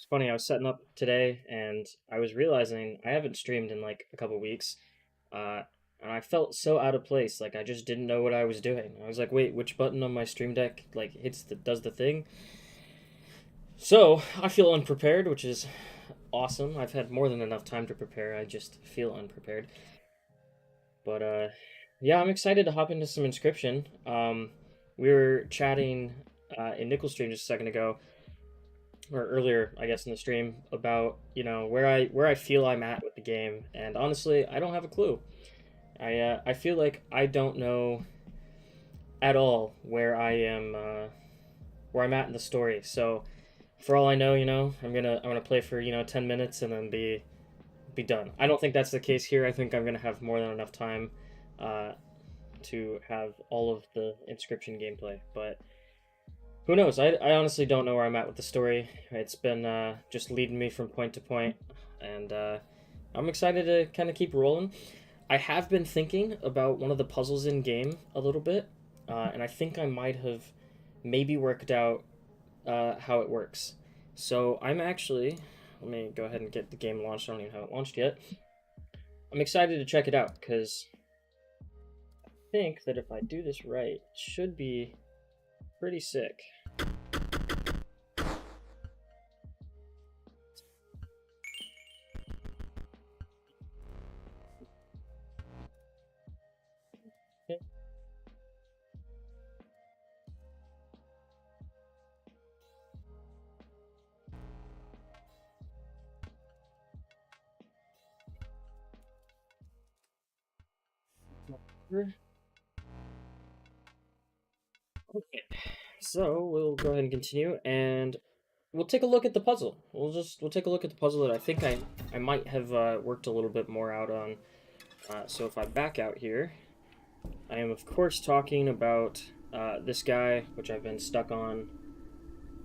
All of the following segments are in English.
funny, I was setting up today and I was realizing I haven't streamed in like a couple weeks. Uh, and I felt so out of place, like I just didn't know what I was doing. I was like, wait, which button on my stream deck like does the thing? So I feel unprepared, which is awesome. I've had more than enough time to prepare. I just feel unprepared. But yeah, I'm excited to hop into some Inscryption. We were chatting in Nickel stream just a second ago, or earlier, I guess, in the stream about where I feel I'm at with the game, and honestly, I don't have a clue. I feel like I don't know at all where I'm at in the story. So for all I know, I'm gonna play for 10 minutes and then be done. I don't think that's the case here. I think I'm gonna have more than enough time uh, to have all of the Inscryption gameplay, but who knows? I honestly don't know where I'm at with the story. It's been just leading me from point to point, and I'm excited to kind of keep rolling. I have been thinking about one of the puzzles in game a little bit, and I think I might have maybe worked out how it works. So I'm actually, let me go ahead and get the game launched. I don't even have it launched yet. I'm excited to check it out because I think that if I do this right, it should be pretty sick. Okay, so we'll go ahead and continue, and we'll take a look at the puzzle. We'll take a look at the puzzle that I think I might have worked a little bit more out on. So if I back out here, I am of course talking about this guy, which I've been stuck on,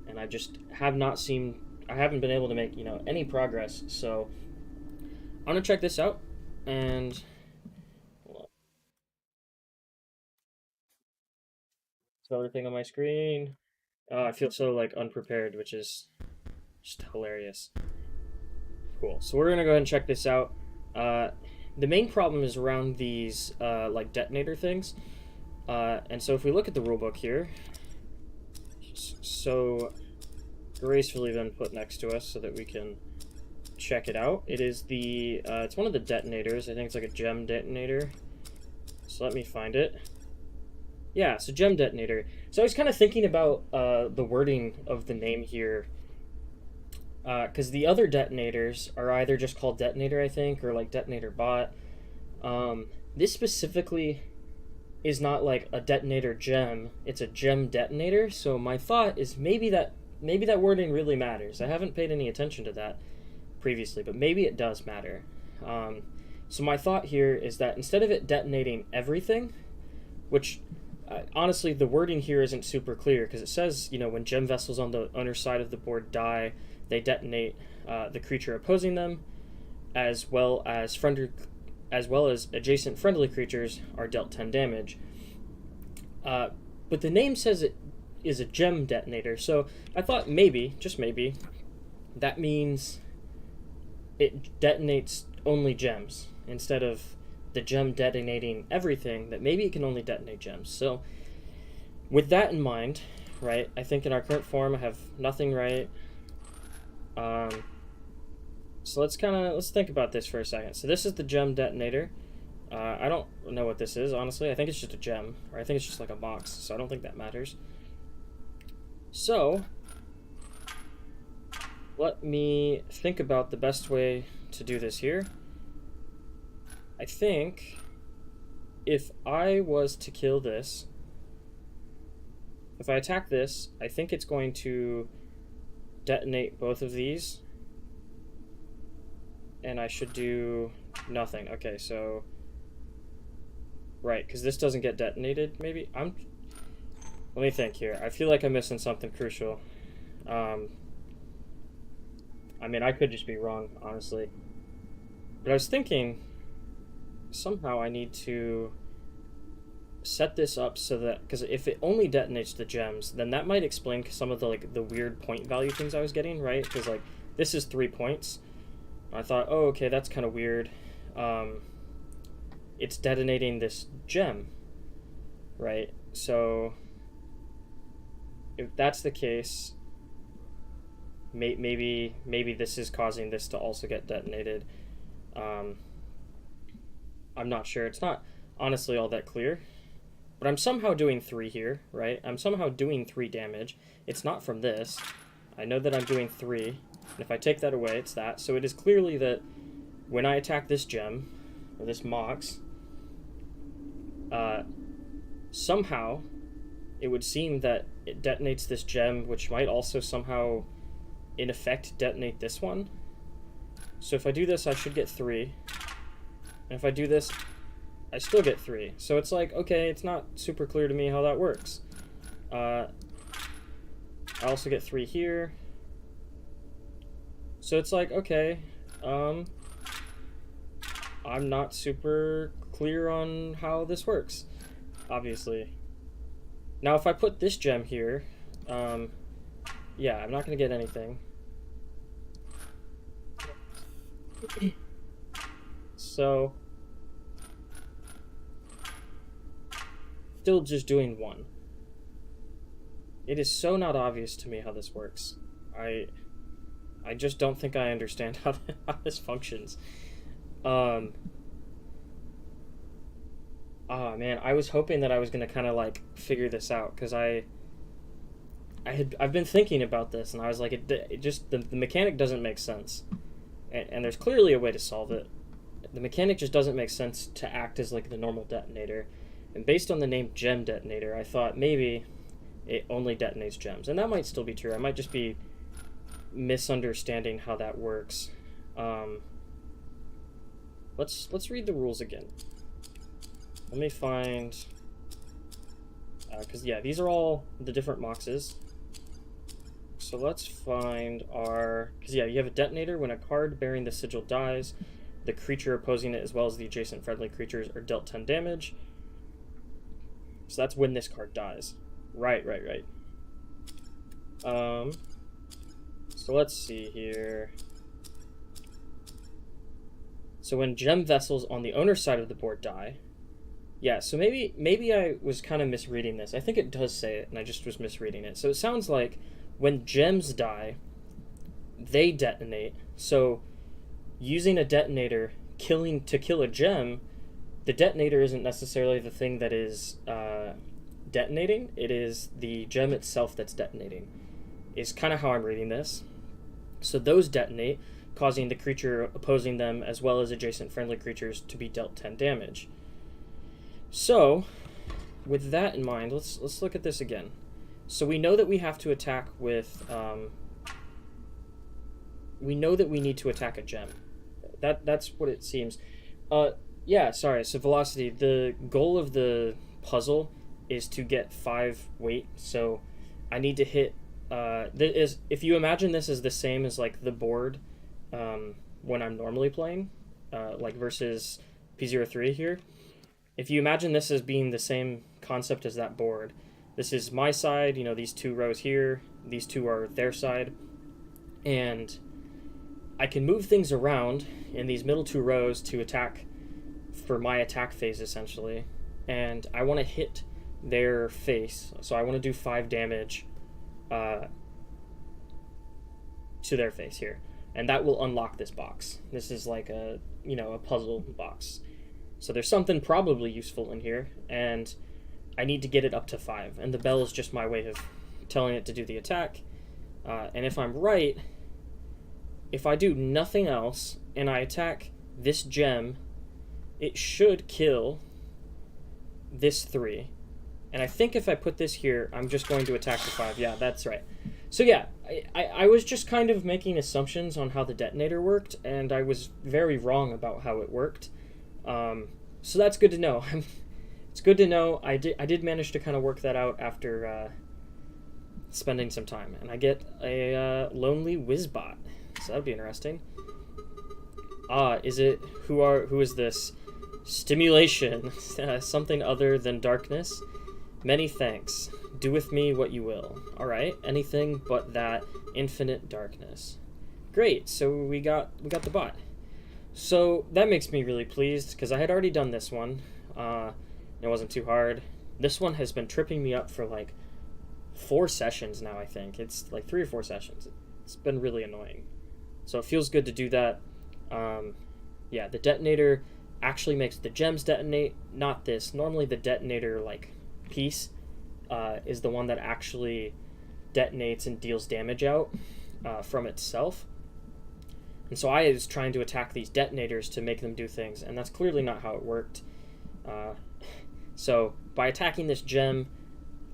and I just have not seen. I haven't been able to make any progress. So I'm gonna check this out, and so everything on my screen. I feel so like unprepared, which is just hilarious. Cool. So we're gonna go ahead and check this out. The main problem is around these like detonator things, and so if we look at the rulebook here, so gracefully been put next to us so that we can check it out. It is the it's one of the detonators. I think it's like a gem detonator. So let me find it. Yeah, so gem detonator. So I was kind of thinking about the wording of the name here, because the other detonators are either just called detonator, I think, or like detonator bot. This specifically is not like a detonator gem; it's a gem detonator. So my thought is maybe that wording really matters. I haven't paid any attention to that previously, but maybe it does matter. So my thought here is that instead of it detonating everything, which honestly, the wording here isn't super clear because it says, when gem vessels on the underside of the board die, they detonate the creature opposing them, as well as adjacent friendly creatures are dealt 10 damage. But the name says it is a gem detonator, so I thought maybe, just maybe, that means it detonates only gems instead of the gem detonating everything, that maybe it can only detonate gems. So with that in mind, right, I think in our current form I have nothing right. So let's think about this for a second. So this is the gem detonator. I don't know what this is, honestly. I think it's just a gem, or I think it's just like a box, so I don't think that matters. So let me think about the best way to do this here. I think if I was to kill this, if I attack this, I think it's going to detonate both of these, and I should do nothing. Okay, so right, because this doesn't get detonated. Maybe let me think here. I feel like I'm missing something crucial. I mean, I could just be wrong, honestly, but I was thinking somehow I need to set this up so that, because if it only detonates the gems, then that might explain some of the the weird point value things I was getting, right? Because this is 3 points. I thought, oh, okay, that's kind of weird. It's detonating this gem, right? So if that's the case, maybe this is causing this to also get detonated. I'm not sure. It's not honestly all that clear, but I'm somehow doing 3 here, right? I'm somehow doing 3 damage. It's not from this. I know that I'm doing 3, and if I take that away, it's that. So it is clearly that when I attack this gem, or this Mox, somehow it would seem that it detonates this gem, which might also somehow, in effect, detonate this one. So if I do this, I should get 3. And if I do this, I still get 3. So it's like, okay, it's not super clear to me how that works. I also get 3 here. So it's like, okay, I'm not super clear on how this works, obviously. Now, if I put this gem here, yeah, I'm not going to get anything. So, still just doing 1. It is so not obvious to me how this works. I just don't think I understand how this functions. Oh man, I was hoping that I was gonna kind of like figure this out, because I've been thinking about this, and I was like, it just the mechanic doesn't make sense, and there's clearly a way to solve it. The mechanic just doesn't make sense to act as like the normal detonator, and based on the name gem detonator, I thought maybe it only detonates gems, and that might still be true. I might just be misunderstanding how that works. Let's read the rules again. Let me find, because yeah, these are all the different Moxes. So let's find our, because yeah, you have a detonator. When a card bearing the sigil dies, the creature opposing it as well as the adjacent friendly creatures are dealt 10 damage. So that's when this card dies. Right. So let's see here. So when gem vessels on the owner's side of the board die, yeah, so maybe I was kind of misreading this. I think it does say it, and I just was misreading it. So it sounds like when gems die, they detonate. So using a detonator to kill a gem, the detonator isn't necessarily the thing that is detonating. It is the gem itself that's detonating, is kind of how I'm reading this. So those detonate, causing the creature opposing them as well as adjacent friendly creatures to be dealt 10 damage. So, with that in mind, let's look at this again. So we know that we have to attack with, we know that we need to attack a gem. That's what it seems. Yeah, sorry, so velocity, the goal of the puzzle is to get 5 weight, so I need to hit, if you imagine this as the same as like the board when I'm normally playing, like versus P03 here, if you imagine this as being the same concept as that board, this is my side, you know, these 2 rows here, these 2 are their side, and I can move things around in these middle 2 rows to attack for my attack phase, essentially, and I want to hit their face, so I want to do 5 damage to their face here, and that will unlock this box. This is like a, you know, a puzzle box. So there's something probably useful in here, and I need to get it up to 5, and the bell is just my way of telling it to do the attack. And if I'm right, if I do nothing else and I attack this gem, it should kill this 3. And I think if I put this here, I'm just going to attack the 5. Yeah, that's right. So yeah, I was just kind of making assumptions on how the detonator worked, and I was very wrong about how it worked. So that's good to know. It's good to know. I did manage to kind of work that out after spending some time, and I get a lonely Whizbot, so that'd be interesting. Who is this? Stimulation, something other than darkness. Many thanks. Do with me what you will. All right, anything but that infinite darkness. Great, so we got the bot. So that makes me really pleased, because I had already done this one. It wasn't too hard. This one has been tripping me up for like 4 sessions now, I think. It's like 3 or 4 sessions. It's been really annoying. So it feels good to do that. Yeah, the detonator actually makes the gems detonate, not this. Normally the detonator like piece is the one that actually detonates and deals damage out from itself. And so I was trying to attack these detonators to make them do things, and that's clearly not how it worked. So by attacking this gem,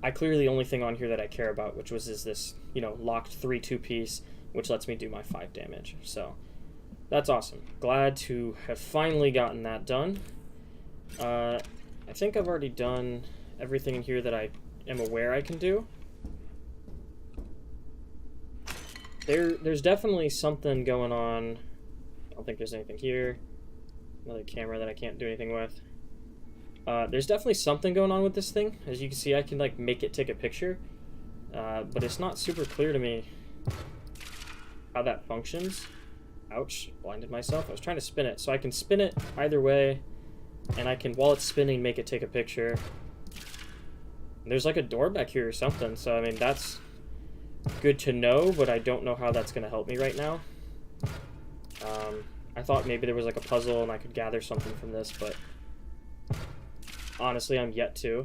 I clearly the only thing on here that I care about, which is this, you know, locked 3-2 piece, which lets me do my 5 damage. So that's awesome. Glad to have finally gotten that done. I think I've already done everything in here that I am aware I can do. There's definitely something going on. I don't think there's anything here. Another camera that I can't do anything with. There's definitely something going on with this thing. As you can see, I can like make it take a picture, but it's not super clear to me how that functions. Ouch, blinded myself. I was trying to spin it, so I can spin it either way, and I can, while it's spinning, make it take a picture. And there's like a door back here or something, so I mean, that's good to know, but I don't know how that's going to help me right now. I thought maybe there was like a puzzle and I could gather something from this, but honestly, I'm yet to.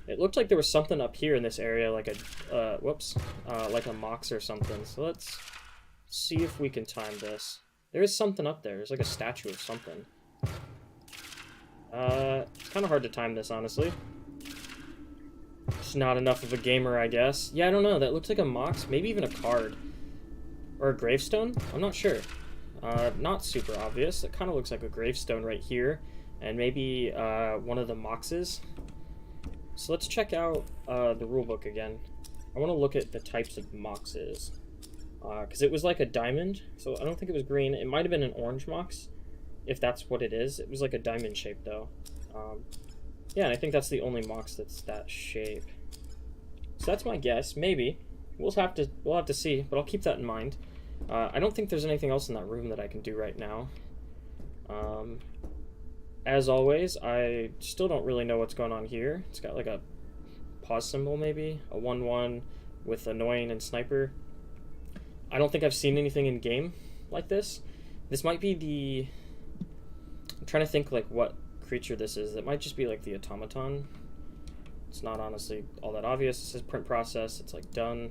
It looked like there was something up here in this area, like a, like a mox or something. So let's see if we can time this. There is something up there. There's like a statue of something. It's kind of hard to time this, honestly. Just not enough of a gamer, I guess. Yeah, I don't know. That looks like a mox, maybe even a card. Or a gravestone? I'm not sure. Not super obvious. It kind of looks like a gravestone right here. And maybe one of the moxes. So let's check out the rulebook again. I want to look at the types of moxes. Because it was like a diamond, so I don't think it was green. It might have been an orange mox, if that's what it is. It was like a diamond shape, though. Yeah, and I think that's the only mox that's that shape. So that's my guess. Maybe. We'll have to see, but I'll keep that in mind. I don't think there's anything else in that room that I can do right now. As always, I still don't really know what's going on here. It's got like a pause symbol, maybe a 1-1 with annoying and sniper. I don't think I've seen anything in game like this. This might be the... I'm trying to think like what creature this is. It might just be like the automaton. It's not honestly all that obvious. It says print process. It's like done.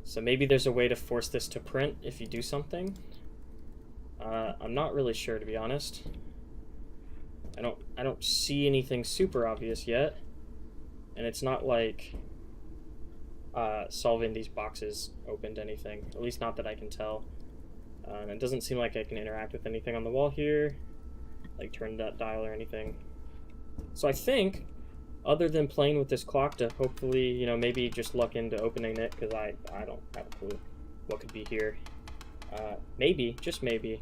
So maybe there's a way to force this to print if you do something. I'm not really sure, to be honest. I don't see anything super obvious yet. And it's not like solving these boxes opened anything, at least not that I can tell. And it doesn't seem like I can interact with anything on the wall here, like turn that dial or anything. So I think, other than playing with this clock to hopefully, you know, maybe just luck into opening it, because I don't have a clue what could be here. Maybe, just maybe,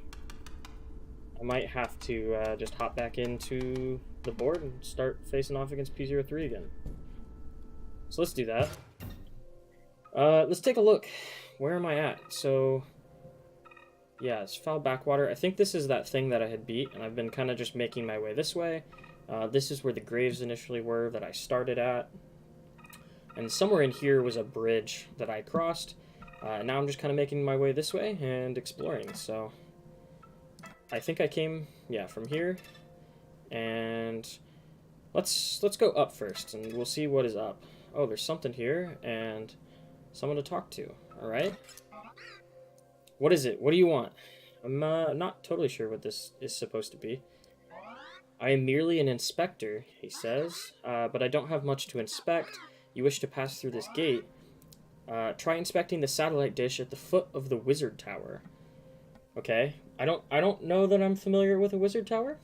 I might have to just hop back into the board and start facing off against P03 again. So let's do that. Let's take a look. Where am I at? So, yeah, it's foul backwater. I think this is that thing that I had beat, and I've been kind of just making my way this way. This is where the graves initially were that I started at. And somewhere in here was a bridge that I crossed. And now I'm just kind of making my way this way and exploring. So, I think I came, yeah, from here. And let's go up first, and we'll see what is up. Oh, there's something here, and someone to talk to. All right. What is it? What do you want? I'm not totally sure what this is supposed to be. I am merely an inspector, he says, but I don't have much to inspect. You wish to pass through this gate. Try inspecting the satellite dish at the foot of the wizard tower. Okay. I don't know that I'm familiar with a wizard tower.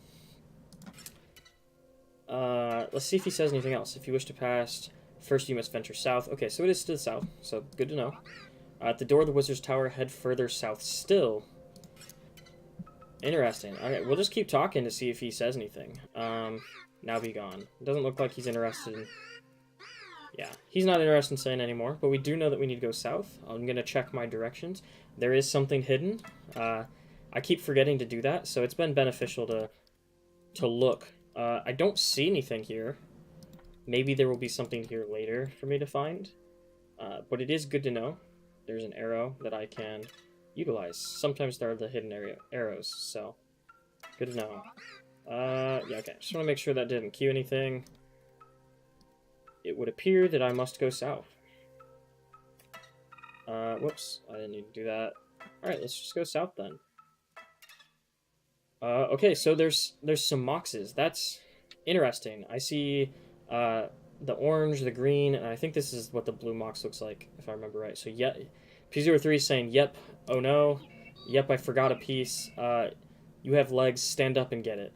Let's see if he says anything else. If you wish to pass, first you must venture south. Okay, so it is to the south, so good to know. At the door of the wizard's tower, head further south still. Interesting. Okay, we'll just keep talking to see if he says anything. Now be gone. It doesn't look like he's interested in Yeah, he's not interested in saying anymore, but we do know that we need to go south. I'm going to check my directions. There is something hidden. I keep forgetting to do that, so it's been beneficial to look. I don't see anything here. Maybe there will be something here later for me to find. But it is good to know. There's an arrow that I can utilize. Sometimes there are the hidden arrows, so good to know. Yeah, okay. Just want to make sure that didn't cue anything. It would appear that I must go south. Whoops, I didn't need to do that. Alright, let's just go south then. Okay, so there's some moxes. That's interesting. I see the orange, the green, and I think this is what the blue mox looks like, if I remember right. So yeah, P03 is saying, yep, oh no, yep, I forgot a piece. You have legs, stand up and get it.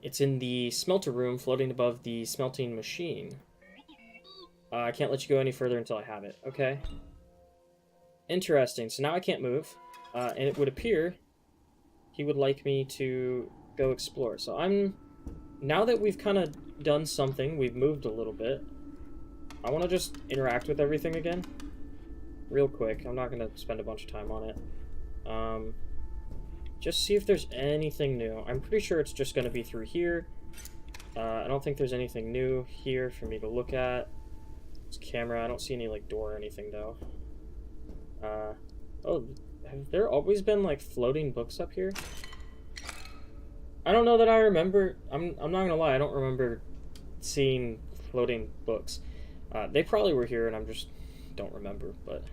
It's in the smelter room, floating above the smelting machine. I can't let you go any further until I have it. Okay. Interesting. So now I can't move. And it would appear he would like me to go explore. So now that we've kind of done something, we've moved a little bit, I want to just interact with everything again. Real quick. I'm not going to spend a bunch of time on it. Just see if there's anything new. I'm pretty sure it's just going to be through here. I don't think there's anything new here for me to look at. It's camera. I don't see any, like, door or anything, though. Oh, have there always been, like, floating books up here? I don't know that I remember. I'm not going to lie. I don't remember seeing floating books. They probably were here, and I'm just don't remember, but...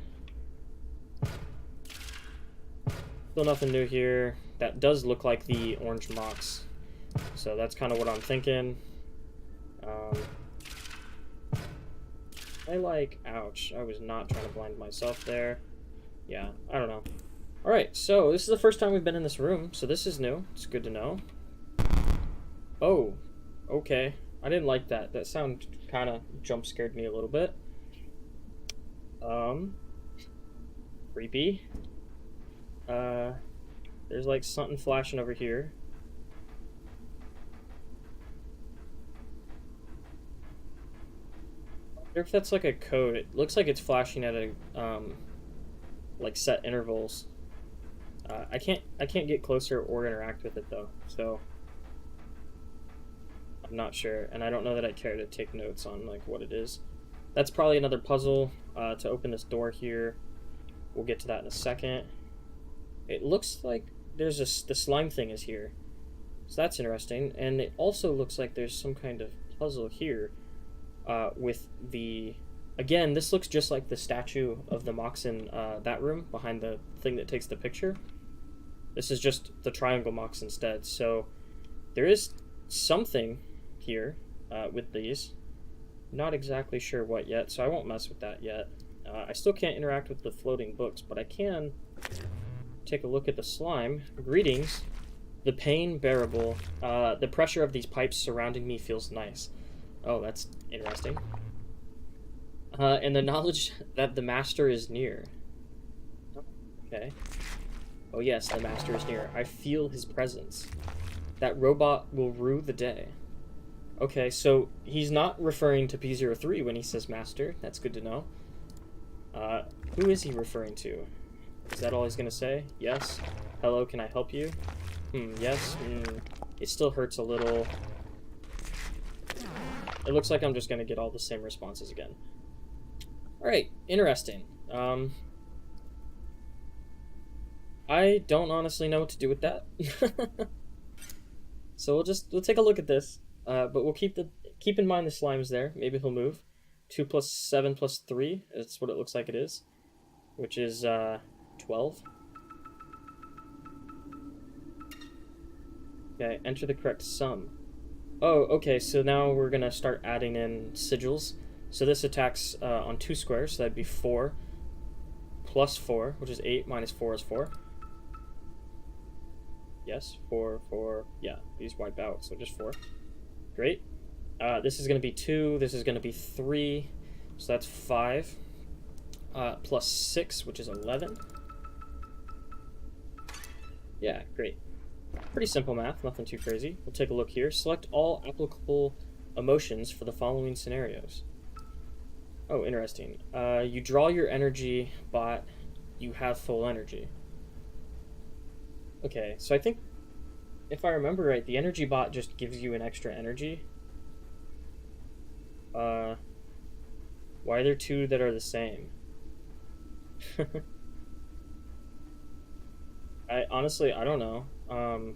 Still nothing new here. That does look like the orange mox. So that's kind of what I'm thinking. Ouch, I was not trying to blind myself there. Yeah, I don't know. Alright, so this is the first time we've been in this room, so this is new. It's good to know. Oh, okay. I didn't like that. That sound kind of jump scared me a little bit. Creepy. There's like something flashing over here. I wonder if that's like a code. It looks like it's flashing at a like set intervals. I can't get closer or interact with it though, so I'm not sure, and I don't know that I care to take notes on like what it is. That's probably another puzzle to open this door here. We'll get to that in a second. It looks like there's the slime thing is here, so that's interesting. And it also looks like there's some kind of puzzle here with the... Again, this looks just like the statue of the mox in that room behind the thing that takes the picture. This is just the triangle mox instead. So there is something here with these. Not exactly sure what yet, so I won't mess with that yet. I still can't interact with the floating books, but I can take a look at the slime. Greetings. The pain bearable. The pressure of these pipes surrounding me feels nice. Oh, that's interesting. And the knowledge that the master is near. Okay. Oh yes, the master is near. I feel his presence. That robot will rue the day. Okay, so he's not referring to P03 when he says master. That's good to know. Who is he referring to? Is that all he's gonna say? Yes. Hello, can I help you? Yes. It still hurts a little. It looks like I'm just gonna get all the same responses again. Alright, interesting. I don't honestly know what to do with that. So we'll take a look at this. But we'll keep in mind the slime's there. Maybe he'll move. 2 plus 7 plus 3. That's what it looks like it is. Which is 12. Okay, enter the correct sum. Oh, okay, so now we're gonna start adding in sigils. So this attacks on 2 squares, so that'd be 4 plus 4, which is 8, minus 4 is 4. Yes, 4, 4, yeah, these wipe out, so just 4. Great. This is going to be 2, this is going to be 3, so that's 5. Plus 6, which is 11. Yeah, great. Pretty simple math, nothing too crazy. We'll take a look here. Select all applicable emotions for the following scenarios. Oh, interesting. You draw your energy bot, you have full energy. Okay, so I think, if I remember right, the energy bot just gives you an extra energy. Why are there two that are the same? I honestly, I don't know. I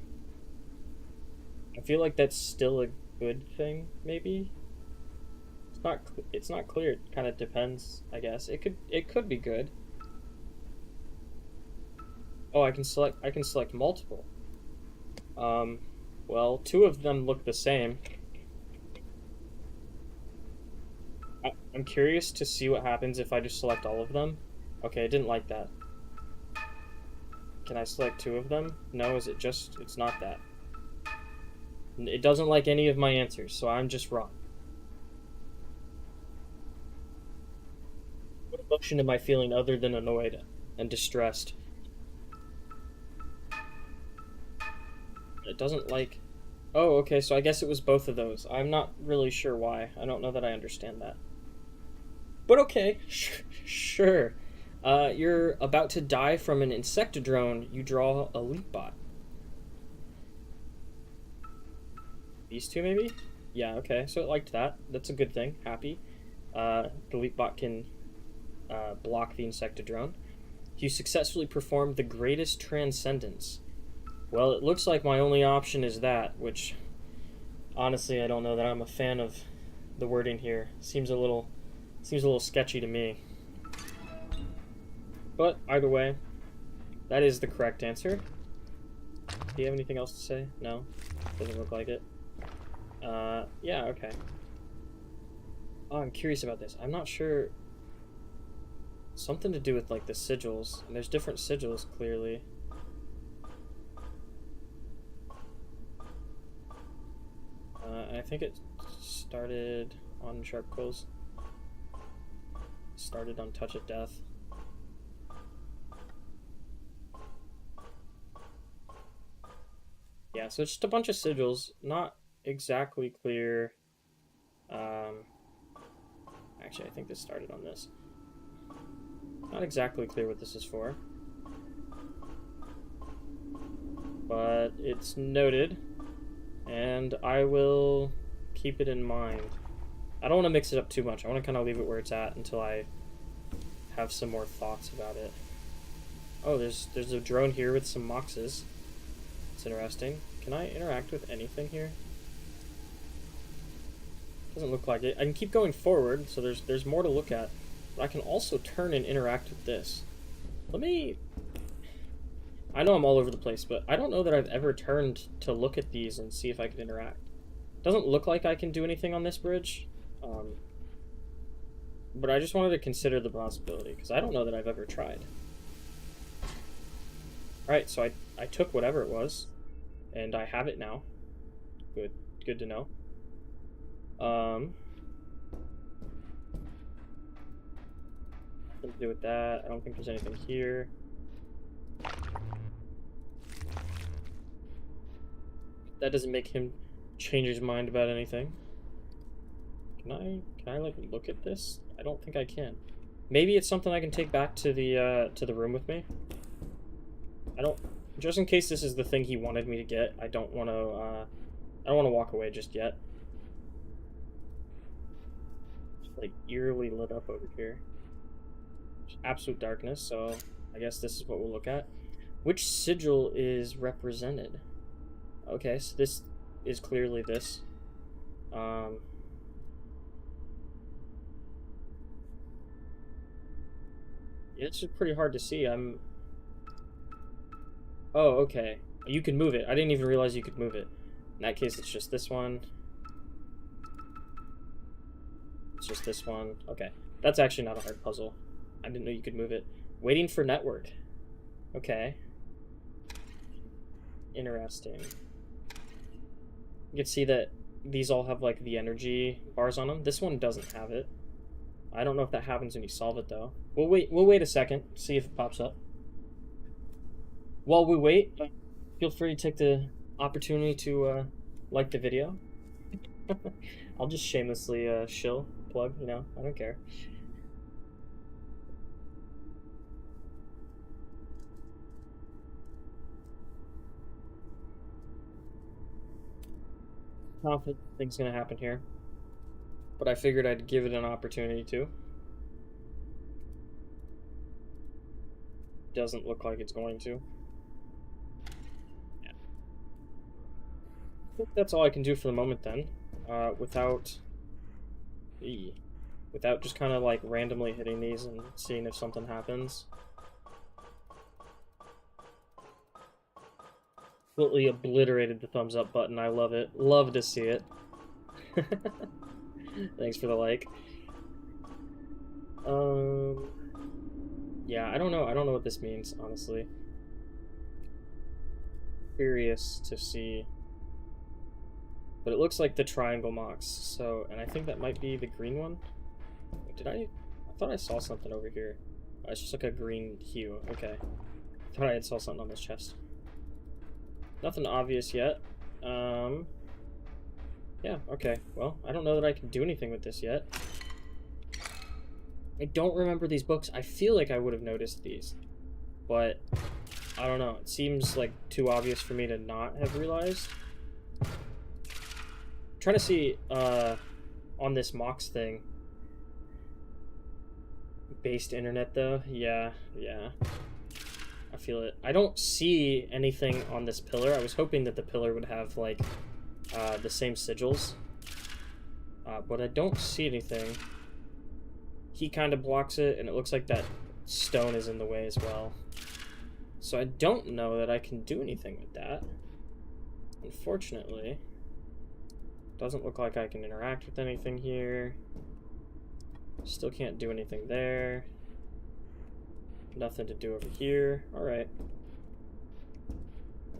feel like that's still a good thing, maybe. It's not clear. It kind of depends, I guess. It could be good. Oh, I can select multiple. Well, two of them look the same. I'm curious to see what happens if I just select all of them. Okay, I didn't like that. Can I select two of them? No, is it just... It's not that. It doesn't like any of my answers, so I'm just wrong. What emotion am I feeling other than annoyed and distressed? It doesn't like... Oh, okay, so I guess it was both of those. I'm not really sure why. I don't know that I understand that. But okay, sure. You're about to die from an insectodrone. You draw a leap bot. These two, maybe? Yeah, okay, so it liked that. That's a good thing. Happy. The leap bot can block the insectodrone. You successfully performed the greatest transcendence. Well, it looks like my only option is that, which, honestly, I don't know that I'm a fan of the wording here. Seems a little sketchy to me. But, either way, that is the correct answer. Do you have anything else to say? No? Doesn't look like it. Yeah, okay. Oh, I'm curious about this. I'm not sure... Something to do with, like, the sigils. And there's different sigils, clearly. I think it started on Sharp Quills. Started on Touch of Death. Yeah, so it's just a bunch of sigils. Not exactly clear. Actually, I think this started on this. Not exactly clear what this is for. But it's noted. And I will keep it in mind. I don't want to mix it up too much. I want to kind of leave it where it's at until I have some more thoughts about it. Oh, there's a drone here with some moxes. It's interesting. Can I interact with anything here? Doesn't look like it. I can keep going forward, so there's more to look at. But I can also turn and interact with this. Let me... I know I'm all over the place, but I don't know that I've ever turned to look at these and see if I can interact. Doesn't look like I can do anything on this bridge. But I just wanted to consider the possibility, because I don't know that I've ever tried. Alright, so I took whatever it was, and I have it now. Good to know. Nothing to do with that. I don't think there's anything here. That doesn't make him change his mind about anything. Can I like look at this? I don't think I can. Maybe it's something I can take back to the room with me. I don't, just in case this is the thing he wanted me to get. I don't want to walk away just yet. It's like eerily lit up over here. Just absolute darkness. So I guess this is what we'll look at. Which sigil is represented? Okay, so this is clearly this. It's just pretty hard to see. Oh, okay. You can move it. I didn't even realize you could move it. In that case, it's just this one. It's just this one. Okay. That's actually not a hard puzzle. I didn't know you could move it. Waiting for network. Okay. Interesting. You can see that these all have, like, the energy bars on them. This one doesn't have it. I don't know if that happens when you solve it, though. We'll wait a second, see if it pops up. While we wait, feel free to take the opportunity to like the video. I'll just shamelessly shill, plug, you know, I don't care. confident things gonna happen here, but I figured I'd give it an opportunity to. Doesn't look like it's going to. Yeah. I think that's all I can do for the moment then, without just kind of like randomly hitting these and seeing if something happens. Completely obliterated the thumbs up button. I love it. Love to see it. Thanks for the like. Yeah, I don't know. I don't know what this means, honestly. Curious to see. But it looks like the triangle mocks. So, and I think that might be the green one. Did I thought I saw something over here. Oh, it's just like a green hue. Okay. I thought I had saw something on this chest. Nothing obvious yet. Yeah, okay. Well, I don't know that I can do anything with this yet. I don't remember these books. I feel like I would have noticed these. But, I don't know. It seems like too obvious for me to not have realized. I'm trying to see, on this Mox thing. Based internet, though. Yeah. I feel it. I don't see anything on this pillar. I was hoping that the pillar would have, like, the same sigils. But I don't see anything. He kind of blocks it, and it looks like that stone is in the way as well. So I don't know that I can do anything with that. Unfortunately. Doesn't look like I can interact with anything here. Still can't do anything there. Nothing to do over here. Alright.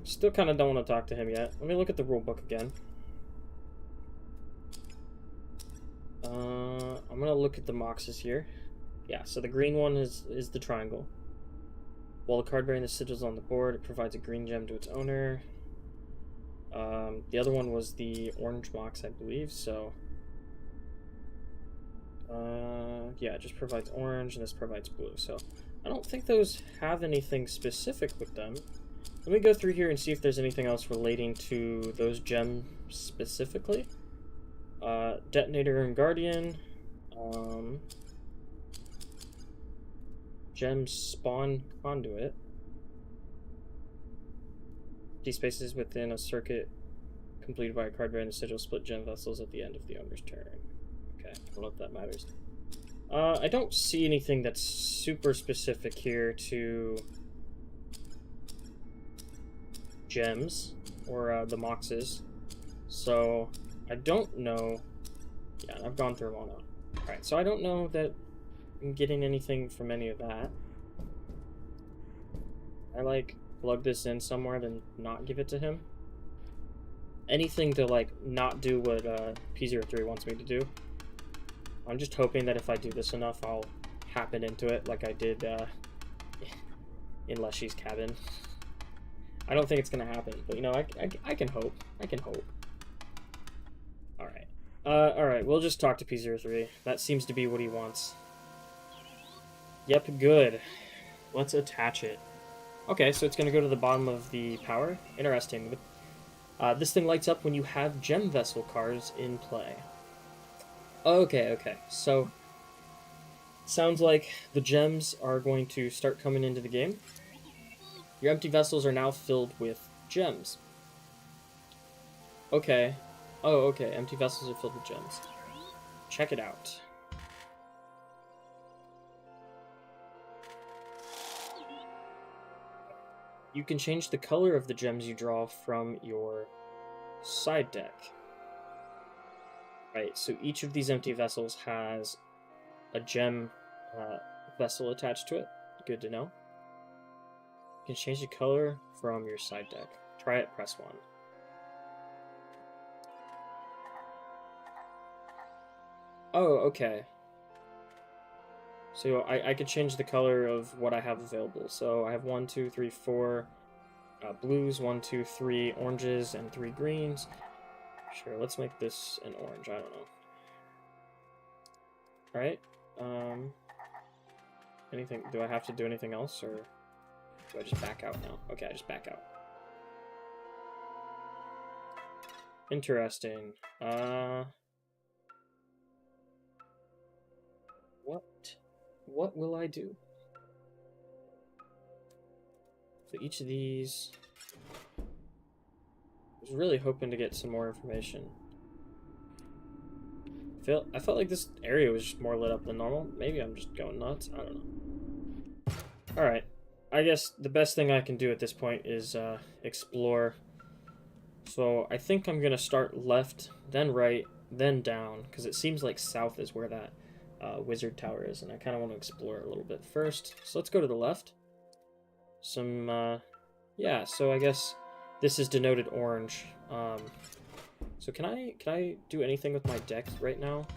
Still kind of don't want to talk to him yet. Let me look at the rulebook again. I'm going to look at the Moxes here. Yeah, so the green one is the triangle. While the card bearing the sigils on the board, it provides a green gem to its owner. The other one was the orange Mox, I believe, so... yeah, it just provides orange, and this provides blue, so... I don't think those have anything specific with them. Let me go through here and see if there's anything else relating to those gems specifically. Detonator and Guardian. Gem spawn conduit. D spaces within a circuit completed by a card bearing the sigil split gem vessels at the end of the owner's turn. Okay, I don't know if that matters. I don't see anything that's super specific here to gems or the Moxes, so I don't know. Yeah, I've gone through them all now. Alright, so I don't know that I'm getting anything from any of that. I like plug this in somewhere then not give it to him. Anything to like not do what P03 wants me to do. I'm just hoping that if I do this enough, I'll happen into it like I did in Leshy's cabin. I don't think it's gonna happen, but you know, I can hope. I can hope. Alright. Alright, we'll just talk to P03. That seems to be what he wants. Yep, good. Let's attach it. Okay, so it's gonna go to the bottom of the power. Interesting. This thing lights up when you have gem vessel cards in play. Okay, so sounds like the gems are going to start coming into the game. Your empty vessels are now filled with gems. Okay. Oh, okay, empty vessels are filled with gems. Check it out. You can change the color of the gems you draw from your side deck. Right, so each of these empty vessels has a gem vessel attached to it. Good to know. You can change the color from your side deck. Try it, press 1. Oh, okay. So I could change the color of what I have available. So I have 1, 2, 3, 4 blues, 1, 2, 3 oranges, and 3 greens. Sure, let's make this an orange. I don't know. Alright. Anything? Do I have to do anything else, or do I just back out now? Okay, I just back out. Interesting. What will I do? So each of these... I was really hoping to get some more information. I felt like this area was just more lit up than normal. Maybe I'm just going nuts. I don't know. Alright. I guess the best thing I can do at this point is explore. So I think I'm going to start left, then right, then down. Because it seems like south is where that wizard tower is. And I kind of want to explore it a little bit first. So let's go to the left. Yeah, so I guess this is denoted orange. So can I do anything with my deck right now?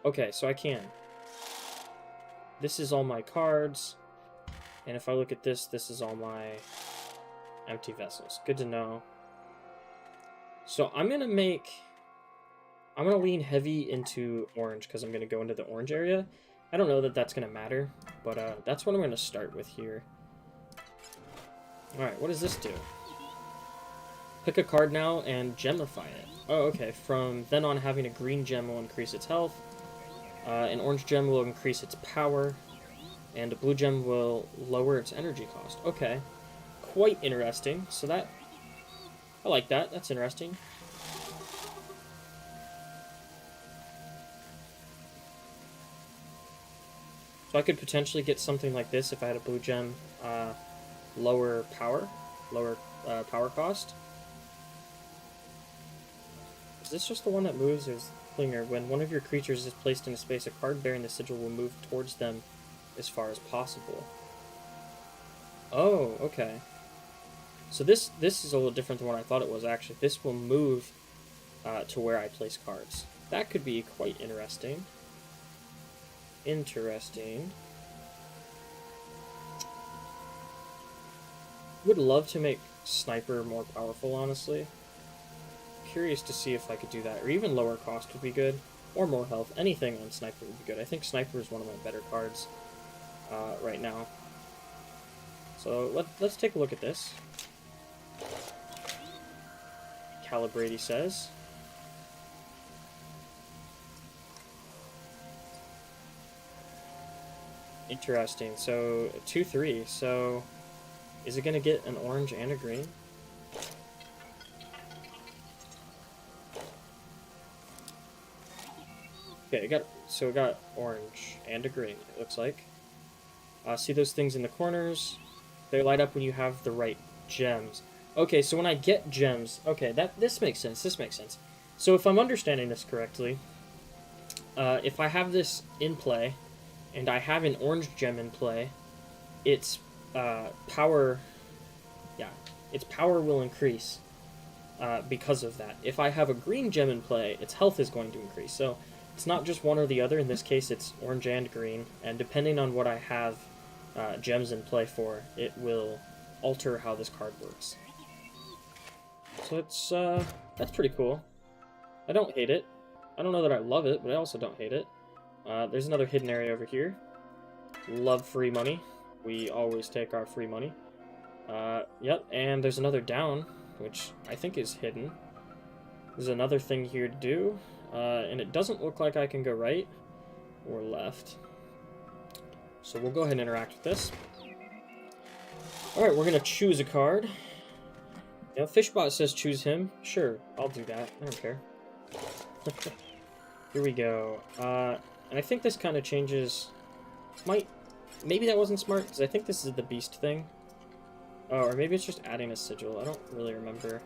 Okay, so I can. This is all my cards, and if I look at this, this is all my empty vessels. Good to know. So I'm gonna lean heavy into orange because I'm gonna go into the orange area. I don't know that that's gonna matter, but that's what I'm gonna start with here. All right, what does this do? Pick a card now and gemify it. Oh, okay. From then on, having a green gem will increase its health. An orange gem will increase its power. And a blue gem will lower its energy cost. Okay. Quite interesting. So that... I like that. That's interesting. So I could potentially get something like this if I had a blue gem. Lower power cost. Is this just the one that moves, or is Klinger? When one of your creatures is placed in a space, a card bearing the sigil will move towards them as far as possible. Oh, okay. So this is a little different than what I thought it was, actually. This will move to where I place cards. That could be quite interesting. Interesting. Would love to make Sniper more powerful, honestly. Curious to see if I could do that, or even lower cost would be good, or more health. Anything on Sniper would be good. I think Sniper is one of my better cards right now. So let's take a look at this. Calibrate, he says. Interesting. So 2/3. So is it gonna get an orange and a green? Okay, it got orange and a green, it looks like. See those things in the corners? They light up when you have the right gems. Okay, so when I get gems... Okay, this makes sense, this makes sense. So if I'm understanding this correctly, if I have this in play, and I have an orange gem in play, its power... Yeah, its power will increase because of that. If I have a green gem in play, its health is going to increase. So it's not just one or the other. In this case, it's orange and green. And depending on what I have gems in play for, it will alter how this card works. So that's pretty cool. I don't hate it. I don't know that I love it, but I also don't hate it. There's another hidden area over here. Love free money. We always take our free money. Yep, and there's another down, which I think is hidden. There's another thing here to do, and it doesn't look like I can go right or left. So we'll go ahead and interact with this. Alright, we're going to choose a card. You know, Fishbot says choose him. Sure, I'll do that. I don't care. Here we go. And I think this kind of changes... Maybe that wasn't smart, because I think this is the beast thing. Oh, or maybe it's just adding a sigil. I don't really remember.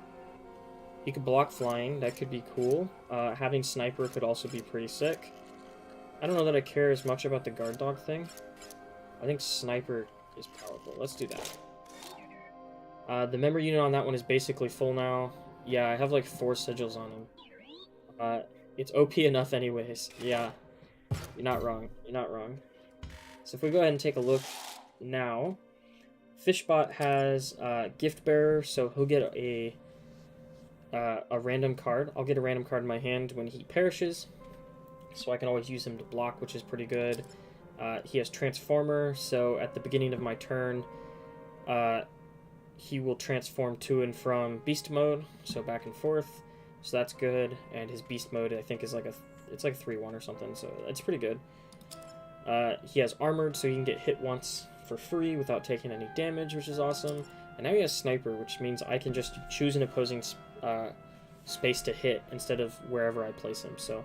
You could block flying. That could be cool. Having sniper could also be pretty sick. I don't know that I care as much about the guard dog thing. I think sniper is powerful. Let's do that. The member unit on that one is basically full now. Yeah, I have like 4 sigils on him. It's OP enough anyways. Yeah, you're not wrong. You're not wrong. So if we go ahead and take a look now, Fishbot has Gift Bearer, so he'll get a random card. I'll get a random card in my hand when he perishes, so I can always use him to block, which is pretty good. He has Transformer, so at the beginning of my turn, he will transform to and from Beast Mode, so back and forth. so that's good. And his beast mode, I think, is like it's like 3-1 or something, so it's pretty good. He has armored, so he can get hit once for free without taking any damage, which is awesome. And now he has sniper, which means I can just choose an opposing space to hit instead of wherever I place him. So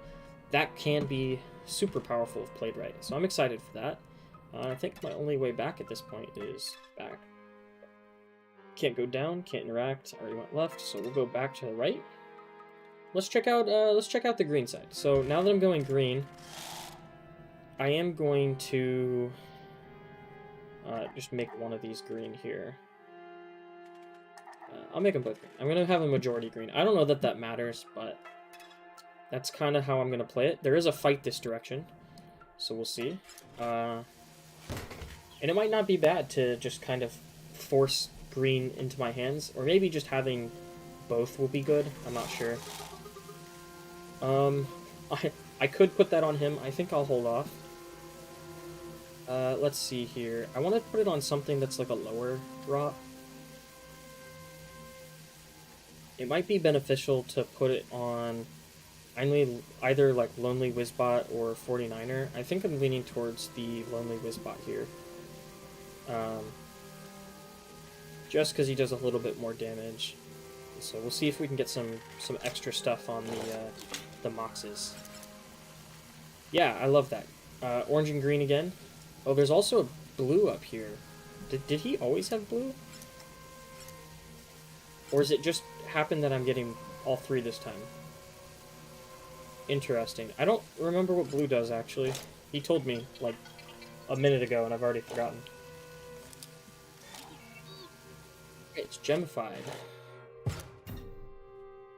that can be super powerful if played right. So I'm excited for that. I think my only way back at this point is back. Can't go down, can't interact. I already went left, so we'll go back to the right. Let's check out the green side. So now that I'm going green, I am going to just make one of these green here. I'll make them both green. I'm going to have a majority green. I don't know that that matters, but that's kind of how I'm going to play it. There is a fight this direction, so we'll see. And it might not be bad to just kind of force green into my hands, or maybe just having both will be good. I'm not sure. I could put that on him. I think I'll hold off. Let's see here. I want to put it on something that's like a lower drop. It might be beneficial to put it on either like Lonely Wizbot or 49er. I think I'm leaning towards the Lonely Wizbot here. Just because he does a little bit more damage. So we'll see if we can get some extra stuff on the Moxes. Yeah, I love that. Orange and green again. Oh, there's also a blue up here. Did he always have blue? Or is it just happened that I'm getting all three this time? Interesting. I don't remember what blue does, actually. He told me, like, a minute ago, and I've already forgotten. It's gemified.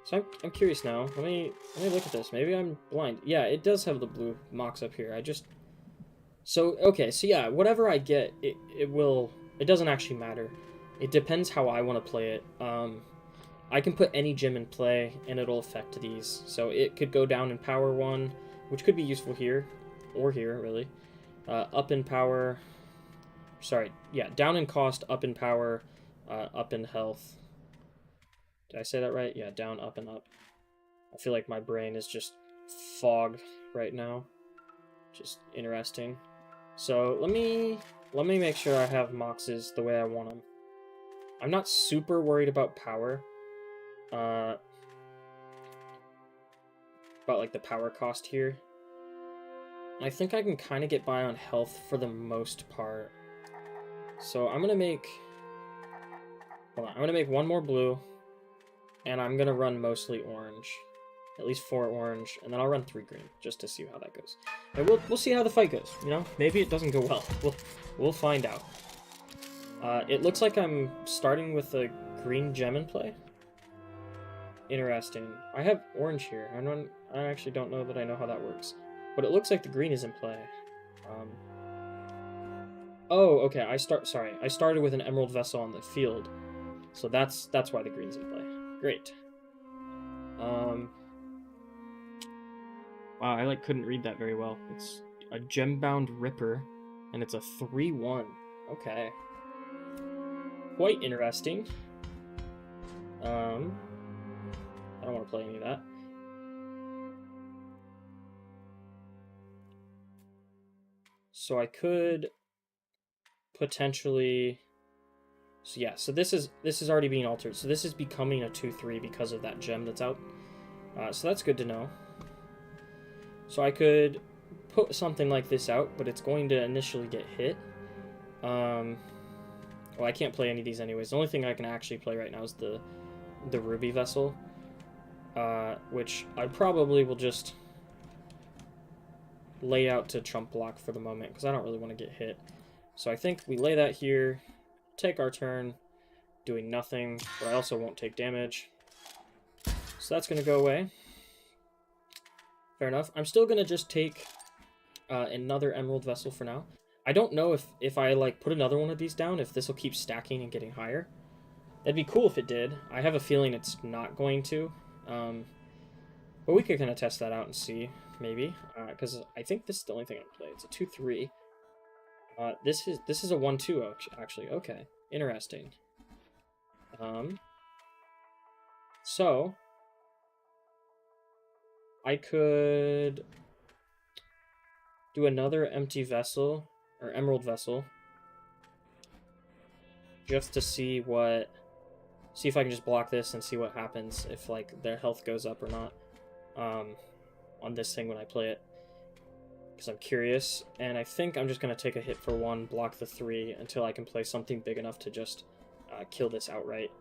So I'm curious now. Let me look at this. Maybe I'm blind. Yeah, it does have the blue Mox up here. So, okay, so yeah, whatever I get, it doesn't actually matter. It depends how I want to play it. I can put any gem in play, and it'll affect these. So it could go down in power 1, which could be useful here, or here, really. Up in power... Sorry, yeah, down in cost, up in power, up in health. Did I say that right? Yeah, down, up, and up. I feel like my brain is just fogged right now. Just interesting. So let me make sure I have Moxes the way I want them. I'm not super worried about power. About like the power cost here. I think I can kind of get by on health for the most part. So I'm gonna make... Hold on, I'm gonna make one more blue. And I'm gonna run mostly orange. At least 4 orange, and then I'll run 3 green, just to see how that goes. And we'll see how the fight goes, you know? Maybe it doesn't go well. We'll find out. It looks like I'm starting with a green gem in play. Interesting. I have orange here. I actually don't know that I know how that works. But it looks like the green is in play. Oh, okay, I started with an emerald vessel on the field. So that's why the green's in play. Great. Wow, I couldn't read that very well. It's a gem-bound Ripper, and it's a 3-1. Okay. Quite interesting. I don't want to play any of that. So I could potentially... So yeah, so this is already being altered. So this is becoming a 2-3 because of that gem that's out. So that's good to know. So I could put something like this out, but it's going to initially get hit. Well, I can't play any of these anyways. The only thing I can actually play right now is the Ruby Vessel, which I probably will just lay out to chump block for the moment, because I don't really want to get hit. So I think we lay that here, take our turn, doing nothing, but I also won't take damage. So that's going to go away. Fair enough. I'm still going to just take another Emerald Vessel for now. I don't know if I put another one of these down, if this will keep stacking and getting higher. That'd be cool if it did. I have a feeling it's not going to. But we could kind of test that out and see, maybe. Because I think this is the only thing I can play. It's a 2-3. This is a 1-2, actually. Okay. Interesting. So... I could do another empty vessel, or emerald vessel, just to see what... See if I can just block this and see what happens if, like, their health goes up or not on this thing when I play it. Because I'm curious, and I think I'm just going to take a hit for 1, block the 3, until I can play something big enough to just kill this outright.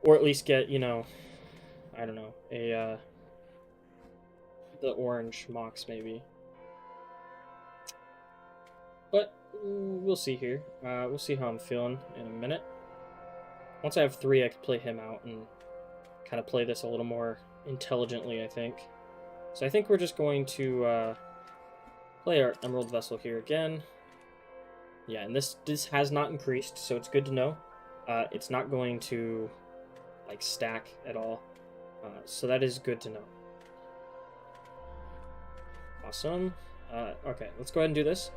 Or at least get, you know, I don't know, the orange Mox, maybe. But we'll see here. We'll see how I'm feeling in a minute. Once I have 3, I can play him out and kind of play this a little more intelligently, I think. So I think we're just going to play our Emerald Vessel here again. Yeah, and this has not increased, so it's good to know. It's not going to, like, stack at all. So that is good to know. Awesome. Okay, let's go ahead and do this.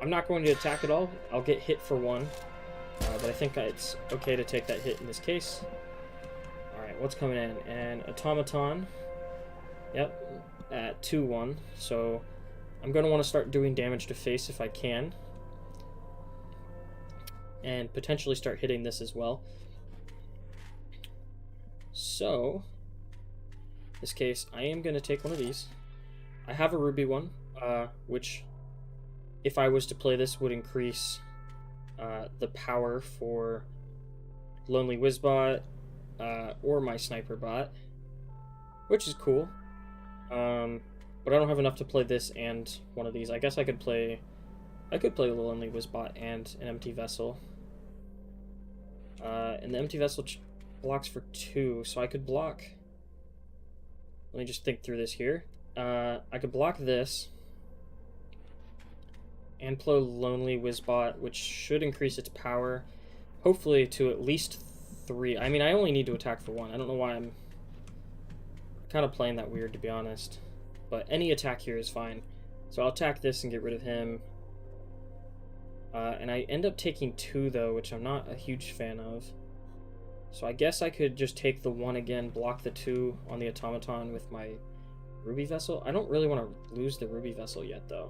I'm not going to attack at all. I'll get hit for 1. But I think it's okay to take that hit in this case. Alright, what's coming in? An Automaton. Yep, at 2-1. So I'm going to want to start doing damage to face if I can. And potentially start hitting this as well. So, in this case, I am going to take one of these. I have a ruby one, which, if I was to play this, would increase the power for Lonely Wizbot or my Sniper Bot, which is cool. But I don't have enough to play this and one of these. I guess I could play Lonely Wizbot and an Empty Vessel. And the Empty Vessel blocks for 2, so I could block... Let me just think through this here. I could block this and play Lonely Wizbot, which should increase its power, hopefully to at least 3. I mean, I only need to attack for 1. I don't know why I'm kind of playing that weird, to be honest. But any attack here is fine. So I'll attack this and get rid of him. And I end up taking 2, though, which I'm not a huge fan of. So I guess I could just take the 1 again, block the 2 on the Automaton with my Ruby Vessel. I don't really want to lose the Ruby Vessel yet, though.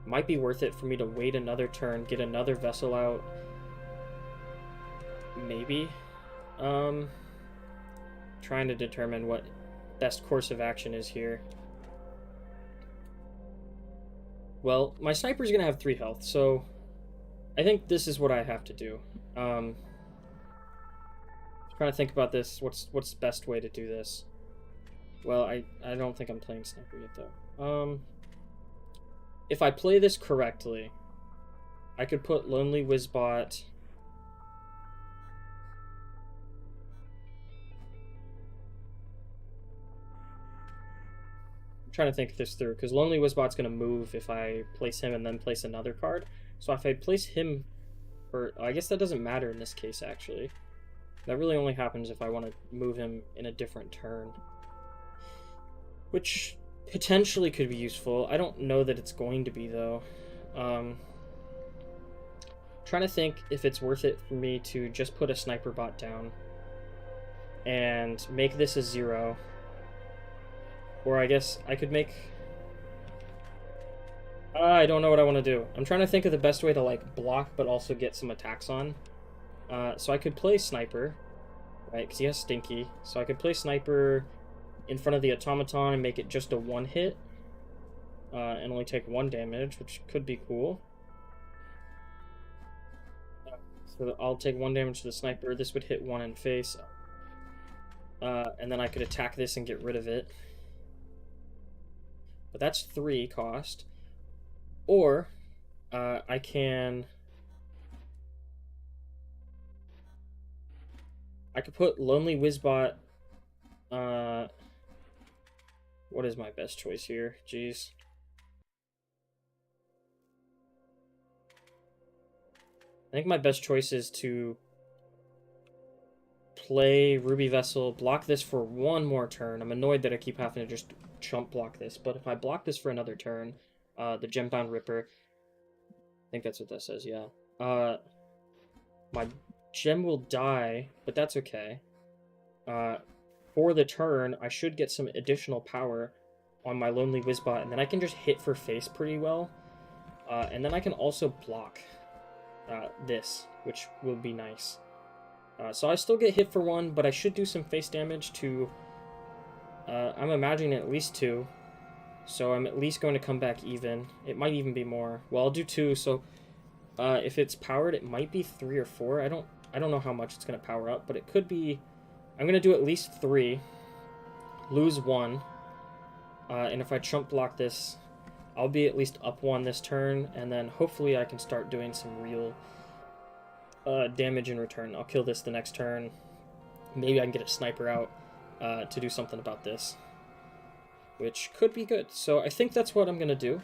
Might be worth it for me to wait another turn, get another Vessel out. Maybe. Trying to determine what best course of action is here. Well, my Sniper's going to have 3 health, so I think this is what I have to do. Trying to think about this. What's the best way to do this? Well, I don't think I'm playing Sniper yet, though. If I play this correctly, I could put Lonely Wizbot... I'm trying to think this through, because Lonely Wizbot's going to move if I place him and then place another card. So if I place him... Or I guess that doesn't matter in this case, actually. That really only happens if I want to move him in a different turn. Which potentially could be useful. I don't know that it's going to be, though. Trying to think if it's worth it for me to just put a Sniper Bot down and make this a 0. Or I guess I could make... I don't know what I want to do. I'm trying to think of the best way to, like, block but also get some attacks on. So I could play Sniper, right, because he has Stinky. So I could play Sniper in front of the Automaton and make it just a 1 hit. And only take 1 damage, which could be cool. So I'll take 1 damage to the Sniper. This would hit 1 in face. And then I could attack this and get rid of it. But that's 3 cost. Or I can... I could put Lonely Wizbot... what is my best choice here? Jeez. I think my best choice is to play Ruby Vessel, block this for 1 more turn. I'm annoyed that I keep having to just chump block this, but if I block this for another turn, the Gembound Ripper, I think that's what that says, yeah. My gem will die, but that's okay. 4 for the turn, I should get some additional power on my Lonely Wizbot, and then I can just hit for face pretty well. And then I can also block this, which will be nice. So I still get hit for 1, but I should do some face damage to... I'm imagining at least 2. So I'm at least going to come back even. It might even be more. Well, I'll do 2, so if it's powered, it might be 3 or 4. I don't know how much it's going to power up, but it could be... I'm going to do at least 3, lose 1, and if I chump block this, I'll be at least up 1 this turn, and then hopefully I can start doing some real damage in return. I'll kill this the next turn. Maybe I can get a sniper out to do something about this, which could be good. So I think that's what I'm going to do.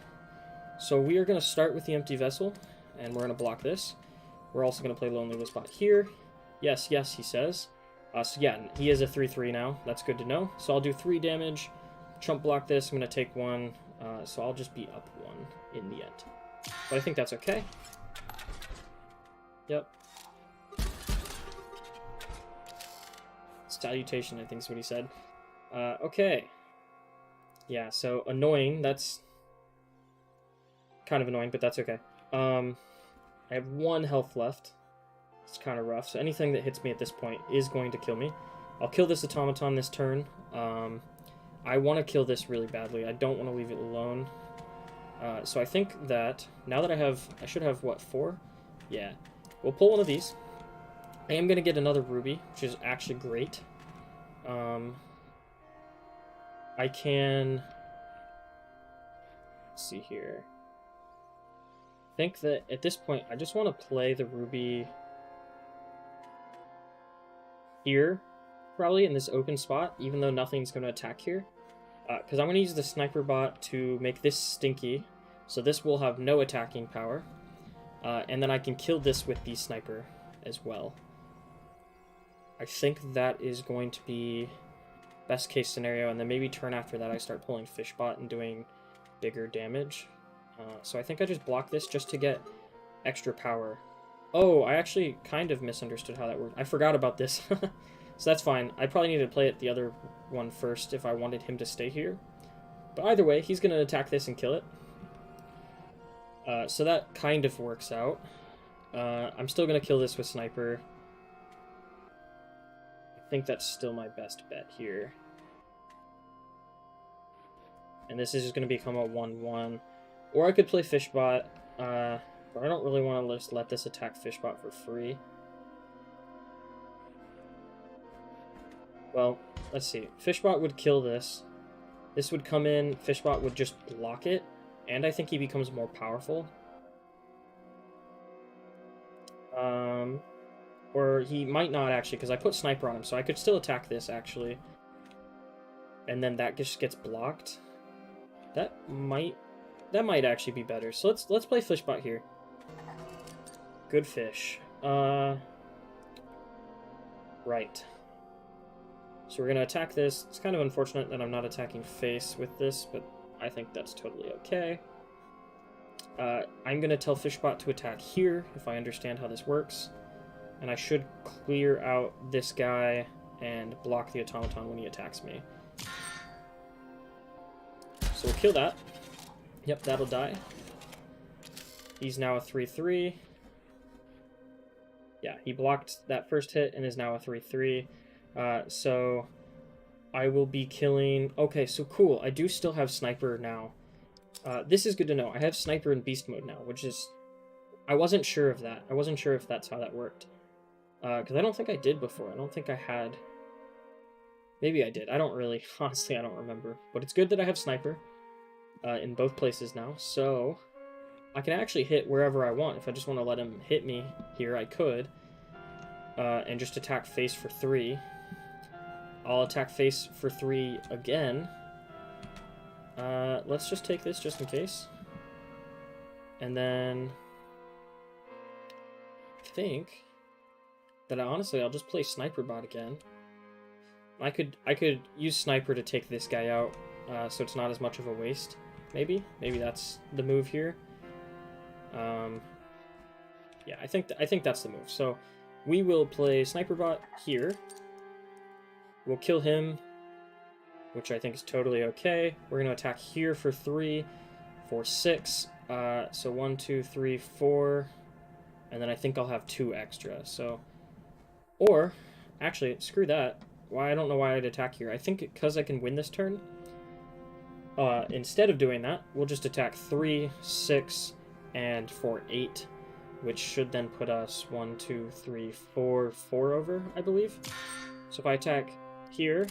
So we are going to start with the empty vessel, and we're going to block this. We're also going to play Lonely Wizbot here. Yes, yes, he says. So yeah, he is a 3-3 now. That's good to know. So I'll do 3 damage, chump block this. I'm going to take 1, so I'll just be up 1 in the end. But I think that's okay. Yep. Salutation, I think is what he said. Okay. Yeah, so annoying. That's kind of annoying, but that's okay. I have 1 health left. It's kind of rough, so anything that hits me at this point is going to kill me. I'll kill this automaton this turn. I want to kill this really badly. I don't want to leave it alone. So I think that, now that I should have, what, 4? Yeah. We'll pull one of these. I am going to get another ruby, which is actually great. I can... Let's see here. I think that at this point, I just want to play the ruby here, probably in this open spot, even though nothing's going to attack here. Because I'm going to use the sniper bot to make this stinky, so this will have no attacking power. And then I can kill this with the sniper as well. I think that is going to be best case scenario, and then maybe turn after that I start pulling Fishbot and doing bigger damage. So I think I just block this just to get extra power. Oh, I actually kind of misunderstood how that worked. I forgot about this. So that's fine. I probably need to play it the other one first if I wanted him to stay here. But either way, he's going to attack this and kill it. So that kind of works out. I'm still going to kill this with Sniper. I think that's still my best bet here. And this is just going to become a 1-1. Or I could play Fishbot. But I don't really want to just let this attack Fishbot for free. Well, let's see. Fishbot would kill this. This would come in. Fishbot would just block it. And I think he becomes more powerful. Or he might not actually, because I put Sniper on him, so I could still attack this actually. And then that just gets blocked. That might actually be better. So let's play Fishbot here. Good fish. Right. So we're gonna attack this. It's kind of unfortunate that I'm not attacking face with this, but I think that's totally okay. I'm gonna tell Fishbot to attack here, if I understand how this works. And I should clear out this guy and block the automaton when he attacks me. So we'll kill that. Yep, that'll die. He's now a 3-3. Yeah, he blocked that first hit and is now a 3-3. So I will be killing... Okay, so cool. I do still have Sniper now. This is good to know. I have Sniper in Beast Mode now, which is... I wasn't sure of that. I wasn't sure if that's how that worked. Because I don't think I did before. I don't think I had... Maybe I did. I don't really... Honestly, I don't remember. But it's good that I have Sniper in both places now. So I can actually hit wherever I want. If I just want to let him hit me here, I could. And just attack face for 3. I'll attack face for 3 again. Let's just take this just in case. And then... I think that honestly I'll just play Sniper Bot again. I could use Sniper to take this guy out, so it's not as much of a waste. Maybe that's the move here. Yeah, I think that's the move. So we will play Sniper Bot here, We'll kill him, which I think is totally okay. We're going to attack here for 3, for 6. So 1, 2, 3, 4. And then I think I'll have 2 extra. So, or, actually, screw that. Why? I don't know why I'd attack here. I think because I can win this turn. Instead of doing that, we'll just attack 3, 6, and for 8. Which should then put us 1, 2, 3, 4 over, I believe. So if I attack here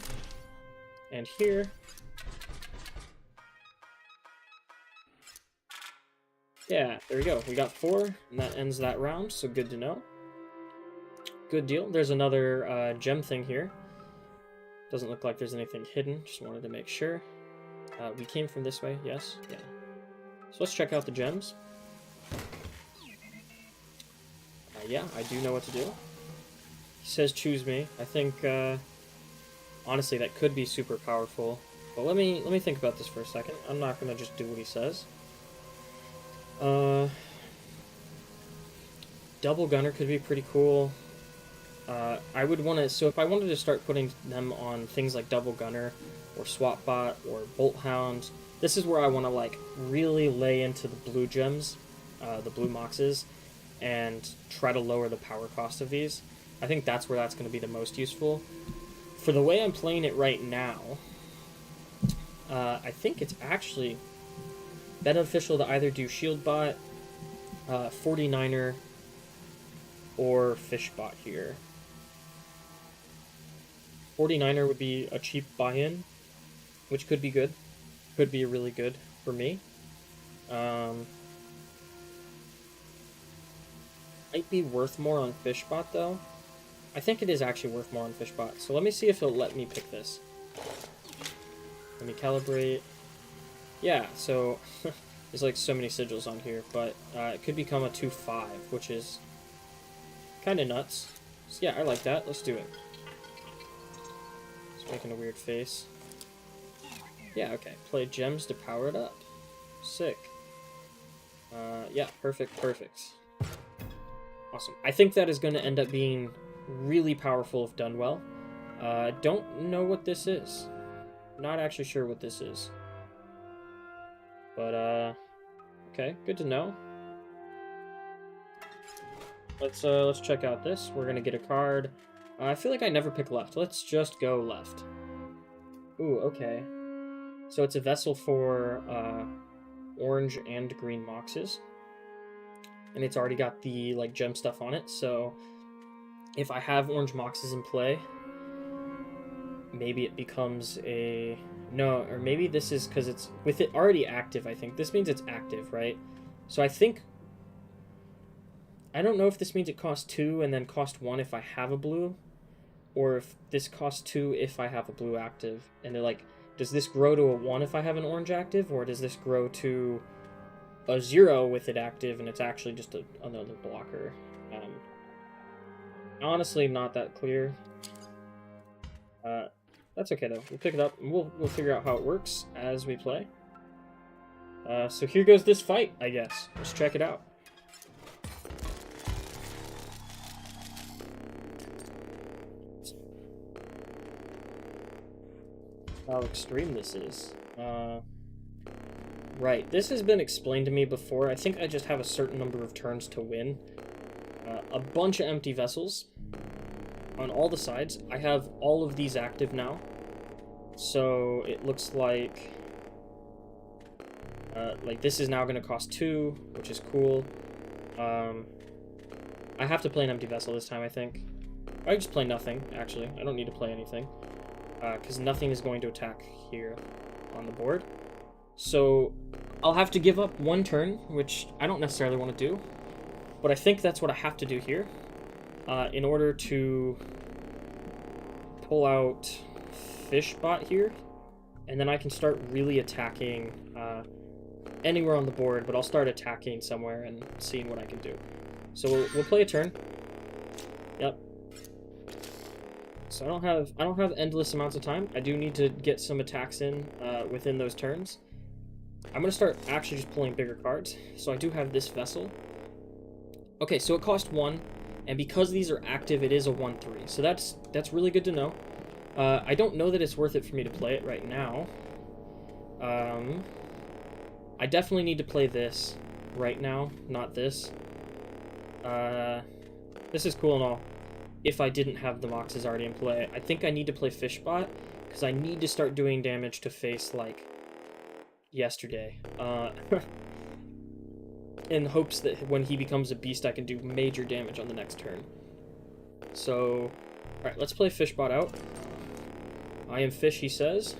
and here, yeah, there we go. We got 4, and that ends that round, so good to know. Good deal. There's another gem thing here. Doesn't look like there's anything hidden, just wanted to make sure. We came from this way, yes? Yeah. So let's check out the gems. Yeah, I do know what to do. He says choose me. I think, honestly, that could be super powerful. But let me think about this for a second. I'm not going to just do what he says. Double gunner could be pretty cool. I would want to, so if I wanted to start putting them on things like double gunner or swap bot or bolt hound, this is where I want to like really lay into the blue gems, the blue moxes, and try to lower the power cost of these. I think that's where that's going to be the most useful. For the way I'm playing it right now, I think it's actually beneficial to either do shield bot, 49er, or fish bot here. 49er would be a cheap buy-in, which could be good. Could be really good for me. Might be worth more on Fishbot, though. I think it is actually worth more on Fishbot. So let me see if it'll let me pick this. Let me calibrate. Yeah, so there's like so many sigils on here, but it could become a 2-5, which is kind of nuts. So yeah, I like that. Let's do it. It's making a weird face. Yeah, okay. Play gems to power it up. Sick. Yeah, perfect. Awesome. I think that is going to end up being really powerful if done well. Don't know what this is. Not actually sure what this is. But, okay, good to know. Let's check out this. We're going to get a card. I feel like I never pick left. Let's just go left. Ooh, okay. So it's a vessel for orange and green moxes. And it's already got the like gem stuff on it, so if I have orange moxes in play, maybe it becomes a... No, or maybe this is because it's... With it already active, I think. This means it's active, right? So I think... I don't know if this means it costs 2 and then cost 1 if I have a blue, or if this costs 2 if I have a blue active. And they're like, does this grow to a 1 if I have an orange active, or does this grow to a 0 with it active and it's actually just another blocker? Honestly, not that clear. That's okay though. We'll pick it up and we'll figure out how it works as we play. So here goes this fight, I guess. Let's check it out. How extreme this is. Right, this has been explained to me before. I think I just have a certain number of turns to win. A bunch of empty vessels on all the sides. I have all of these active now. So it looks like this is now going to cost 2, which is cool. I have to play an empty vessel this time, I think. I just play nothing, actually. I don't need to play anything. Because nothing is going to attack here on the board. So I'll have to give up 1 turn, which I don't necessarily want to do. But I think that's what I have to do here. In order to pull out Fishbot here. And then I can start really attacking anywhere on the board, but I'll start attacking somewhere and seeing what I can do. So we'll play a turn. Yep. So I don't have endless amounts of time. I do need to get some attacks in within those turns. I'm going to start actually just pulling bigger cards. So I do have this vessel. Okay, so it cost 1, and because these are active, it is a 1-3. So that's really good to know. I don't know that it's worth it for me to play it right now. I definitely need to play this right now, not this. This is cool and all. If I didn't have the Moxes already in play, I think I need to play Fishbot, because I need to start doing damage to face, like, yesterday. In hopes that when he becomes a beast, I can do major damage on the next turn. So, alright, let's play Fishbot out. I am fish, he says.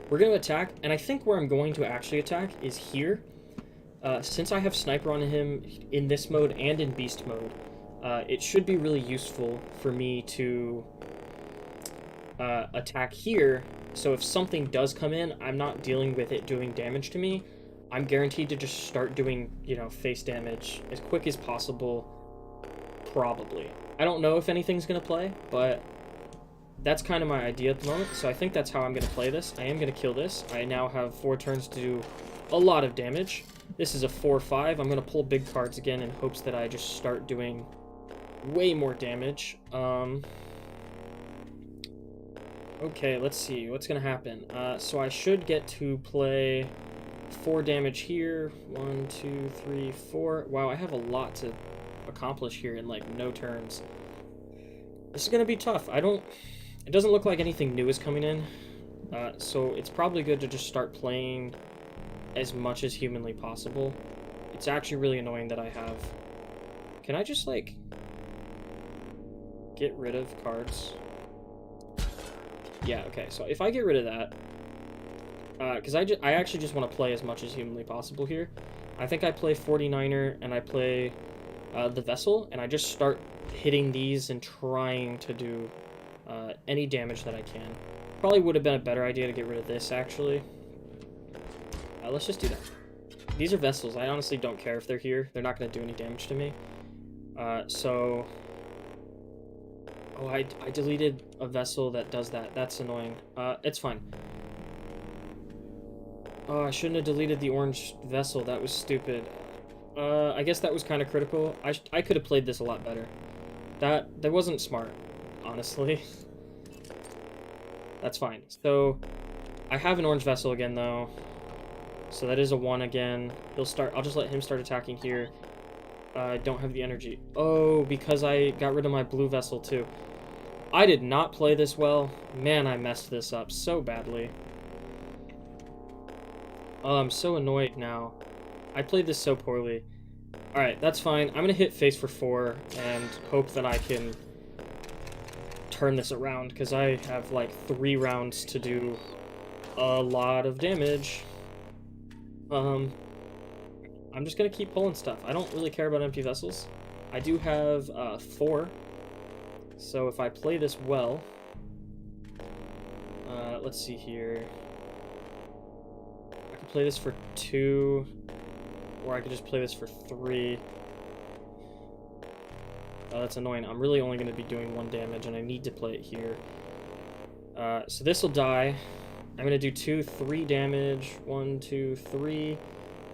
We're going to attack, and I think where I'm going to actually attack is here. Since I have Sniper on him in this mode and in Beast mode, it should be really useful for me to attack here, so if something does come in, I'm not dealing with it doing damage to me. I'm guaranteed to just start doing, you know, face damage as quick as possible, probably. I don't know if anything's going to play, but that's kind of my idea at the moment, so I think that's how I'm going to play this. I am going to kill this. I now have 4 turns to do a lot of damage. This is a 4-5. I'm going to pull big cards again in hopes that I just start doing way more damage. Okay, let's see. What's going to happen? So I should get to play 4 damage here. 1, 2, 3, 4. Wow, I have a lot to accomplish here in, like, no turns. This is going to be tough. It doesn't look like anything new is coming in. So it's probably good to just start playing as much as humanly possible. It's actually really annoying that I have... Can I just, like, get rid of cards? Yeah, okay, so if I get rid of that, because I actually just want to play as much as humanly possible here. I think I play 49er, and I play the Vessel, and I just start hitting these and trying to do any damage that I can. Probably would have been a better idea to get rid of this, actually. Let's just do that. These are Vessels. I honestly don't care if they're here. They're not going to do any damage to me. So... Oh, I deleted a Vessel that does that. That's annoying. It's fine. Oh, I shouldn't have deleted the orange Vessel. That was stupid. I guess that was kind of critical. I could have played this a lot better. That wasn't smart, honestly. That's fine. So, I have an orange Vessel again, though. So that is a 1 again. He'll start... I'll just let him start attacking here. I don't have the energy. Oh, because I got rid of my blue Vessel, too. I did not play this well. Man, I messed this up so badly. Oh, I'm so annoyed now. I played this so poorly. Alright, that's fine. I'm going to hit face for 4 and hope that I can turn this around, because I have like 3 rounds to do a lot of damage. I'm just going to keep pulling stuff. I don't really care about empty vessels. I do have 4, so if I play this well... let's see here... I could play this for 2, or I could just play this for 3. Oh, that's annoying. I'm really only going to be doing 1 damage, and I need to play it here. So this will die. I'm going to do 2, 3 damage. 1, 2, 3.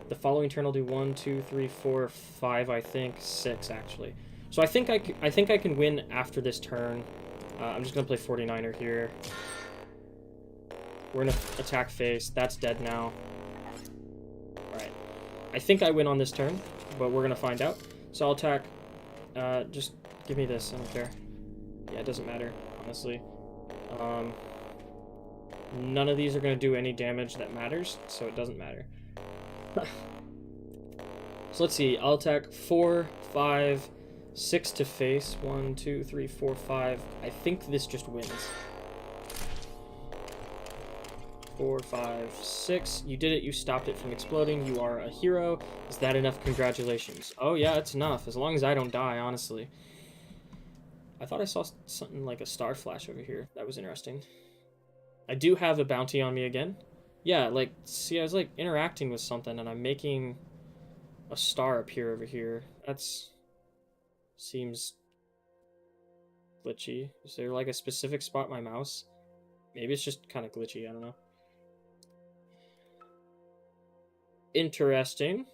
The following turn I'll do 1, 2, 3, 4, 5, I think. 6, actually. So I think I can win after this turn. I'm just going to play 49er here. We're going to attack face. That's dead now. Alright. I think I win on this turn, but we're going to find out. So I'll attack... just give me this, I don't care. Yeah, it doesn't matter, honestly. None of these are going to do any damage that matters, so it doesn't matter. So let's see, I'll attack 4, 5, 6 to face. 1, 2, 3, 4, 5. I think this just wins. 4, 5, 6. You did it, you stopped it from exploding. You are a hero. Is that enough? Congratulations. Oh yeah, it's enough. As long as I don't die, honestly. I thought I saw something like a star flash over here. That was interesting. I do have a bounty on me again. Yeah, like, see, I was, like, interacting with something, and I'm making a star appear over here. That's... seems glitchy. Is there, like, a specific spot in my mouse? Maybe it's just kind of glitchy, I don't know. Interesting.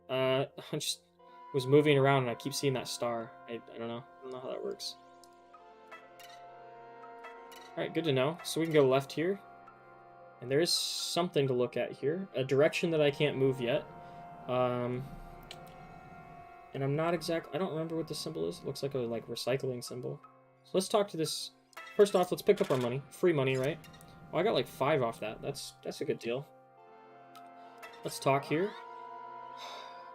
I just was moving around, and I keep seeing that star. I don't know. I don't know how that works. Alright, good to know. So we can go left here. And there is something to look at here. A direction that I can't move yet. And I'm not I don't remember what this symbol is. It looks like a recycling symbol. So let's talk to this. First off, let's pick up our money. Free money, right? Oh, I got like 5 off that. That's a good deal. Let's talk here.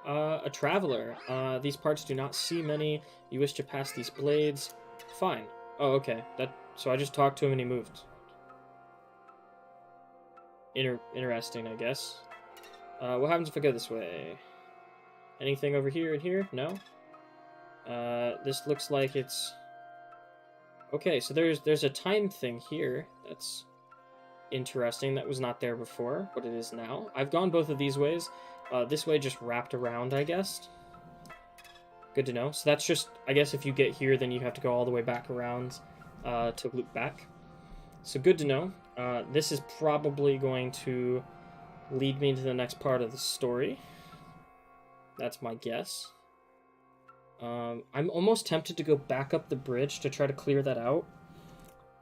A traveler. These parts do not see many. You wish to pass these blades. Fine. Oh, okay. So I just talked to him and he moved. Interesting, I guess. What happens if I go this way? Anything over here and here? No? This looks like it's... Okay, so there's a time thing here. That's interesting. That was not there before, but it is now. I've gone both of these ways. This way just wrapped around, I guess. Good to know. So that's just, I guess if you get here, then you have to go all the way back around to loop back. So good to know. This is probably going to lead me to the next part of the story. That's my guess. I'm almost tempted to go back up the bridge to try to clear that out.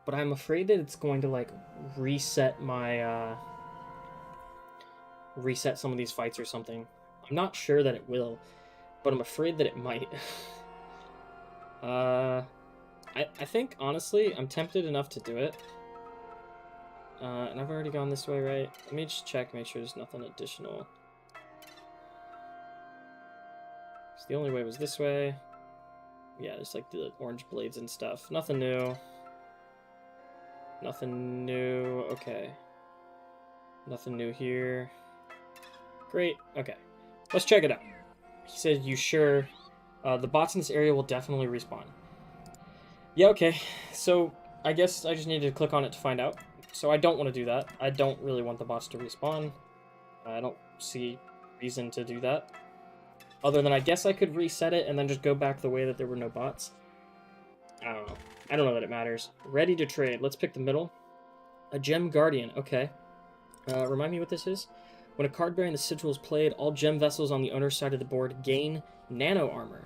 But I'm afraid that it's going to, like, reset my, reset some of these fights or something. I'm not sure that it will, but I'm afraid that it might. I think, honestly, I'm tempted enough to do it. And I've already gone this way, right? Let me just check, make sure there's nothing additional. So the only way was this way. Yeah, there's like the orange blades and stuff. Nothing new. Nothing new. Okay. Nothing new here. Great. Okay. Let's check it out. He said, you sure? The bots in this area will definitely respawn. Yeah, okay. So I guess I just needed to click on it to find out. So I don't want to do that. I don't really want the bots to respawn. I don't see reason to do that. Other than I guess I could reset it and then just go back the way that there were no bots. I don't know. I don't know that it matters. Ready to trade. Let's pick the middle. A Gem Guardian. Okay. Remind me what this is? When a card bearing the sigil is played, all gem vessels on the owner's side of the board gain nano armor.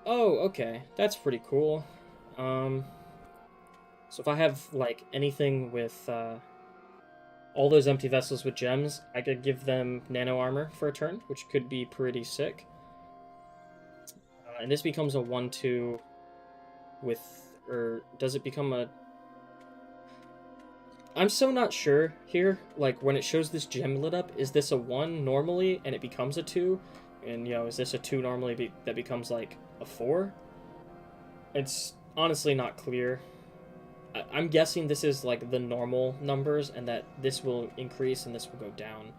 Oh, okay. That's pretty cool. So if I have, like, anything with all those empty vessels with gems, I could give them nano armor for a turn, which could be pretty sick. And this becomes a 1-2 with... Or does it become a... I'm so not sure here. Like, when it shows this gem lit up, is this a 1 normally and it becomes a 2? And, you know, is this a 2 normally that becomes, like, a 4? It's honestly not clear. I'm guessing this is, like, the normal numbers, and that this will increase and this will go down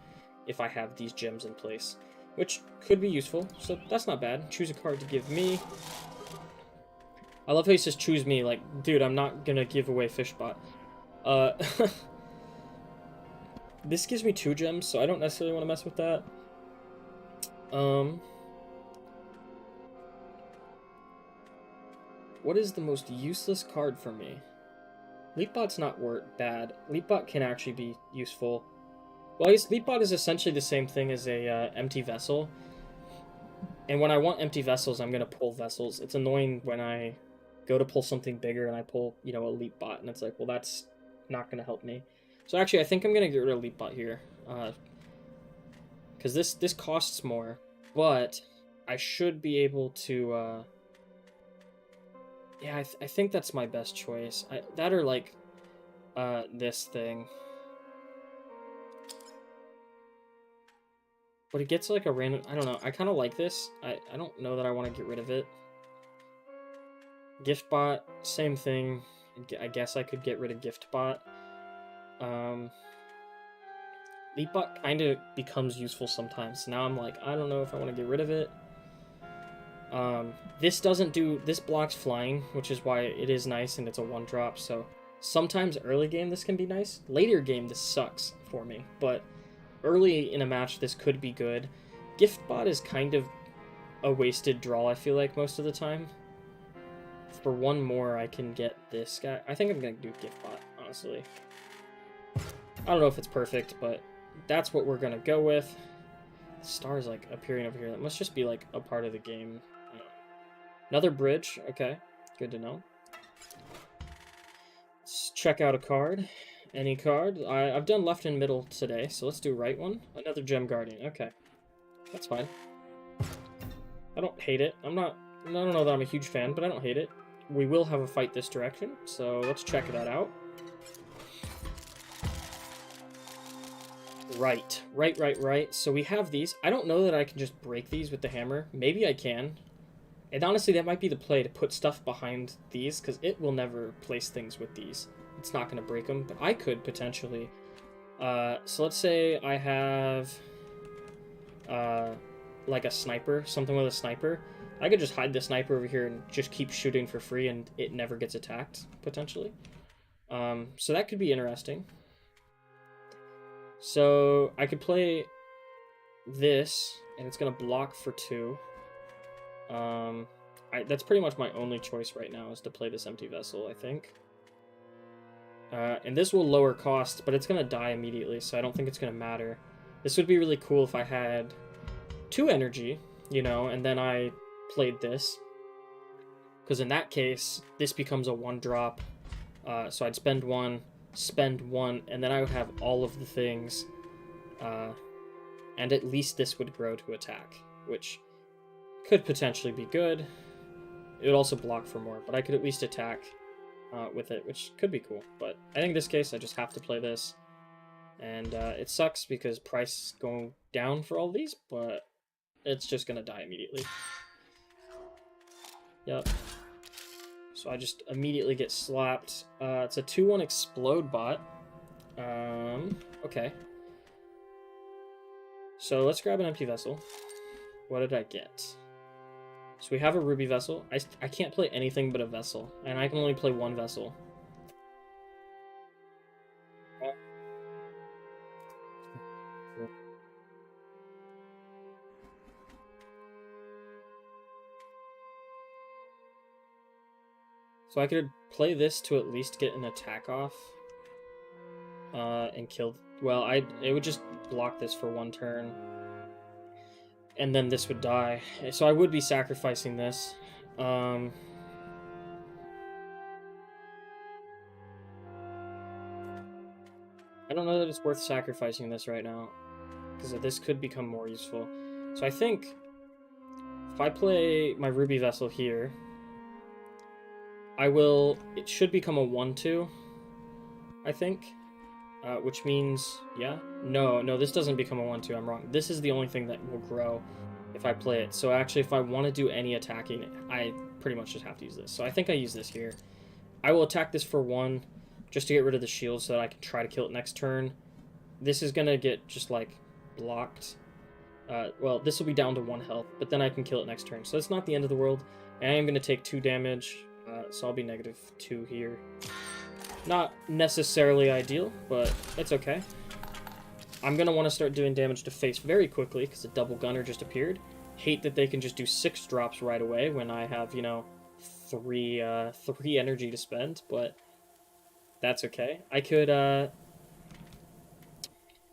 if I have these gems in place, which could be useful, so that's not bad. Choose a card to give me. I love how he says choose me, like, dude, I'm not gonna give away Fishbot. This gives me 2 gems, so I don't necessarily want to mess with that. What is the most useless card for me? Leapbot's not bad. Leapbot can actually be useful. Well, I guess Leapbot is essentially the same thing as a empty vessel. And when I want empty vessels, I'm going to pull vessels. It's annoying when I go to pull something bigger and I pull, you know, a Leapbot. And it's like, well, that's not going to help me. So actually, I think I'm going to get rid of Leapbot here. Because this costs more. But I should be able to... Yeah, I think that's my best choice. That or, like, this thing. But it gets, like, a random... I don't know. I kind of like this. I don't know that I want to get rid of it. Giftbot, same thing. I guess I could get rid of Giftbot. Leapbot kind of becomes useful sometimes. Now I'm like, I don't know if I want to get rid of it. This doesn't do... This blocks flying, which is why it is nice, and it's a 1-drop, so... Sometimes early game this can be nice. Later game this sucks for me, but... Early in a match this could be good. Giftbot is kind of a wasted draw, I feel like, most of the time. For 1 more, I can get this guy. I think I'm gonna do Giftbot, honestly. I don't know if it's perfect, but that's what we're gonna go with. Stars, like, appearing over here. That must just be, like, a part of the game. Another bridge. Okay. Good to know. Let's check out a card. Any card. I've done left and middle today, so let's do right one. Another Gem Guardian. Okay. That's fine. I don't hate it. I don't know that I'm a huge fan, but I don't hate it. We will have a fight this direction, so let's check that out. Right. So we have these. I don't know that I can just break these with the hammer. Maybe I can. And honestly, that might be the play, to put stuff behind these, because it will never place things with these. It's not going to break them, but I could potentially. So let's say I have like a sniper, something with a sniper. I could just hide the sniper over here and just keep shooting for free, and it never gets attacked, potentially. So that could be interesting. So I could play this, and it's going to block for 2. That's pretty much my only choice right now, is to play this empty vessel, I think. And this will lower cost, but it's going to die immediately, so I don't think it's going to matter. This would be really cool if I had 2 energy, you know, and then I played this. Because in that case, this becomes a 1-drop. So I'd spend 1, and then I would have all of the things. And at least this would grow to attack, which could potentially be good. It would also block for more, but I could at least attack with it, which could be cool. But I think in this case, I just have to play this. And it sucks because price is going down for all these, but it's just going to die immediately. Yep. So I just immediately get slapped. It's a 2-1 explode bot. Okay. So let's grab an empty vessel. What did I get? So we have a ruby vessel. I can't play anything but a vessel, and I can only play 1 vessel. So I could play this to at least get an attack off. And kill... Well, it would just block this for 1 turn. And then this would die. So I would be sacrificing this. I don't know that it's worth sacrificing this right now, because this could become more useful. So I think if I play my ruby vessel here, it should become a 1-2, I think. Which means, yeah, no, this doesn't become a 1-2, I'm wrong. This is the only thing that will grow if I play it. So actually, if I want to do any attacking, I pretty much just have to use this. So I think I use this here. I will attack this for 1, just to get rid of the shield so that I can try to kill it next turn. This is going to get just, like, blocked. Well, this will be down to 1 health, but then I can kill it next turn. So it's not the end of the world. And I am going to take 2 damage, so I'll be -2 here. Not necessarily ideal, but it's okay. I'm going to want to start doing damage to face very quickly, because a double gunner just appeared. Hate that they can just do 6 drops right away when I have, you know, 3 energy to spend, but that's okay. I could,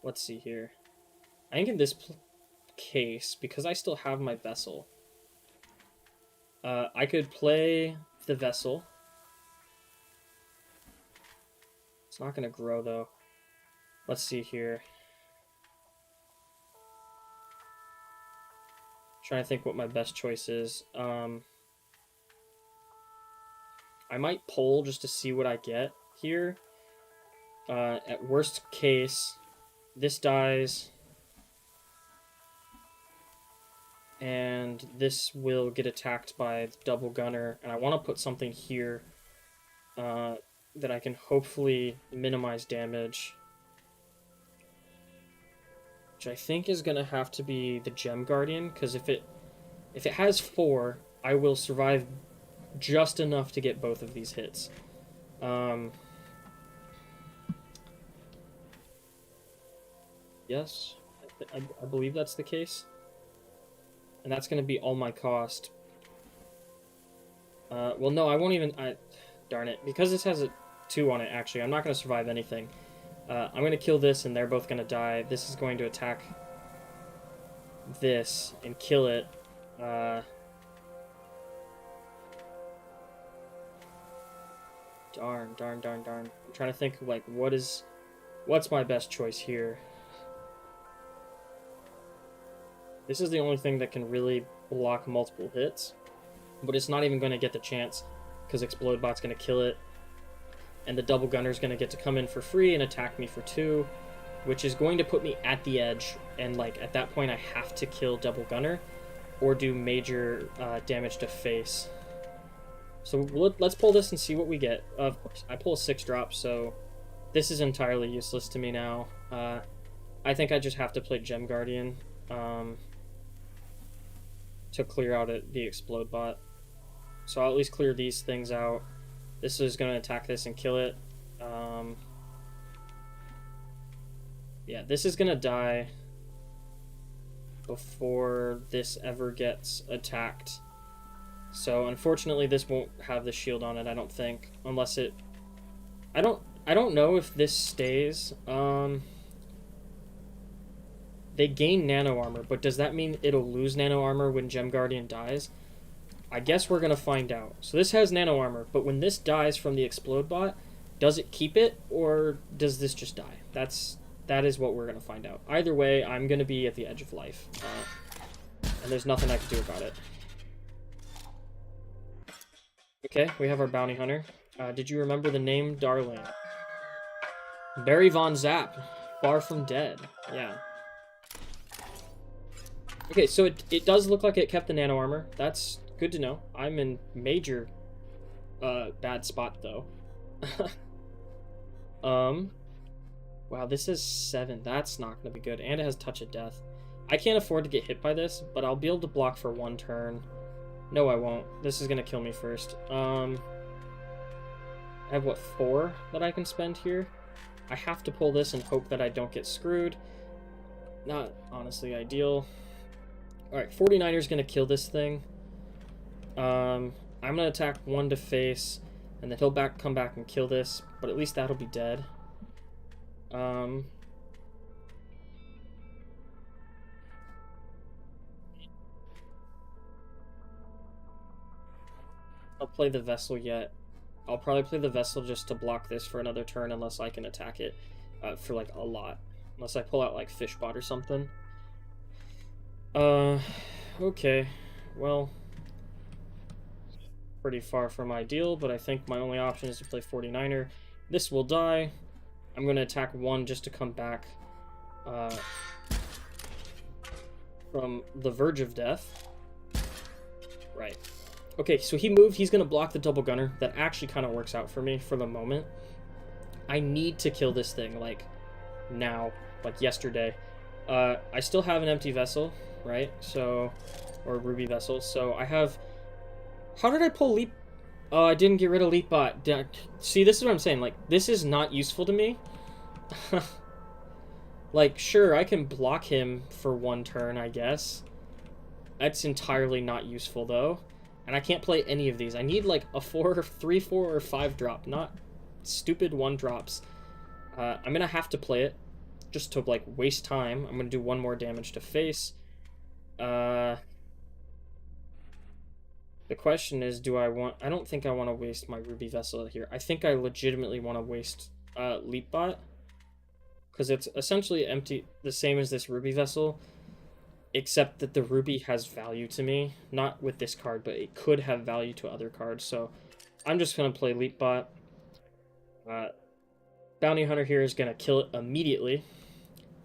let's see here. I think in this case, because I still have my vessel, I could play the vessel. It's not going to grow, though. Let's see here. Trying to think what my best choice is. I might pull just to see what I get here. At worst case, this dies. And this will get attacked by the double gunner. And I want to put something here that I can hopefully minimize damage. Which I think is going to have to be the Gem Guardian, because if it has 4, I will survive just enough to get both of these hits. Yes, I believe that's the case. And that's going to be all my cost. Well, no, I won't even... darn it. Because this has a 2 on it, actually, I'm not going to survive anything. I'm going to kill this, and they're both going to die. This is going to attack this and kill it. Oh, Darn. I'm trying to think, like, what's my best choice here? This is the only thing that can really block multiple hits, but it's not even going to get the chance because Explodebot's going to kill it, and the double gunner's going to get to come in for free and attack me for 2, which is going to put me at the edge, and like at that point I have to kill double gunner or do major damage to face. So let's pull this and see what we get. Of course, I pull a 6-drop, so this is entirely useless to me now. I think I just have to play Gem Guardian to clear out the Explodebot. So I'll at least clear these things out. This is going to attack this and kill it. Yeah, this is going to die before this ever gets attacked. So unfortunately this won't have the shield on it, I don't think, unless it... I don't know if this stays. They gain nano armor, but does that mean it'll lose nano armor when Gem Guardian dies? I guess we're gonna find out. So this has nano armor, but when this dies from the Explodebot, does it keep it, or does this just die? That is what we're gonna find out. Either way, I'm gonna be at the edge of life, and there's nothing I can do about it. Okay, we have our bounty hunter. Did you remember the name, darling? Barry Von Zapp, far from dead. Yeah. Okay, so it does look like it kept the nano armor. That's good to know. I'm in major bad spot though. Wow, this is 7. That's not gonna be good, and it has Touch of Death. I can't afford to get hit by this, but I'll be able to block for 1 turn. No, I won't. This is gonna kill me first. I have what, 4 that I can spend here? I have to pull this and hope that I don't get screwed. Not honestly ideal. Alright, 49er's gonna kill this thing. I'm gonna attack 1 to face, and then he'll come back and kill this, but at least that'll be dead. I'll play the Vessel yet. I'll probably play the Vessel just to block this for another turn unless I can attack it for like a lot. Unless I pull out like Fishbot or something. Okay. Well, pretty far from ideal, but I think my only option is to play 49er. This will die. I'm going to attack 1 just to come back from the verge of death. Right. Okay, so he moved. He's going to block the double gunner. That actually kind of works out for me for the moment. I need to kill this thing, like, now. Like, yesterday. I still have an empty vessel, right? So, or ruby vessel. So, I have... How did I pull leap? Oh, I didn't get rid of Leapbot. See, this is what I'm saying. Like, this is not useful to me. Like, sure, I can block him for 1 turn, I guess. That's entirely not useful, though. And I can't play any of these. I need, like, a 3, 4, or 5 drop, not stupid 1 drops. I'm gonna have to play it, just to, like, waste time. I'm gonna do 1 more damage to face. The question is, I don't think I want to waste my Ruby Vessel here. I think I legitimately want to waste Leapbot, because it's essentially empty, the same as this Ruby Vessel, except that the Ruby has value to me. Not with this card, but it could have value to other cards, so I'm just going to play Leapbot. Bounty Hunter here is going to kill it immediately,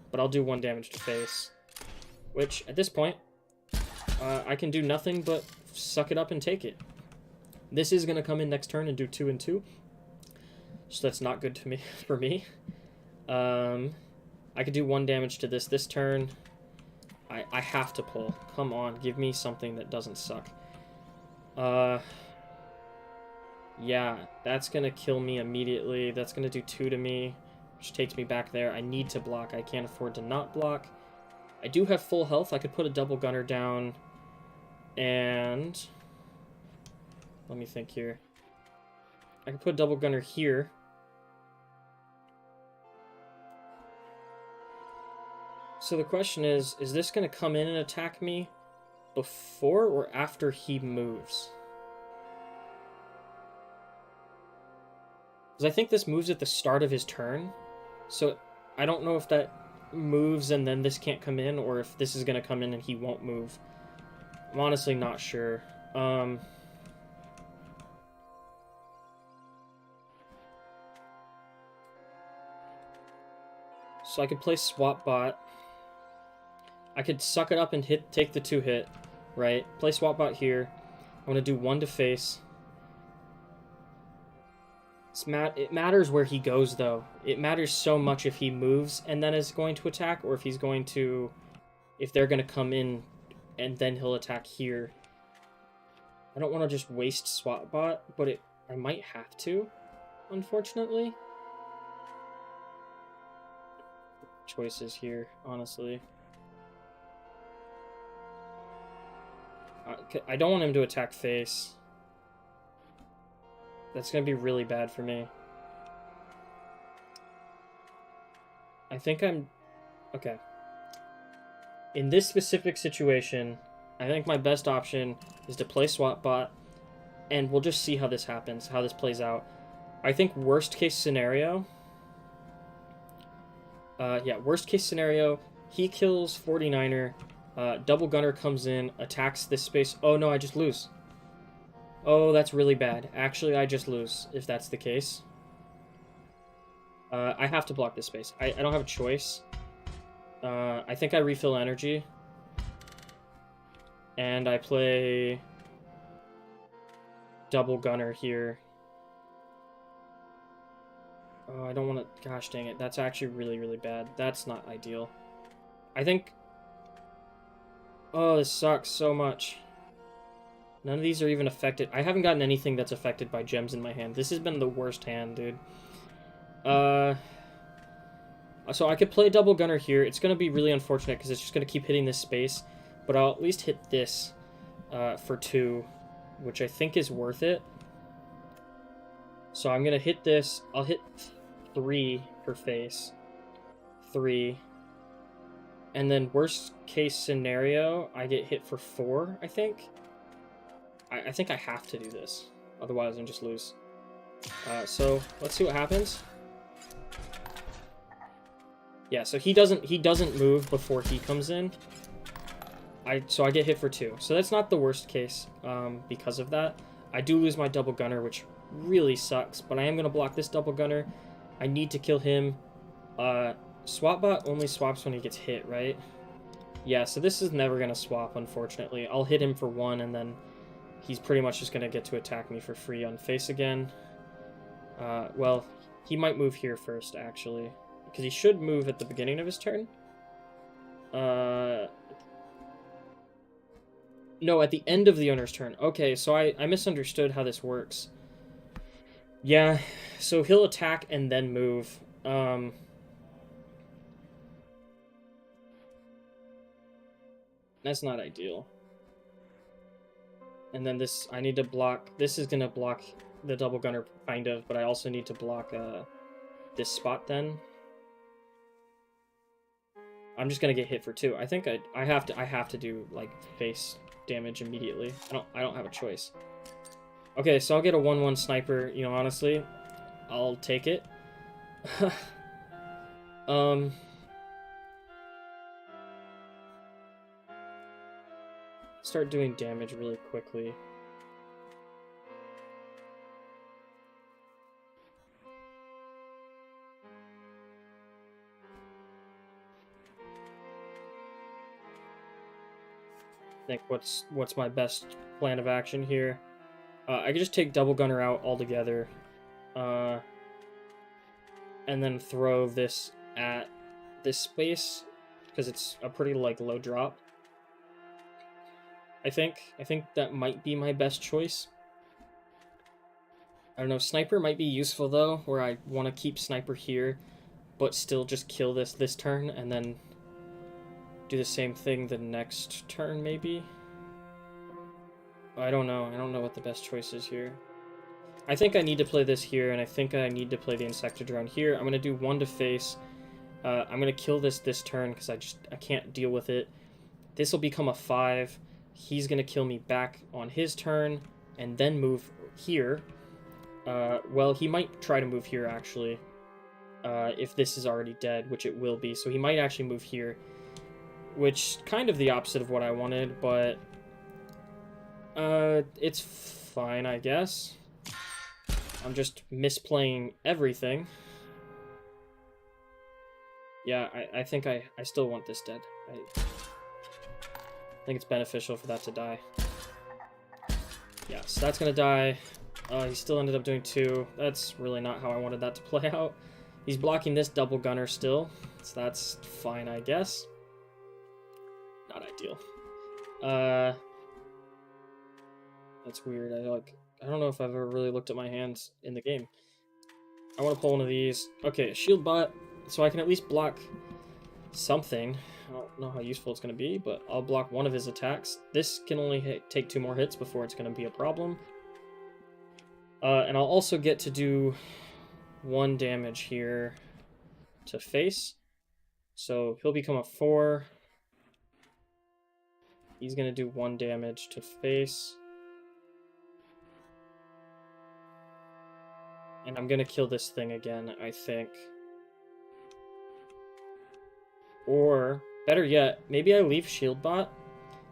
but I'll do 1 damage to face, which, at this point, I can do nothing but suck it up and take it. This is going to come in next turn and do 2 and 2, so that's not good to me for me. I could do 1 damage to this turn. I have to pull. Come on, give me something that doesn't suck. Yeah, that's gonna kill me immediately. That's gonna do 2 to me, which takes me back there. I need to block. I can't afford to not block. I do have full health. I could put a double gunner down, and let me think here. I could put a double gunner here. So the question is this going to come in and attack me before or after he moves? Because I think this moves at the start of his turn. So I don't know if that moves and then this can't come in, or if this is going to come in and he won't move. I'm honestly not sure. So I could play Swap Bot. I could suck it up and take the 2-hit, right? Play Swap Bot here. I'm going to do 1 to face. It matters where he goes, though. It matters so much if he moves and then is going to attack, or if he's going to... If they're going to come in and then he'll attack here. I don't want to just waste Swap Bot, but I might have to, unfortunately. Choices here, honestly. I don't want him to attack face. That's going to be really bad for me. I think I'm... Okay. In this specific situation, I think my best option is to play Swap Bot, and we'll just see how this happens, how this plays out. I think worst case scenario... worst case scenario, he kills 49er, Double Gunner comes in, attacks this space. Oh no, I just lose. Oh, that's really bad. Actually, I just lose, if that's the case. I have to block this space. I don't have a choice. I think I refill energy. And I play Double Gunner here. Oh, I don't want to... Gosh dang it. That's actually really, really bad. That's not ideal. I think... Oh, this sucks so much. None of these are even affected. I haven't gotten anything that's affected by gems in my hand. This has been the worst hand, dude. So I could play Double Gunner here. It's going to be really unfortunate because it's just going to keep hitting this space. But I'll at least hit this for 2, which I think is worth it. So I'm going to hit this. I'll hit 3 for face. 3. And then worst case scenario, I get hit for 4, I think. I think I have to do this. Otherwise, I'm just lose. So let's see what happens. Yeah, so he doesn't move before he comes in. So I get hit for 2. So that's not the worst case because of that. I do lose my Double Gunner, which really sucks, but I am going to block this Double Gunner. I need to kill him. Swap Bot only swaps when he gets hit, right? Yeah, so this is never going to swap, unfortunately. I'll hit him for 1, and then he's pretty much just going to get to attack me for free on face again. Well, he might move here first, actually, because he should move at the beginning of his turn. No, at the end of the owner's turn. Okay, so I misunderstood how this works. Yeah, so he'll attack and then move. That's not ideal. And then this, I need to block, this is going to block the Double Gunner, kind of, but I also need to block this spot then. I'm just going to get hit for 2. I think I have to do, like, face damage immediately. I don't have a choice. Okay, so I'll get a 1-1 sniper, you know, honestly. I'll take it. Start doing damage really quickly. I think what's my best plan of action here. I could just take Double Gunner out altogether. And then throw this at this space, because it's a pretty, like, low drop. I think that might be my best choice. I don't know, Sniper might be useful, though, where I want to keep Sniper here, but still just kill this turn, and then do the same thing the next turn, maybe? I don't know. I don't know what the best choice is here. I think I need to play this here, and I think I need to play the Insectodrone here. I'm going to do 1 to face. I'm going to kill this turn, because I can't deal with it. This will become a 5. He's going to kill me back on his turn, and then move here. Well, he might try to move here, actually. If this is already dead, which it will be. So he might actually move here, which kind of the opposite of what I wanted, but it's fine, I guess. I'm just misplaying everything. Yeah, I think I still want this dead. I think it's beneficial for that to die. Yeah, so that's gonna die. He still ended up doing 2. That's really not how I wanted that to play out. He's blocking this double gunner still, so that's fine, I guess. Not ideal. That's weird. I don't know if I've ever really looked at my hands in the game. I want to pull one of these. Okay, shield bot, so I can at least block something. I don't know how useful it's going to be, but I'll block one of his attacks. This can only take 2 more hits before it's going to be a problem. And I'll also get to do 1 damage here to face. So he'll become a 4. He's going to do 1 damage to face. And I'm going to kill this thing again, I think. Or, better yet, maybe I leave shield bot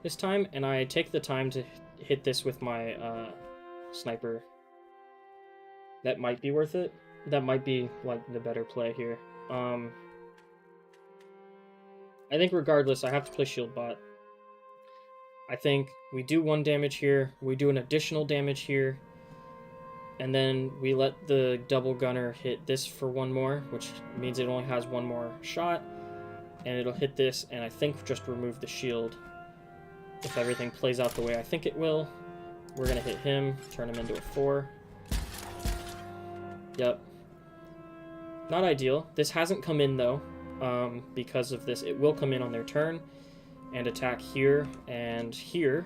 this time, and I take the time to hit this with my sniper. That might be worth it. That might be, like, the better play here. I think regardless, I have to play shield bot. I think we do 1 damage here, we do an additional damage here, and then we let the double gunner hit this for 1 more, which means it only has 1 more shot, and it'll hit this, and I think just remove the shield. If everything plays out the way I think it will, we're going to hit him, turn him into a 4. Yep. Not ideal. This hasn't come in, though, because of this. It will come in on their turn and attack here and here.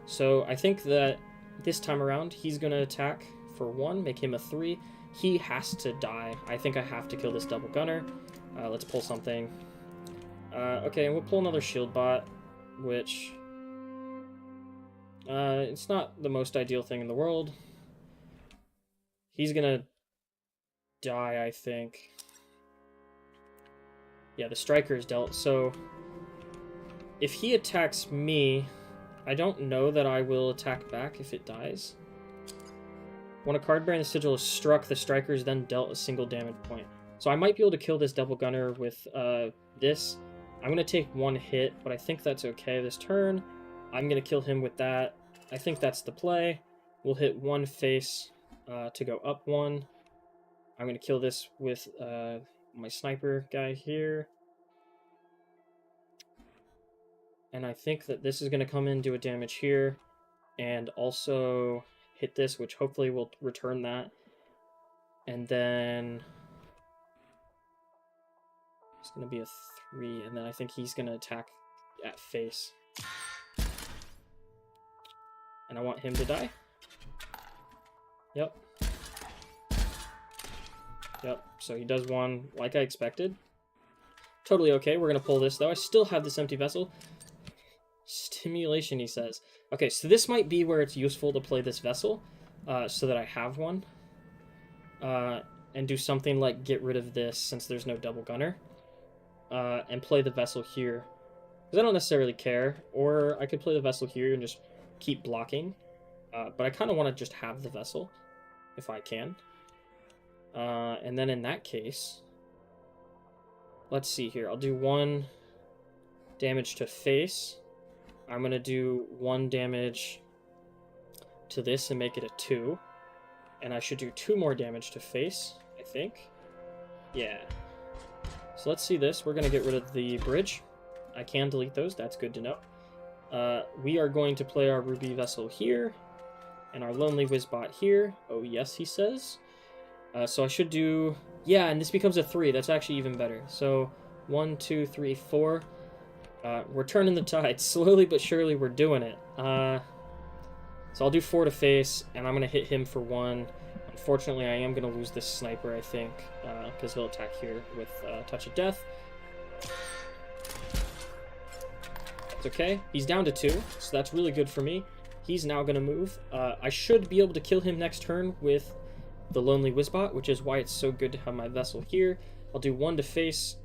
So I think that this time around, he's going to attack for 1, make him a 3. He has to die. I think I have to kill this double gunner. Let's pull something. Okay, we'll pull another shield bot, which it's not the most ideal thing in the world. He's gonna die, I think. Yeah, the striker is dealt. So if he attacks me, I don't know that I will attack back if it dies. When a card bearing the sigil is struck, the striker is then dealt a single damage point. So I might be able to kill this double gunner with this. I'm going to take 1 hit, but I think that's okay this turn. I'm going to kill him with that. I think that's the play. We'll hit 1 face to go up 1. I'm going to kill this with my sniper guy here. And I think that this is going to come in, do a damage here, and also hit this, which hopefully will return that. And then it's going to be a 3, and then I think he's going to attack at face. And I want him to die. Yep. Yep, so he does 1 like I expected. Totally okay. We're going to pull this, though. I still have this empty vessel. Stimulation, he says. Okay, so this might be where it's useful to play this vessel, so that I have 1. And do something like get rid of this, since there's no double gunner. And play the vessel here. Because I don't necessarily care. Or I could play the vessel here and just keep blocking. But I kind of want to just have the vessel, if I can. And then in that case, let's see here. I'll do 1 damage to face. I'm going to do 1 damage to this and make it a 2. And I should do 2 more damage to face, I think. Yeah. So let's see this. We're going to get rid of the bridge. I can delete those. That's good to know. We are going to play our Ruby Vessel here. And our Lonely Wizbot here. Oh, yes, he says. So I should do... Yeah, and this becomes a 3. That's actually even better. So 1, 2, 3, 4. We're turning the tide. Slowly but surely we're doing it. So I'll do 4 to face, and I'm going to hit him for 1. Unfortunately, I am going to lose this sniper, I think, because he'll attack here with Touch of Death. That's okay. He's down to 2, so that's really good for me. He's now going to move. I should be able to kill him next turn with the Lonely Wizbot, which is why it's so good to have my vessel here. I'll do 1 to face,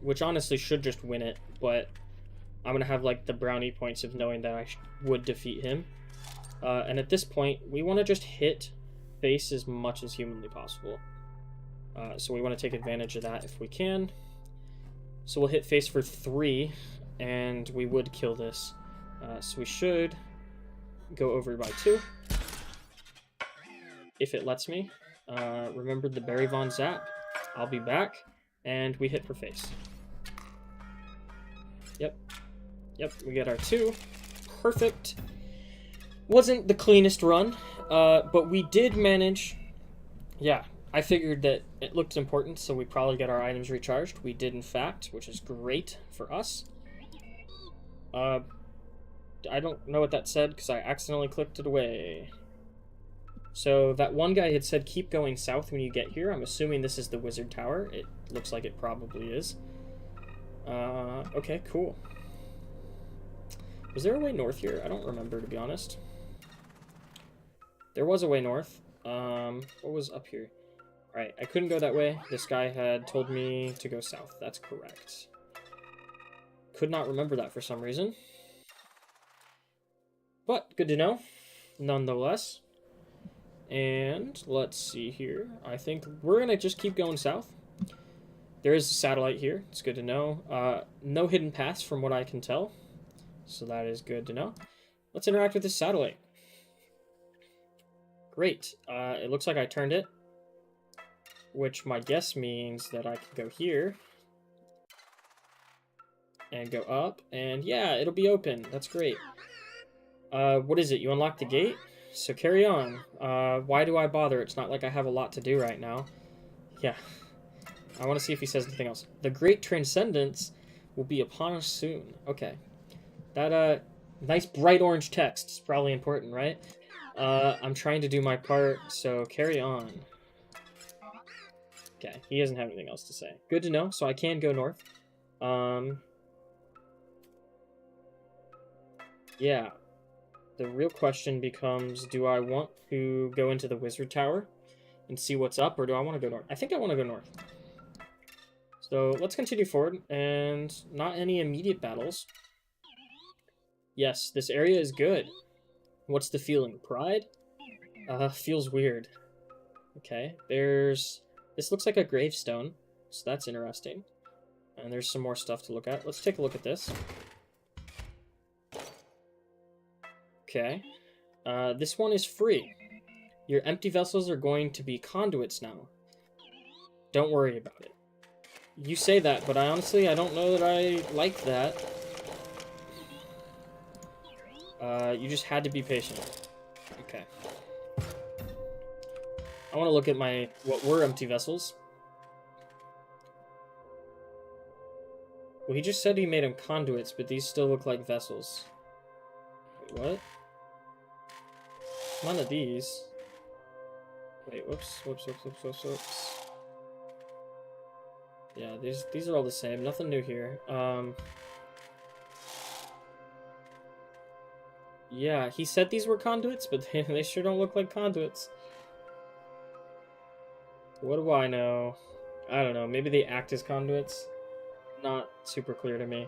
which honestly should just win it, but I'm going to have like the brownie points of knowing that I would defeat him. And at this point, we want to just hit face as much as humanly possible. So we want to take advantage of that if we can. So we'll hit face for 3, and we would kill this. So we should go over by 2. If it lets me. Remember the Barry Von Zap. I'll be back. And we hit for face. Yep. Yep, we get our 2. Perfect. Wasn't the cleanest run, but we did manage. Yeah, I figured that it looked important, so we probably get our items recharged. We did, in fact, which is great for us. I don't know what that said, because I accidentally clicked it away. So that one guy had said keep going south when you get here. I'm assuming this is the wizard tower. It looks like it probably is. Okay, cool. Was there a way north here? I don't remember, to be honest. There was a way north. What was up here? Alright, I couldn't go that way. This guy had told me to go south. That's correct. Could not remember that for some reason. But, good to know, nonetheless. And, let's see here. I think we're going to just keep going south. There is a satellite here. It's good to know. No hidden paths from what I can tell. So that is good to know. Let's interact with this satellite. Great. It looks like I turned it. Which my guess means that I can go here. And go up. And yeah, it'll be open. That's great. What is it? You unlocked the gate? So carry on. Why do I bother? It's not like I have a lot to do right now. Yeah. I want to see if he says anything else. The great transcendence will be upon us soon. Okay. That, nice bright orange text is probably important, right? I'm trying to do my part, so carry on. Okay, he doesn't have anything else to say. Good to know, so I can go north. Yeah. The real question becomes, do I want to go into the wizard tower and see what's up, or do I want to go north? I think I want to go north. So let's continue forward, and not any immediate battles. Yes, this area is good. What's the feeling? Pride? Feels weird. Okay, there's... This looks like a gravestone, so that's interesting. And there's some more stuff to look at. Let's take a look at this. Okay. This one is free. Your empty vessels are going to be conduits now. Don't worry about it. You say that, but I honestly don't know that I like that. You just had to be patient. Okay. I want to look at what were empty vessels. Well, he just said he made them conduits, but these still look like vessels. Wait, what? None of these. Wait, whoops. Yeah, these are all the same. Nothing new here. Yeah, he said these were conduits, but they sure don't look like conduits. What do I know? I don't know. Maybe they act as conduits? Not super clear to me.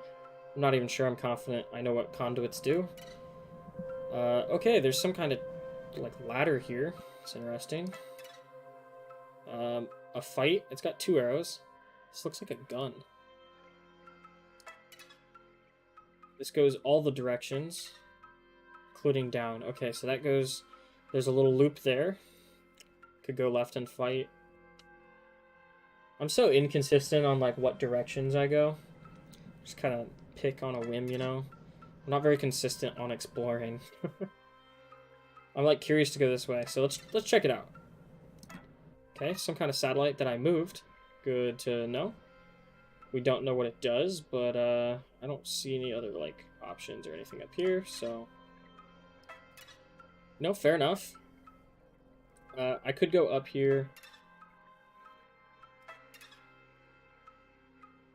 I'm not even sure I'm confident I know what conduits do. Okay, there's some kind of, like, ladder here. It's interesting. A fight. It's got 2 arrows. This looks like a gun. This goes all the directions, including down. Okay, so that goes... There's a little loop there. Could go left and fight. I'm so inconsistent on, like, what directions I go. Just kind of pick on a whim, you know? I'm not very consistent on exploring. I'm, like, curious to go this way, so let's check it out. Okay, some kind of satellite that I moved. Good to know. We don't know what it does, but I don't see any other, like, options or anything up here, so... No, fair enough. I could go up here.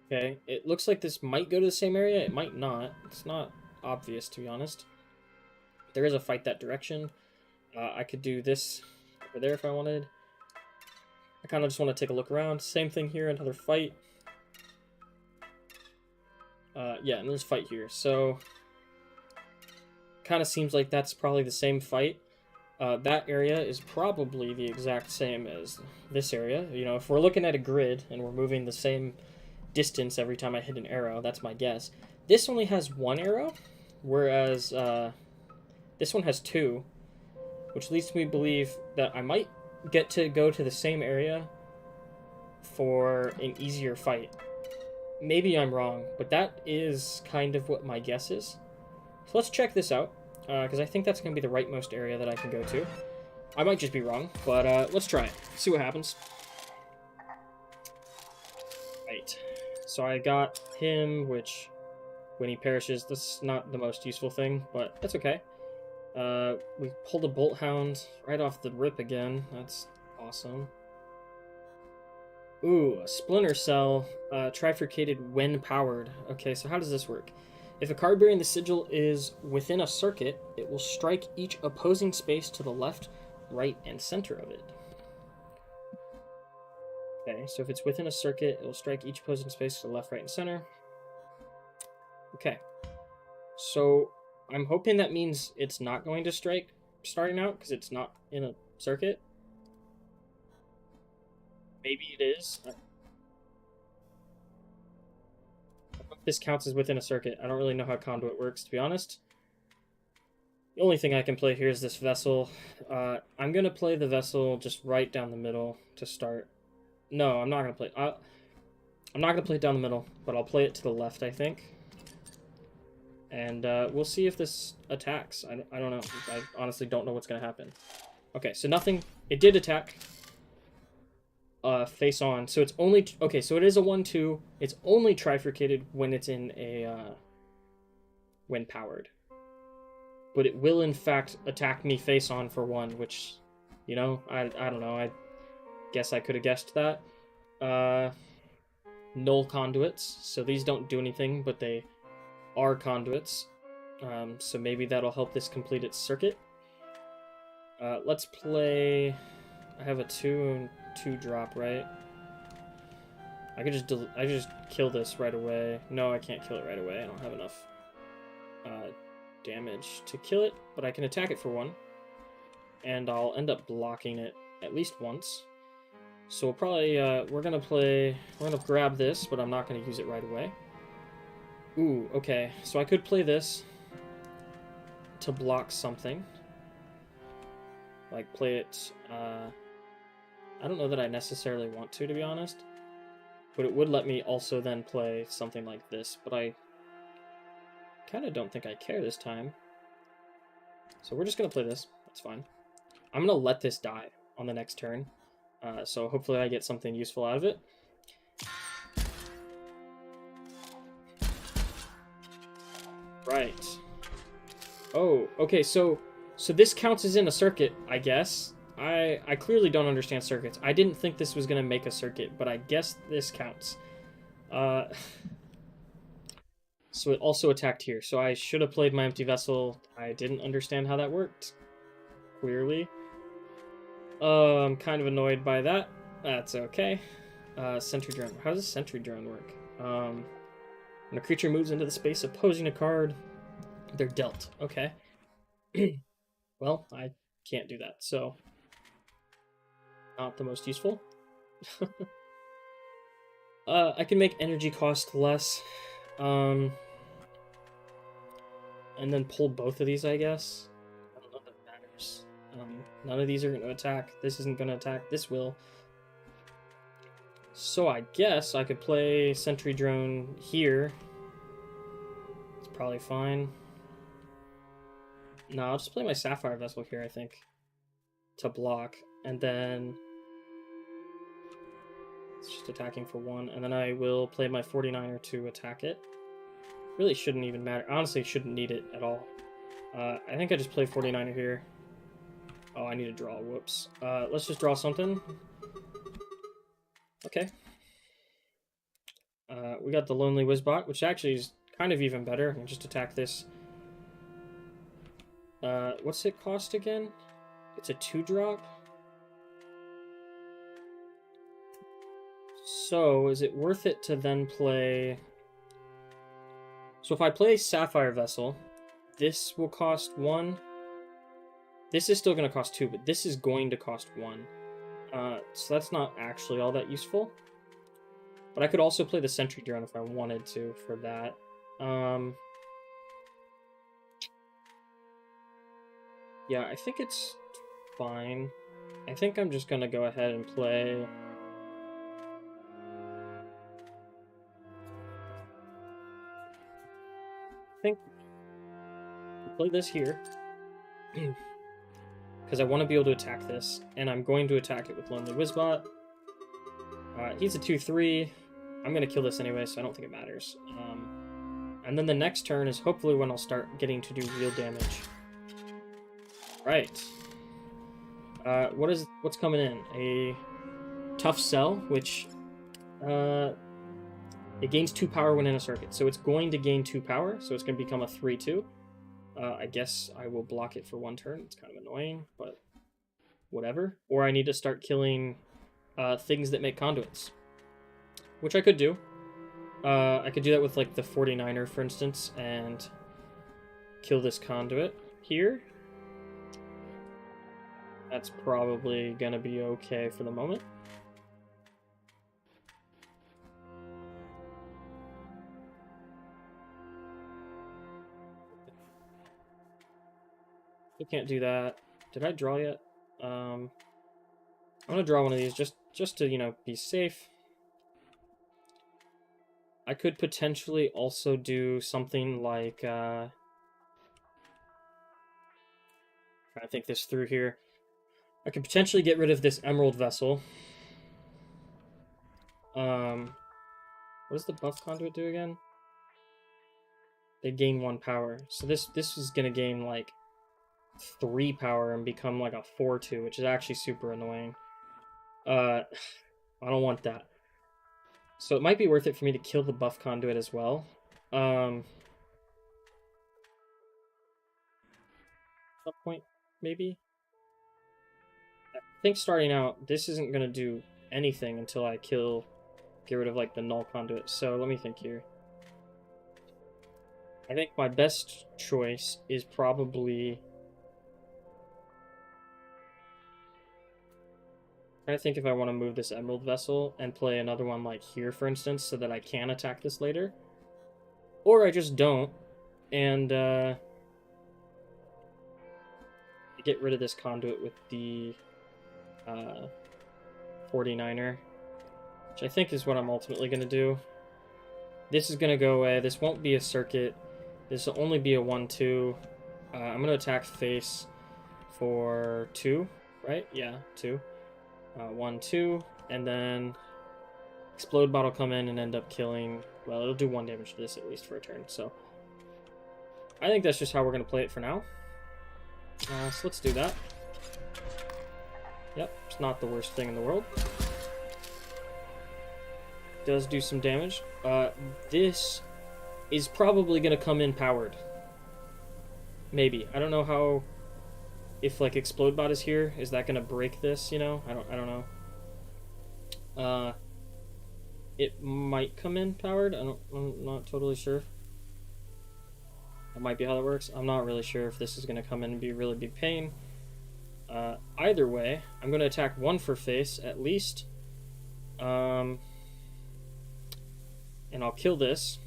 Okay, it looks like this might go to the same area. It might not. It's not obvious, to be honest. There is a fight that direction. I could do this over there if I wanted. I kind of just want to take a look around. Same thing here, another fight. Yeah, and there's a fight here. So, kind of seems like that's probably the same fight. That area is probably the exact same as this area. You know, if we're looking at a grid and we're moving the same distance every time I hit an arrow, that's my guess. This only has one arrow, whereas this one has two, which leads me to believe that I might get to go to the same area for an easier fight. Maybe I'm wrong, but that is kind of what my guess is. So let's check this out, because I think that's going to be the rightmost area that I can go to. I might just be wrong, but let's try it. See what happens. Right. So I got him, which, when he perishes, that's not the most useful thing, but that's okay. We pulled a Bolt Hound right off the rip again. That's awesome. Ooh, a Splinter Cell, trifurcated when powered. Okay, so how does this work? If a card bearing the sigil is within a circuit, it will strike each opposing space to the left, right, and center of it. Okay, so if it's within a circuit, it will strike each opposing space to the left, right, and center. Okay. So I'm hoping that means it's not going to strike starting out, because it's not in a circuit. Maybe it is. I hope this counts as within a circuit. I don't really know how Conduit works, to be honest. The only thing I can play here is this Vessel. I'm going to play the Vessel just right down the middle to start. No, I'm not going to play... I'm not going to play it down the middle, but I'll play it to the left, I think. And we'll see if this attacks. I don't know. I honestly don't know what's going to happen. Okay, so nothing... It did attack. Face on. So it's only... Okay, so it is a 1-2. It's only trifurcated when it's in a... when powered. But it will, in fact, attack me face on for 1, which, you know, I don't know. I guess I could have guessed that. Null conduits. So these don't do anything, but they are conduits. So maybe that'll help this complete its circuit. Let's play... I have a 2 drop, right? I could just kill this right away. No, I can't kill it right away. I don't have enough damage to kill it, but I can attack it for 1. And I'll end up blocking it at least once. So we'll probably, we're gonna grab this, but I'm not gonna use it right away. Ooh, okay. So I could play this to block something. Like, play it, I don't know that I necessarily want to be honest. But it would let me also then play something like this, but I kind of don't think I care this time. So we're just going to play this. That's fine. I'm going to let this die on the next turn. So hopefully I get something useful out of it. Right. Oh, okay, so this counts as in a circuit, I guess. I clearly don't understand circuits. I didn't think this was going to make a circuit, but I guess this counts. So it also attacked here. So I should have played my empty vessel. I didn't understand how that worked. Clearly. I'm kind of annoyed by that. That's okay. Sentry drone. How does a sentry drone work? When a creature moves into the space opposing a card, they're dealt. Okay. Well, I can't do that, so not the most useful. I can make energy cost less. And then pull both of these, I guess. I don't know if that matters. None of these are going to attack. This isn't going to attack. This will. So I guess I could play Sentry Drone here. It's probably fine. No, I'll just play my Sapphire Vessel here, I think. To block. And then... it's just attacking for 1. And then I will play my 49er to attack it. Really shouldn't even matter. Honestly, shouldn't need it at all. I think I just play 49er here. Oh, I need to draw. Whoops. Let's just draw something. Okay. We got the Lonely Wizbot, which actually is kind of even better. I can just attack this. What's it cost again? It's a 2-drop? So, is it worth it to then play... So if I play Sapphire Vessel, this will cost 1. This is still going to cost 2, but this is going to cost 1. So that's not actually all that useful. But I could also play the Sentry Drone if I wanted to for that. Yeah, I think it's fine. I think I'm just going to go ahead and play... play this here. Because I want to be able to attack this. And I'm going to attack it with Lonely Wizbot. He's a 2-3. I'm going to kill this anyway, so I don't think it matters. And then the next turn is hopefully when I'll start getting to do real damage. Right. What's coming in? A Tough Cell, which it gains 2 power when in a circuit. So it's going to gain 2 power, so it's going to become a 3-2. I guess I will block it for 1 turn. It's kind of annoying, but whatever. Or I need to start killing things that make conduits, which I could do. I could do that with like the 49er, for instance, and kill this conduit here. That's probably going to be okay for the moment. I can't do that. Did I draw yet? I'm gonna draw one of these just to, you know, be safe. I could potentially also do something like trying to think this through here. I could potentially get rid of this Emerald Vessel. What does the buff conduit do again? They gain 1 power. So this is gonna gain like 3 power and become like a 4-2, which is actually super annoying. I don't want that. So it might be worth it for me to kill the buff conduit as well. At some point, maybe? I think starting out, this isn't going to do anything until I get rid of like the null conduit. So let me think here. I think my best choice is probably... I think if I want to move this Emerald Vessel and play another one like here, for instance, so that I can attack this later. Or I just don't, and get rid of this conduit with the 49er, which I think is what I'm ultimately going to do. This is going to go away. This won't be a circuit. This will only be a 1-2. I'm going to attack face for 2, right? Yeah, 2. 1-2, and then Explode Bot will come in and end up killing... Well, it'll do 1 damage to this at least for a turn, so... I think that's just how we're going to play it for now. So let's do that. Yep, it's not the worst thing in the world. Does do some damage. This is probably going to come in powered. Maybe. I don't know how... If like Explode Bot is here, is that gonna break this? You know, I don't know. It might come in powered. I'm not totally sure. That might be how that works. I'm not really sure if this is gonna come in and be a really big pain. Either way, I'm gonna attack 1 for face at least. And I'll kill this.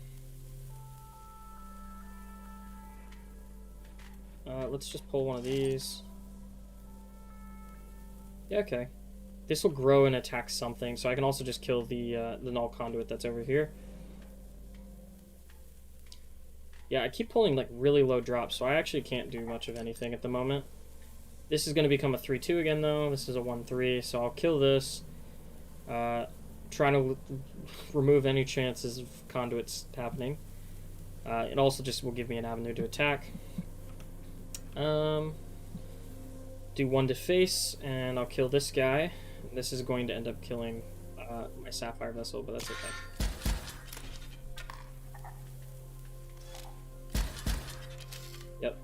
Let's just pull one of these. Yeah, okay. This will grow and attack something, so I can also just kill the null conduit that's over here. Yeah, I keep pulling like really low drops, so I actually can't do much of anything at the moment. This is going to become a 3-2 again, though. This is a 1-3, so I'll kill this. Trying to remove any chances of conduits happening. It also just will give me an avenue to attack. Do 1 to face, and I'll kill this guy. This is going to end up killing my Sapphire Vessel, but that's okay. Yep.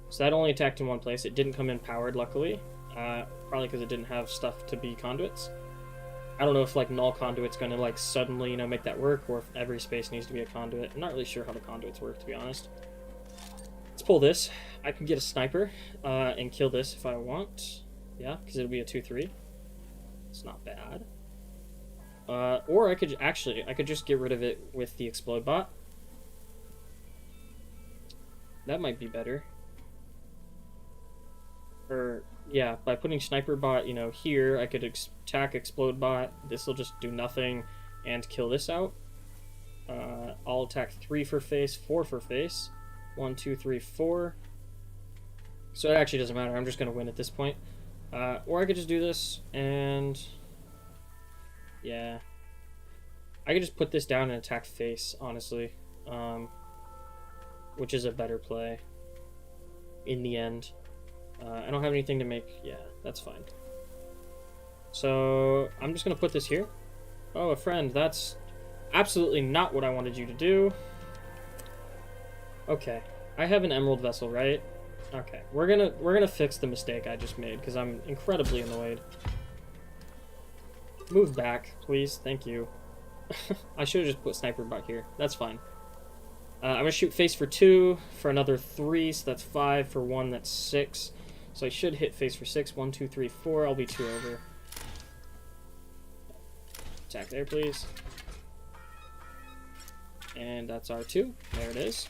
So that only attacked in 1 place. It didn't come in powered, luckily. Probably because it didn't have stuff to be conduits. I don't know if, like, null conduit's gonna, like, suddenly, you know, make that work, or if every space needs to be a conduit. I'm not really sure how the conduits work, to be honest. Let's pull this. I can get a sniper, and kill this if I want. Yeah, because it'll be a 2-3. It's not bad. Or I could, actually, I could just get rid of it with the explode bot. That might be better. Or, yeah, by putting sniper bot, you know, here, I could attack explode bot. This will just do nothing and kill this out. I'll attack 3 for face, 4 for face. 1, 2, 3, 4. So it actually doesn't matter. I'm just going to win at this point. Or I could just do this, and... yeah. I could just put this down and attack face, honestly. Which is a better play. In the end. I don't have anything to make... yeah, that's fine. So, I'm just going to put this here. Oh, a friend. That's absolutely not what I wanted you to do. Okay. I have an emerald vessel, right? Okay. We're gonna fix the mistake I just made, because I'm incredibly annoyed. Move back, please. Thank you. I should have just put sniper bot here. That's fine. I'm going to shoot face for 2, for another 3, so that's 5, for 1, that's 6. So I should hit face for 6. 1, 2, 3, 4. I'll be 2 over. Attack there, please. And that's R2. There it is.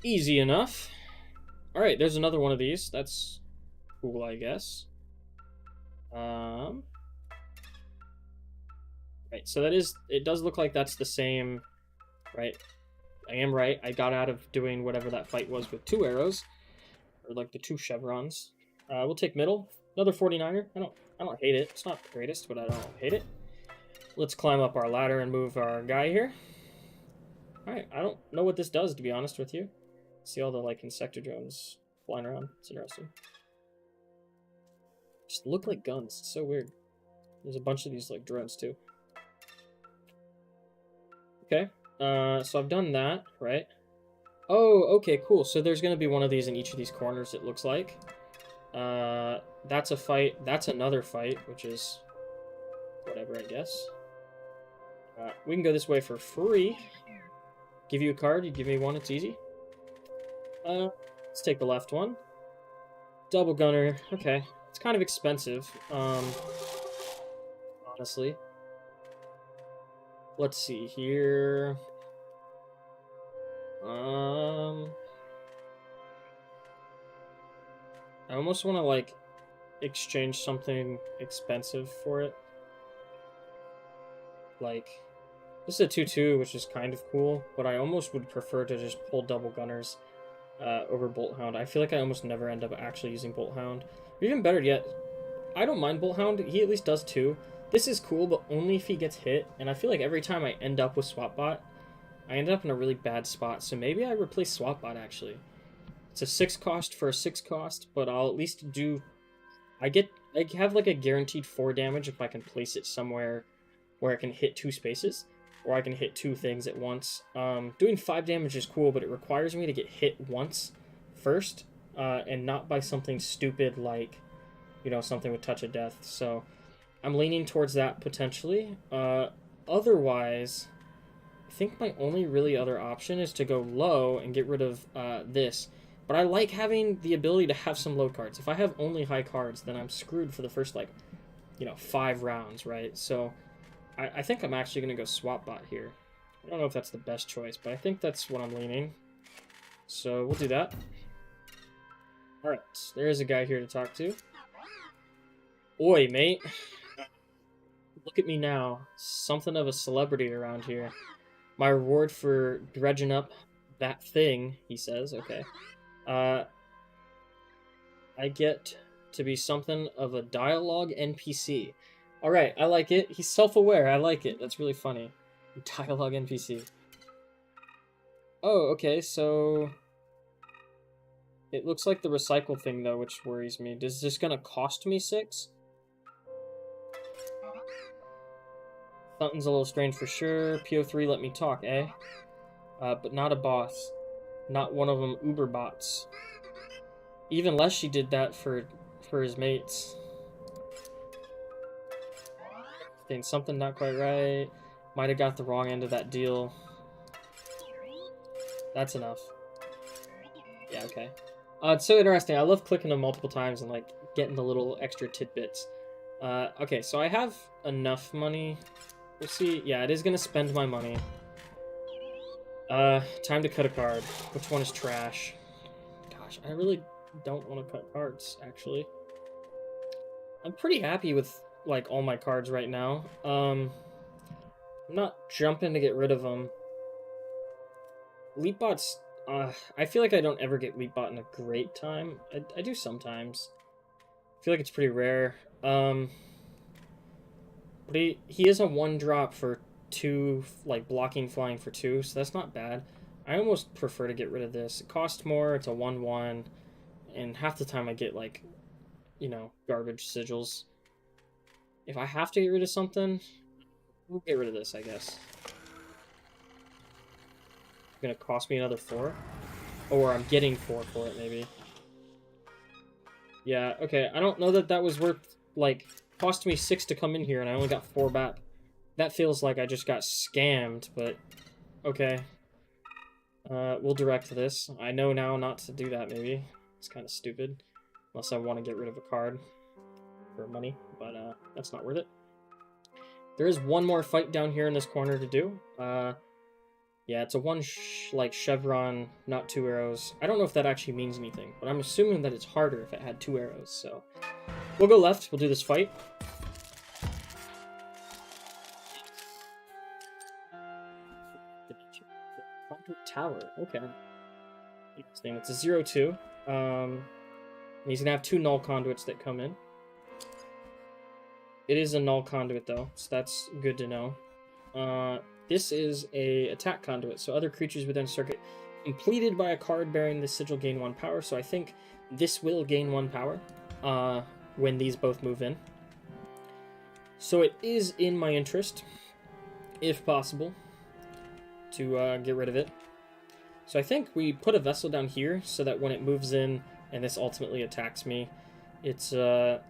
Easy enough. Alright, there's another one of these. That's cool, I guess. Right, so that is... it does look like that's the same... right? I am right. I got out of doing whatever that fight was with 2 arrows. Or like the 2 chevrons. We'll take middle. Another 49er. I don't hate it. It's not the greatest, but I don't hate it. Let's climb up our ladder and move our guy here. Alright, I don't know what this does, to be honest with you. See all the, like, insector drones flying around. It's interesting. Just look like guns. It's so weird. There's a bunch of these, like, drones, too. Okay. So I've done that, right? Oh, okay, cool. So there's going to be one of these in each of these corners, it looks like. That's a fight. That's another fight, which is whatever, I guess. We can go this way for free. Give you a card. You give me one. It's easy. Let's take the left one. Double gunner. Okay. It's kind of expensive, honestly. Let's see here. I almost want to, like, exchange something expensive for it. Like, this is a 2-2, which is kind of cool, but I almost would prefer to just pull double gunners over Bolt Hound. I feel like I almost never end up actually using Bolt Hound. Or even better yet, I don't mind Bolt Hound. He at least does 2. This is cool, but only if he gets hit, and I feel like every time I end up with SwapBot, I end up in a really bad spot, so maybe I replace SwapBot, actually. It's a 6 cost for a 6 cost, but I'll at least do... I have, like, a guaranteed 4 damage if I can place it somewhere where I can hit 2 spaces, or I can hit 2 things at once. Doing 5 damage is cool, but it requires me to get hit once first, and not by something stupid like, you know, something with Touch of Death, so... I'm leaning towards that, potentially. Otherwise, I think my only really other option is to go low and get rid of this. But I like having the ability to have some low cards. If I have only high cards, then I'm screwed for the first, like, you know, 5 rounds, right? So, I think I'm actually going to go SwapBot here. I don't know if that's the best choice, but I think that's what I'm leaning. So, we'll do that. Alright, there's a guy here to talk to. Oi, mate. Look at me now. Something of a celebrity around here. My reward for dredging up that thing, he says. Okay. I get to be something of a dialogue NPC. Alright, I like it. He's self-aware. I like it. That's really funny. Dialogue NPC. Oh, okay, so... It looks like the recycle thing, though, which worries me. Is this gonna cost me 6? Something's a little strange for sure. PO3 let me talk, eh? But not a boss. Not one of them Uber bots. Even less she did that for his mates. Getting something not quite right. Might have got the wrong end of that deal. That's enough. Yeah, okay. It's so interesting. I love clicking them multiple times and like getting the little extra tidbits. Okay, so I have enough money. We'll see. Yeah, it is gonna spend my money. Time to cut a card. Which one is trash? Gosh, I really don't want to cut cards, actually. I'm pretty happy with, like, all my cards right now. I'm not jumping to get rid of them. Leapbot's, I feel like I don't ever get Leapbot in a great time. I do sometimes. I feel like it's pretty rare. But he is a 1-drop for 2, like, blocking flying for 2, so that's not bad. I almost prefer to get rid of this. It costs more, it's a 1/1, and half the time I get, like, you know, garbage sigils. If I have to get rid of something, we'll get rid of this, I guess. It's gonna cost me another 4? Or I'm getting 4 for it, maybe. Yeah, okay, I don't know that that was worth, like, cost me 6 to come in here and I only got 4 back. That feels like I just got scammed, but okay. We'll direct this. I know now not to do that, maybe. It's kind of stupid. Unless I want to get rid of a card for money, but that's not worth it. There is one more fight down here in this corner to do. Yeah, it's a like chevron, not 2 arrows. I don't know if that actually means anything, but I'm assuming that it's harder if it had 2 arrows, so. We'll go left, we'll do this fight. Tower, okay. Interesting, it's a 0/2. He's gonna have 2 null conduits that come in. It is a null conduit though, so that's good to know. This is a attack conduit, so other creatures within circuit completed by a card bearing this sigil gain 1 power, so I think this will gain 1 power when these both move in. So it is in my interest, if possible, to get rid of it. So I think we put a vessel down here so that when it moves in and this ultimately attacks me, it's not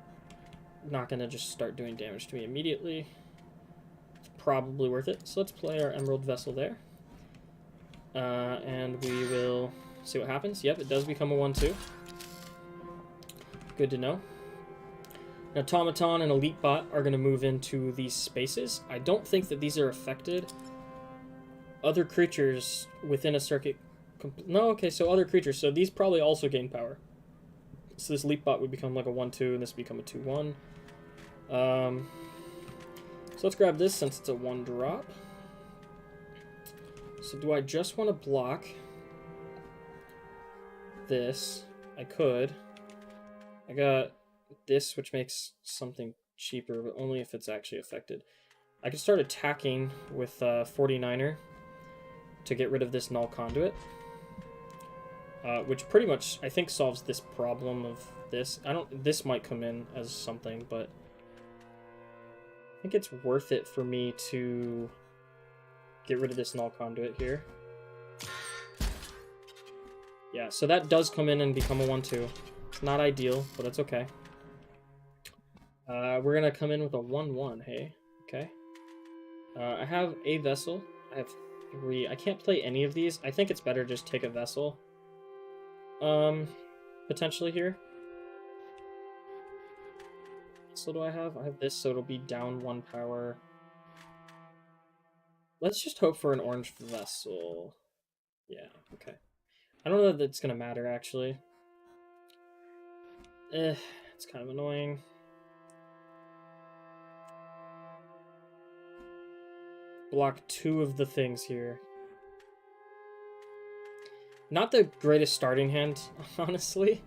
going to just start doing damage to me immediately. It's probably worth it. So let's play our Emerald Vessel there. And we will see what happens. Yep, it does become a 1/2. Good to know. An Automaton and a Leapbot are going to move into these spaces. I don't think that these are affected. Other creatures within a circuit... No, okay, so other creatures. So these probably also gain power. So this Leapbot would become like a 1/2, and this would become a 2/1. So let's grab this since it's a 1-drop. So do I just want to block this? I could. I got this, which makes something cheaper, but only if it's actually affected. I could start attacking with 49er to get rid of this null conduit. Which pretty much, I think, solves this problem of this. This might come in as something, but I think it's worth it for me to get rid of this null conduit here. Yeah, so that does come in and become a 1/2. It's not ideal, but it's okay. We're gonna come in with a 1/1, hey? Okay. I have a vessel. I have 3. I can't play any of these. I think it's better just take a vessel. Potentially here. So do I have? I have this, so it'll be down 1 power. Let's just hope for an orange vessel. Yeah, okay. I don't know that it's gonna matter, actually. It's kind of annoying. Block 2 of the things here. Not the greatest starting hand, honestly.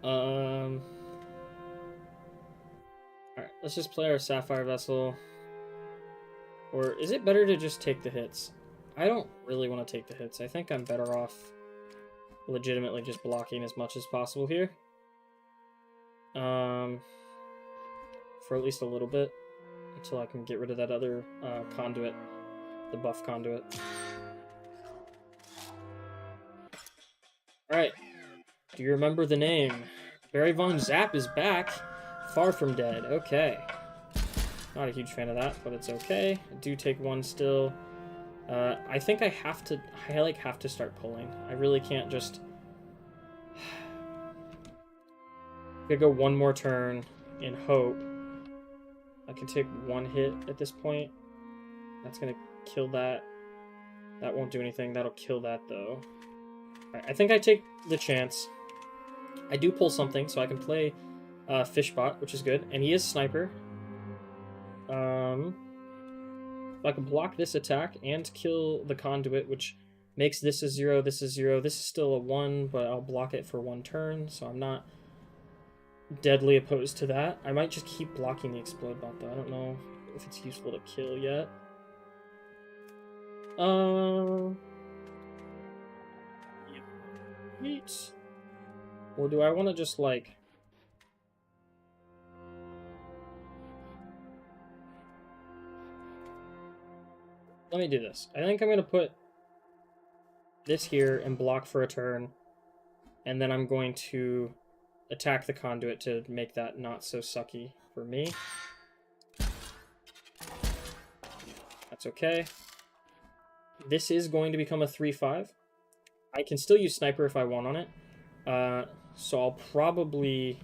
Alright, let's just play our Sapphire Vessel. Or is it better to just take the hits? I don't really want to take the hits. I think I'm better off legitimately just blocking as much as possible here. For at least a little bit. Until I can get rid of that other conduit. The buff conduit. Alright. Do you remember the name? Barry Von Zap is back. Far from dead. Okay. Not a huge fan of that, but it's okay. I do take one still. I think I have to start pulling. I really can't just... I'm gonna go one more turn in hope. I can take one hit at this point. That's gonna kill that. That won't do anything. That'll kill that, though. Alright, I think I take the chance. I do pull something, so I can play Fishbot, which is good. And he is Sniper. I can block this attack and kill the Conduit, which makes this a 0, this is 0. This is still a 1, but I'll block it for 1 turn, so I'm not deadly opposed to that. I might just keep blocking the Explode Bot, though. I don't know if it's useful to kill yet. Neat. Or do I want to just, like... Let me do this. I think I'm going to put this here and block for a turn. And then I'm going to attack the Conduit to make that not so sucky for me. That's okay. This is going to become a 3-5. I can still use Sniper if I want on it. So I'll probably...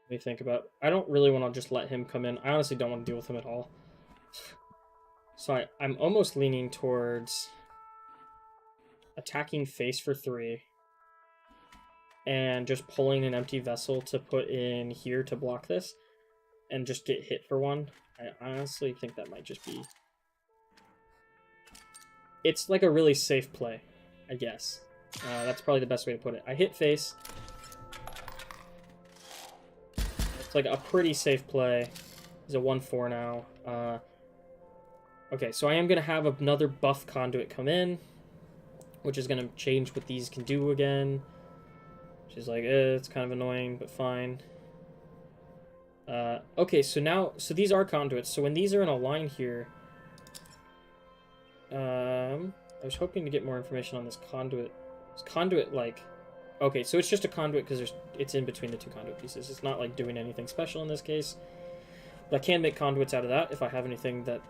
Let me think about... I don't really want to just let him come in. I honestly don't want to deal with him at all. So I'm almost leaning towards attacking face for 3. And just pulling an empty vessel to put in here to block this. And just get hit for 1. I honestly think that might just be... It's like a really safe play, I guess. That's probably the best way to put it. I hit face. It's like a pretty safe play. It's a 1-4 now. Okay, so I am going to have another buff Conduit come in, which is going to change what these can do again. Which is like, it's kind of annoying, but fine. Okay, so these are Conduits. So when these are in a line here... I was hoping to get more information on this Conduit. Is Conduit, like... Okay, so it's just a Conduit because it's in between the 2 Conduit pieces. It's not, like, doing anything special in this case. But I can make Conduits out of that if I have anything that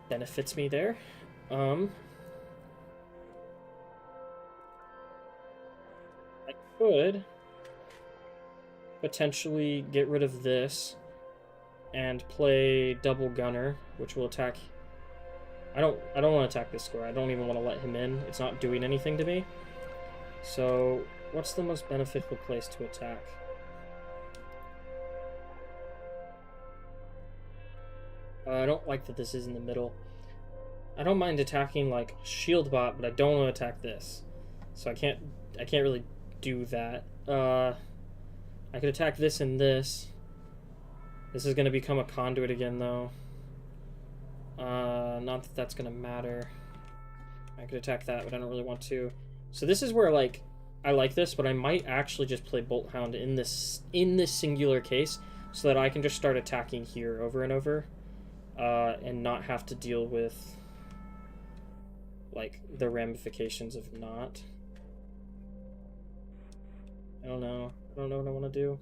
benefits me there. I could potentially get rid of this and play Double Gunner, which will attack... I don't want to attack this square. I don't even want to let him in. It's not doing anything to me. So, what's the most beneficial place to attack? I don't like that this is in the middle. I don't mind attacking like Shield Bot, but I don't want to attack this. So I can't really do that. I could attack this and this. This is going to become a Conduit again, though. Not that that's gonna matter. I could attack that, but I don't really want to. So this is where, like, I like this, but I might actually just play Bolt Hound in this singular case, so that I can just start attacking here over and over, and not have to deal with, like, the ramifications of not. I don't know. I don't know what I want to do.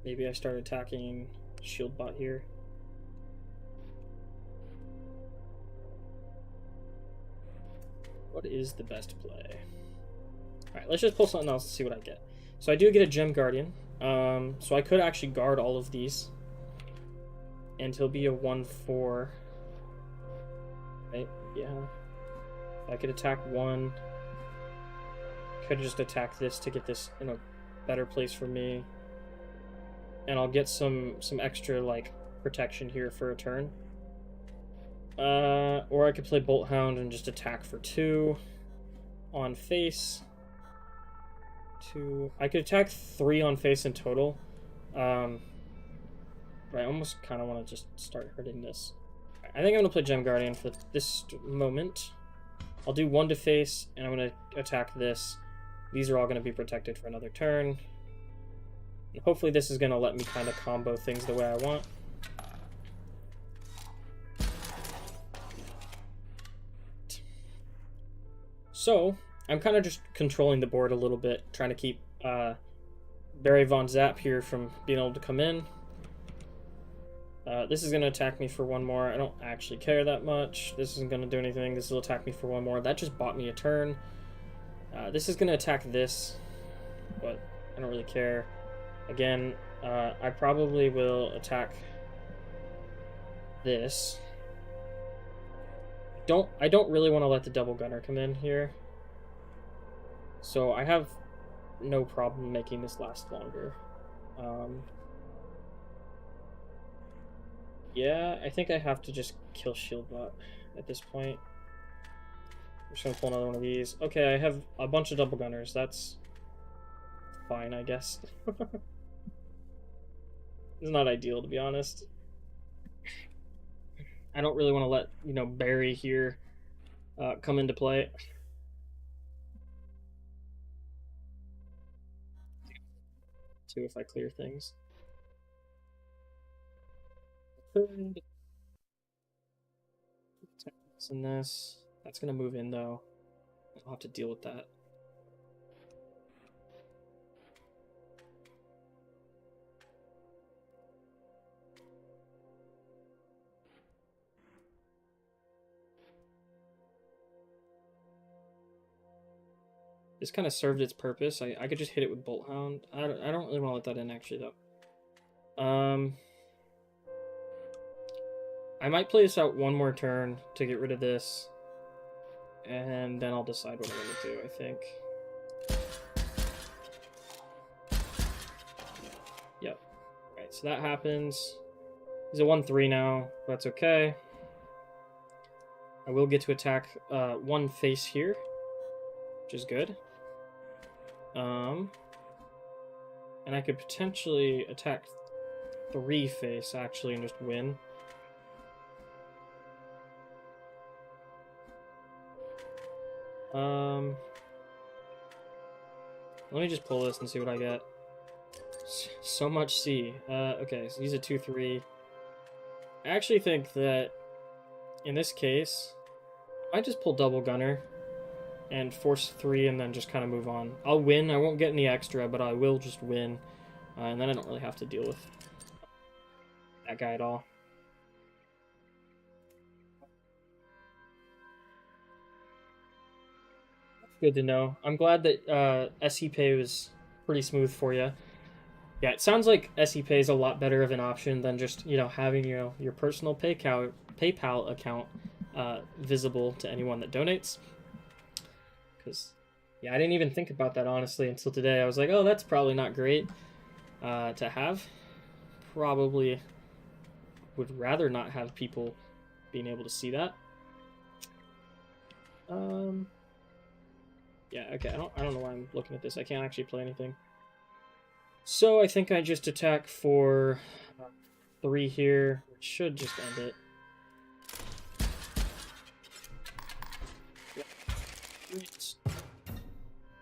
Maybe I start attacking Shield Bot here. What is the best play? Alright, let's just pull something else to see what I get. So I do get a Gem Guardian. So I could actually guard all of these. And he'll be a 1-4. Right? Yeah. I could attack 1. Could just attack this to get this in a better place for me. And I'll get some extra, like, protection here for a turn. Or I could play Bolt Hound and just attack for 2 on face. 2. I could attack 3 on face in total. But I almost kind of want to just start hurting this. I think I'm going to play Gem Guardian for this moment. I'll do 1 to face, and I'm going to attack this. These are all going to be protected for another turn. Hopefully this is going to let me kind of combo things the way I want. So, I'm kind of just controlling the board a little bit, trying to keep Barry Von Zap here from being able to come in. This is going to attack me for one more. I don't actually care that much. This isn't going to do anything. This will attack me for one more. That just bought me a turn. This is going to attack this, but I don't really care. Again, I probably will attack this. I don't really want to let the double gunner come in here. So I have no problem making this last longer. Yeah, I think I have to just kill Shieldbot at this point. I'm just gonna pull another one of these. Okay, I have a bunch of double gunners. That's fine, I guess. It's not ideal, to be honest. I don't really want to let, you know, Barry here come into play. Too, if I clear things. And this. That's gonna move in though. I'll have to deal with that. This kind of served its purpose. I could just hit it with Bolt Hound. I don't really want to let that in actually though. I might play this out one more turn to get rid of this, and then I'll decide what I'm going to do, I think. Yep. Alright, so that happens. He's a 1-3 now. That's okay. I will get to attack one face here, which is good. And I could potentially attack 3 face, actually, and just win. Let me just pull this and see what I get. So much C. Okay, so he's a 2-3. I actually think that in this case, I just pull double gunner and force 3 and then just kind of move on. I'll win. I won't get any extra, but I will just win. And then I don't really have to deal with that guy at all. Good to know. I'm glad that SE Pay was pretty smooth for you. Yeah, it sounds like SE Pay is a lot better of an option than just, you know, having, you know, your personal PayPal account visible to anyone that donates. Because, yeah, I didn't even think about that, honestly, until today. I was like, oh, that's probably not great to have. Probably would rather not have people being able to see that. Yeah, okay, I don't know why I'm looking at this. I can't actually play anything. So I think I just attack for 3 here, which should just end it.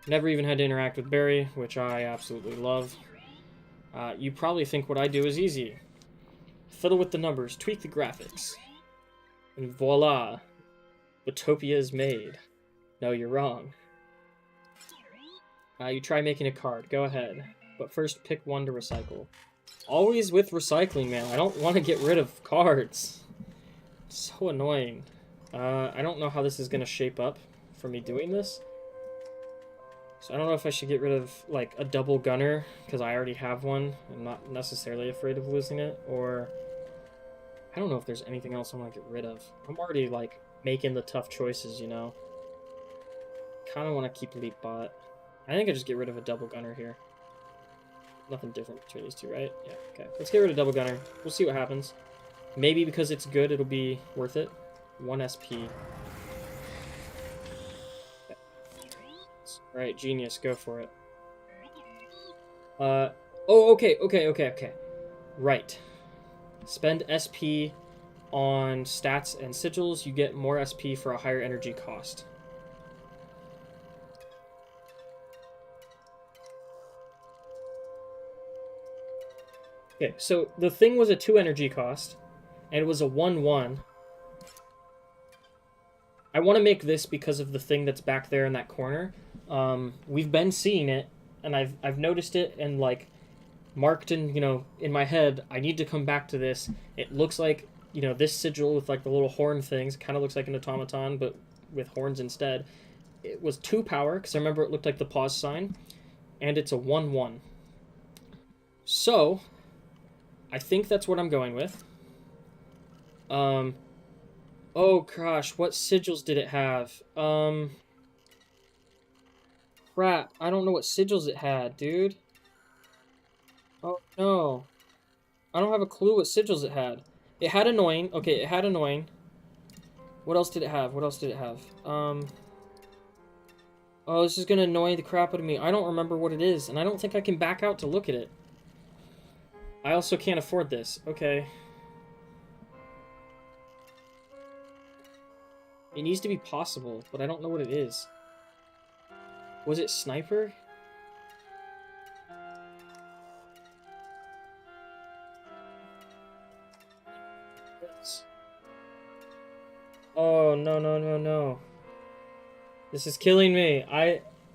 Never even had to interact with Barry, which I absolutely love. You probably think what I do is easy. Fiddle with the numbers, tweak the graphics, and voila, Utopia is made. No, you're wrong. You try making a card. Go ahead. But first, pick one to recycle. Always with recycling, man. I don't want to get rid of cards. It's so annoying. I don't know how this is going to shape up for me doing this. So I don't know if I should get rid of, like, a double gunner, because I already have one. I'm not necessarily afraid of losing it, or... I don't know if there's anything else I want to get rid of. I'm already, like, making the tough choices, you know? Kind of want to keep Leap Bot. I think I just get rid of a double gunner here. Nothing different between these two, right? Yeah, okay. Let's get rid of double gunner. We'll see what happens. Maybe because it's good, it'll be worth it. 1 SP. Okay. Alright, genius, go for it. Oh, okay. Right. Spend SP on stats and sigils. You get more SP for a higher energy cost. Okay, so the thing was a 2 energy cost, and it was a 1/1. I want to make this because of the thing that's back there in that corner. We've been seeing it, and I've noticed it, and like marked in in my head. I need to come back to this. It looks like this sigil with like the little horn things. Kind of looks like an automaton, but with horns instead. It was 2 power because I remember it looked like the pause sign, and it's a 1/1. So I think that's what I'm going with. Oh gosh, what sigils did it have? Crap, I don't know what sigils it had, dude. Oh no. I don't have a clue what sigils it had. It had annoying. Okay, it had annoying. What else did it have? What else did it have? Oh, this is gonna annoy the crap out of me. I don't remember what it is, and I don't think I can back out to look at it. I also can't afford this. Okay. It needs to be possible, but I don't know what it is. Was it sniper? Oh, no, no, no, no. This is killing me.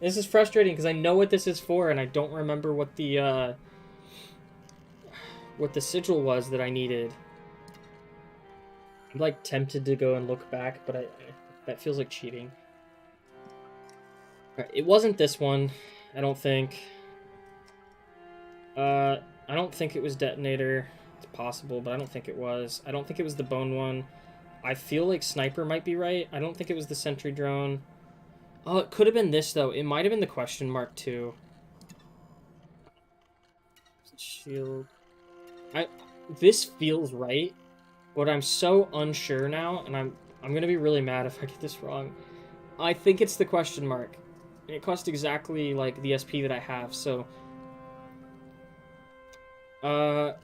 This is frustrating because I know what this is for and I don't remember what the sigil was that I needed. I'm like tempted to go and look back, but that feels like cheating. Right, it wasn't this one, I don't think. I don't think it was detonator. It's possible, but I don't think it was. I don't think it was the bone one. I feel like sniper might be right. I don't think it was the sentry drone. Oh, it could have been this, though. It might have been the question mark, too. Shield. This feels right, but I'm so unsure now, and I'm gonna be really mad if I get this wrong. I think it's the question mark. And it cost exactly, like, the SP that I have, so...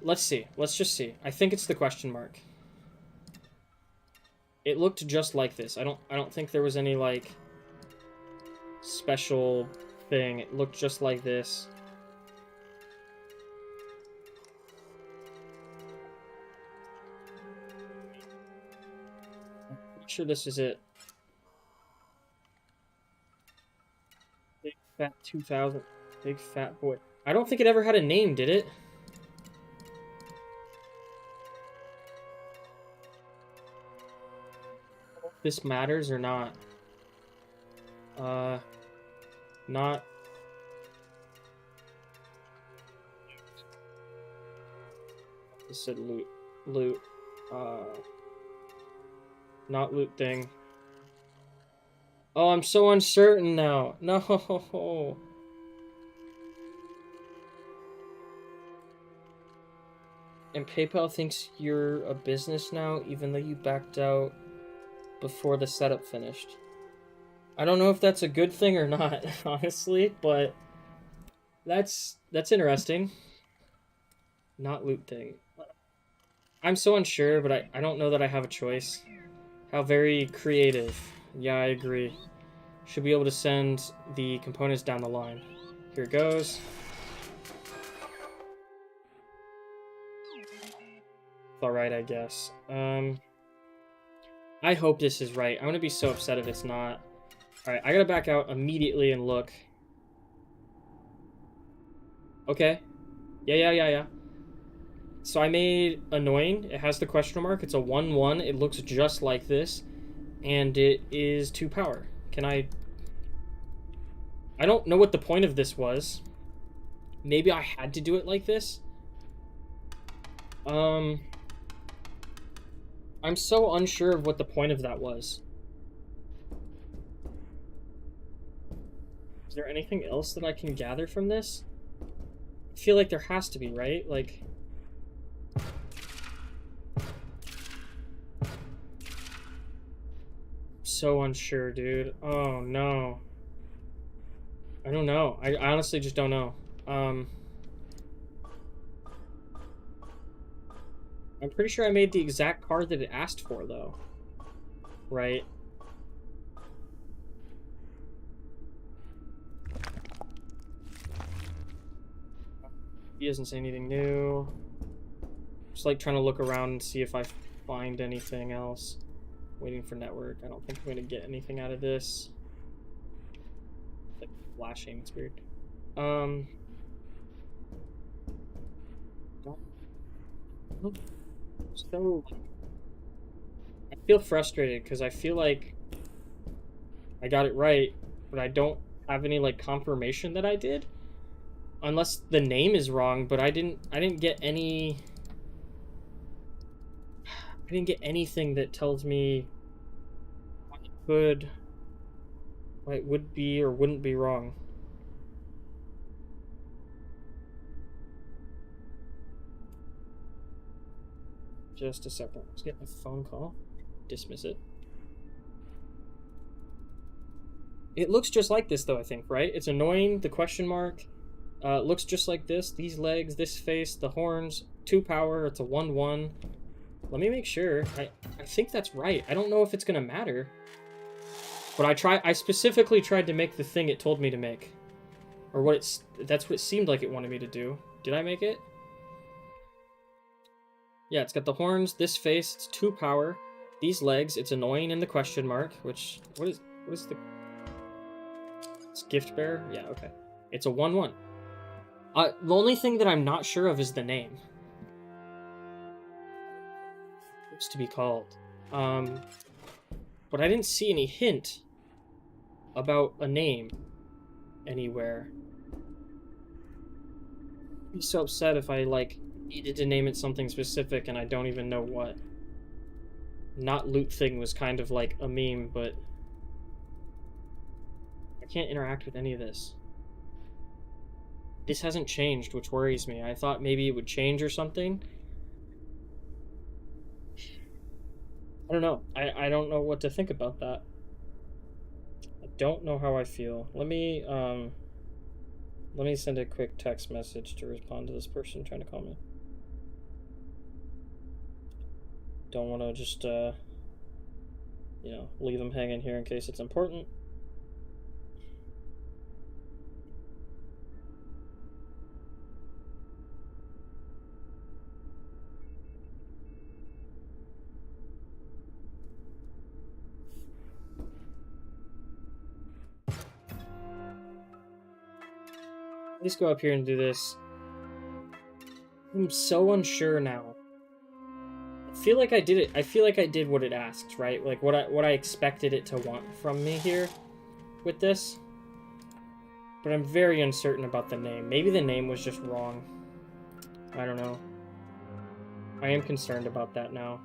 let's see. Let's just see. I think it's the question mark. It looked just like this. I don't think there was any, like, special thing. It looked just like this. I'm pretty sure this is it. Big Fat 2000. Big Fat Boy. I don't think it ever had a name, did it? This matters or not? Not. This said loot. Loot. Not loot thing. Oh, I'm so uncertain now. No. And PayPal thinks you're a business now, even though you backed out before the setup finished. I don't know if that's a good thing or not, honestly, but that's interesting. Not loot thing. I'm so unsure, but I don't know that I have a choice. How very creative. Yeah, I agree. Should be able to send the components down the line. Here it goes. Alright, I guess. I hope this is right. I'm gonna be so upset if it's not. Alright, I gotta back out immediately and look. Okay. Yeah. So I made annoying. It has the question mark. It's a 1/1. It looks just like this. And it is 2 power. Can I don't know what the point of this was. Maybe I had to do it like this. I'm so unsure of what the point of that was. Is there anything else that I can gather from this? I feel like there has to be, right? Like... so unsure, dude. Oh, no. I don't know. I honestly just don't know. I'm pretty sure I made the exact card that it asked for, though. Right? He doesn't say anything new. like trying to look around and see if I find anything else. Waiting for network. I don't think I'm gonna get anything out of this. It's like flashing, it's weird. So I feel frustrated because I feel like I got it right, but I don't have any like confirmation that I did. Unless the name is wrong, but I didn't get any anything that tells me what it would be or wouldn't be wrong. Just a second. Let's get my phone call. Dismiss it. It looks just like this though, I think, right? It's annoying, the question mark. Looks just like this. These legs, this face, the horns, 2 power, it's a 1-1. Let me make sure. I think that's right. I don't know if it's gonna matter. But I specifically tried to make the thing it told me to make. Or that's what it seemed like it wanted me to do. Did I make it? Yeah, it's got the horns, this face, it's 2 power. These legs, it's annoying in the question mark, which, what is the... It's gift bearer? Yeah, okay. It's a 1-1. The only thing that I'm not sure of is the name. What's to be called? But I didn't see any hint about a name anywhere. I'd be so upset if I, like, needed to name it something specific and I don't even know what. Not loot thing was kind of like a meme, but I can't interact with any of this. This hasn't changed, which worries me. I thought maybe it would change or something. I don't know. I don't know what to think about that. I don't know how I feel. Let me send a quick text message to respond to this person trying to call me. Don't want to just, you know, leave them hanging here in case it's important. Let's go up here and do this. I'm so unsure now. I feel like I did it. I feel like I did what it asked, right? Like what I expected it to want from me here with this. But I'm very uncertain about the name. Maybe the name was just wrong. I don't know. I am concerned about that now.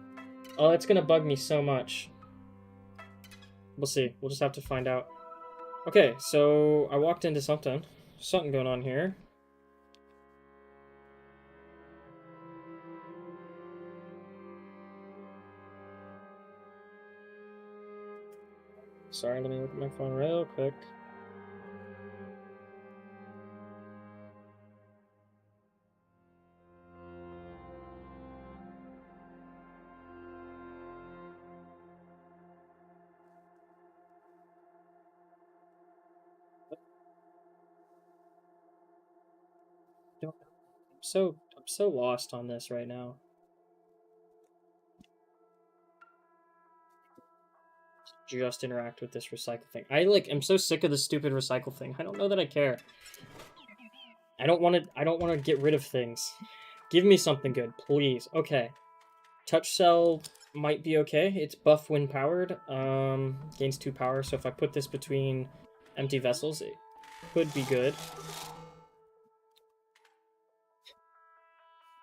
Oh, it's gonna bug me so much. We'll see. We'll just have to find out. Okay, so I walked into something. Something going on here. Sorry, let me look at my phone real quick. I'm so lost on this right now. Just interact with this recycle thing. I'm so sick of the stupid recycle thing. I don't know that I care. I don't want to get rid of things. Give me something good, please. Okay. Touch cell might be okay. It's buff when powered. Gains 2 power, so if I put this between empty vessels, it could be good.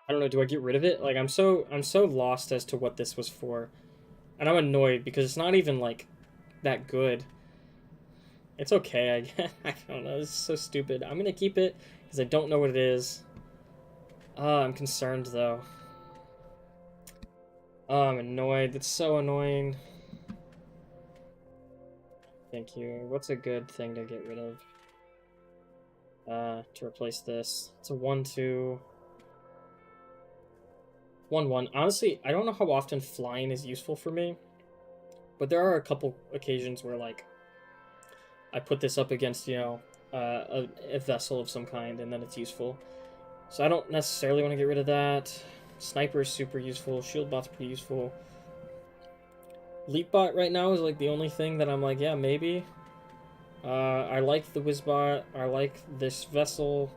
I don't know, do I get rid of it? Like, I'm so lost as to what this was for. And I'm annoyed because it's not even, like, that good. It's okay, I guess. I don't know, this is so stupid. I'm gonna keep it because I don't know what it is. I'm concerned, though. I'm annoyed. It's so annoying. Thank you. What's a good thing to get rid of? To replace this. It's a 1-2... 1-1. Honestly, I don't know how often flying is useful for me, but there are a couple occasions where, like, I put this up against, you know, a vessel of some kind, and then it's useful. So I don't necessarily want to get rid of that. Sniper is super useful. Shield bot's pretty useful. Leap bot right now is like the only thing that I'm like, yeah, maybe. I like the Wizbot. I like this vessel.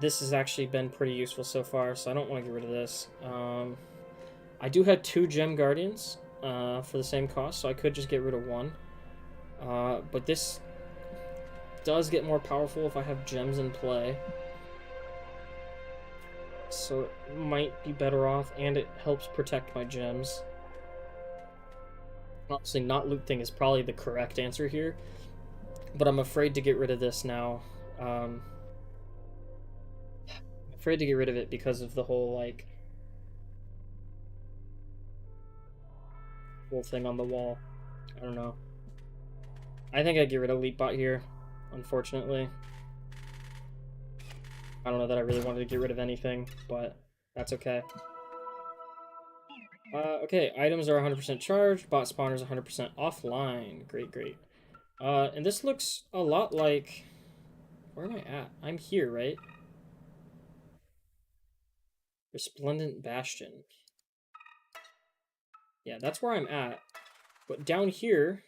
This has actually been pretty useful so far, so I don't want to get rid of this. I do have 2 Gem Guardians for the same cost, so I could just get rid of 1. But this does get more powerful if I have gems in play. So it might be better off, and it helps protect my gems. Obviously, not loot thing is probably the correct answer here, but I'm afraid to get rid of this now. I'm afraid to get rid of it because of the whole, like, whole thing on the wall. I don't know. I think I'd get rid of Leapbot here, unfortunately. I don't know that I really wanted to get rid of anything, but that's okay. Okay, items are 100% charged, bot spawners 100% offline. Great, great. And this looks a lot like... Where am I at? I'm here, right? Resplendent Bastion. Yeah, that's where I'm at. But down here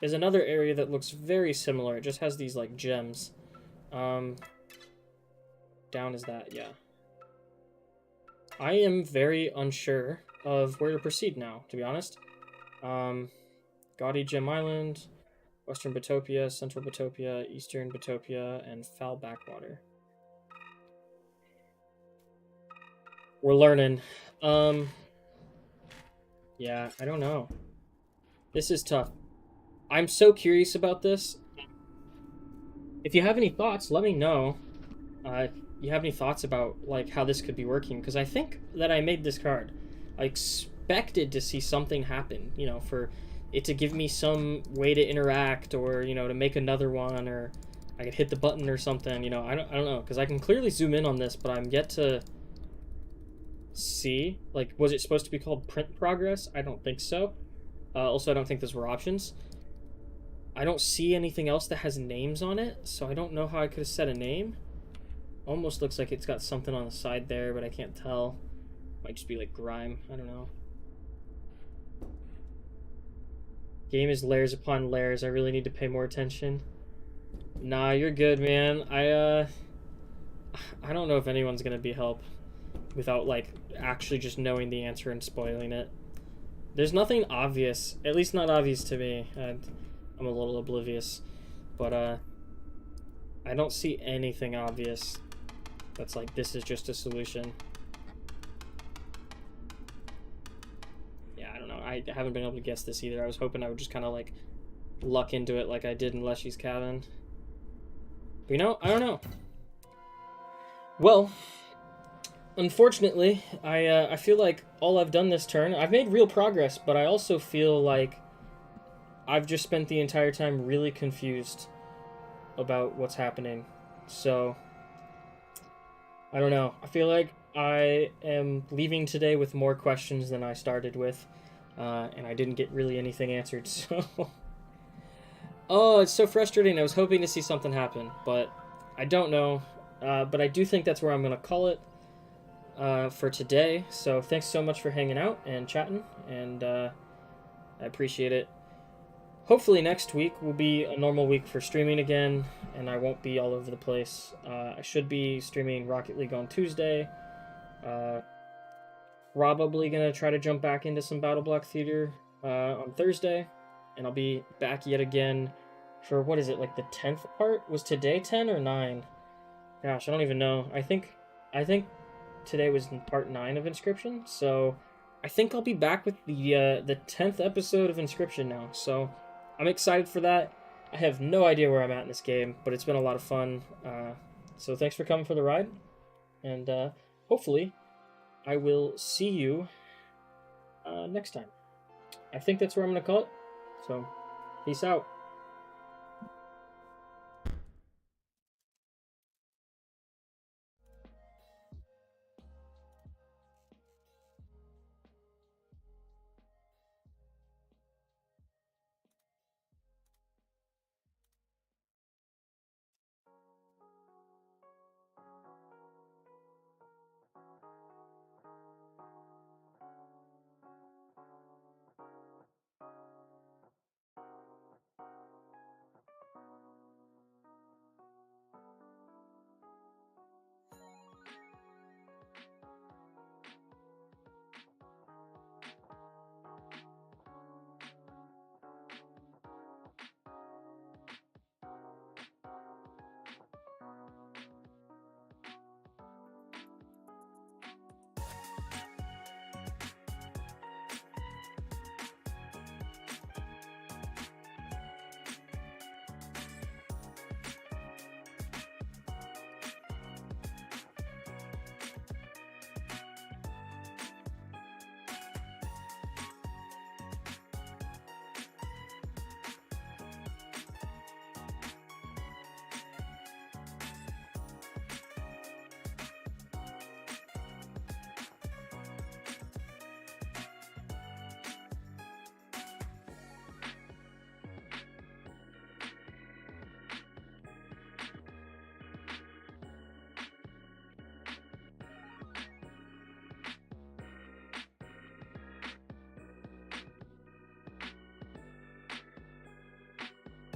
is another area that looks very similar. It just has these, like, gems. Down is that, yeah. I am very unsure of where to proceed now, to be honest. Gaudy Gem Island, Western Batopia, Central Batopia, Eastern Batopia, and Foul Backwater. We're learning. Yeah, I don't know. This is tough. I'm so curious about this. If you have any thoughts, let me know. If you have any thoughts about, like, how this could be working, because I think that I made this card. I expected to see something happen, you know, for it to give me some way to interact, or, you know, to make another one, or I could hit the button or something, you know. I don't know, because I can clearly zoom in on this, but I'm yet to see. Like, was it supposed to be called print progress? I don't think so. Also, I don't think those were options. I don't see anything else that has names on it, so I don't know how I could have set a name. Almost looks like it's got something on the side there, but I can't tell. Might just be like grime. I don't know. Game is layers upon layers. I really need to pay more attention. Nah, you're good, man. I don't know if anyone's gonna be help without, like, actually just knowing the answer and spoiling it. There's nothing obvious, at least not obvious to me. I'm a little oblivious, but I don't see anything obvious that's like, this is just a solution. Yeah, I don't know. I haven't been able to guess this either. I was hoping I would just kind of, like, luck into it like I did in Leshy's Cabin. But, you know, I don't know. Well, unfortunately, I feel like all I've done this turn, I've made real progress, but I also feel like I've just spent the entire time really confused about what's happening. So, I don't know. I feel like I am leaving today with more questions than I started with, and I didn't get really anything answered, so... Oh, it's so frustrating. I was hoping to see something happen, but I don't know. But I do think that's where I'm going to call it for today. So thanks so much for hanging out and chatting, and I appreciate it. Hopefully next week will be a normal week for streaming again, and I won't be all over the place. I should be streaming Rocket League on Tuesday. Probably going to try to jump back into some Battle Block Theater on Thursday, and I'll be back yet again for, what is it, like the 10th part? Was today 10 or 9? Gosh, I don't even know. I think today was part 9 of Inscryption, so I think I'll be back with the 10th episode of Inscryption now, so I'm excited for that. I have no idea where I'm at in this game, but it's been a lot of fun. So thanks for coming for the ride, and hopefully I will see you next time. I think that's where I'm going to call it, so peace out.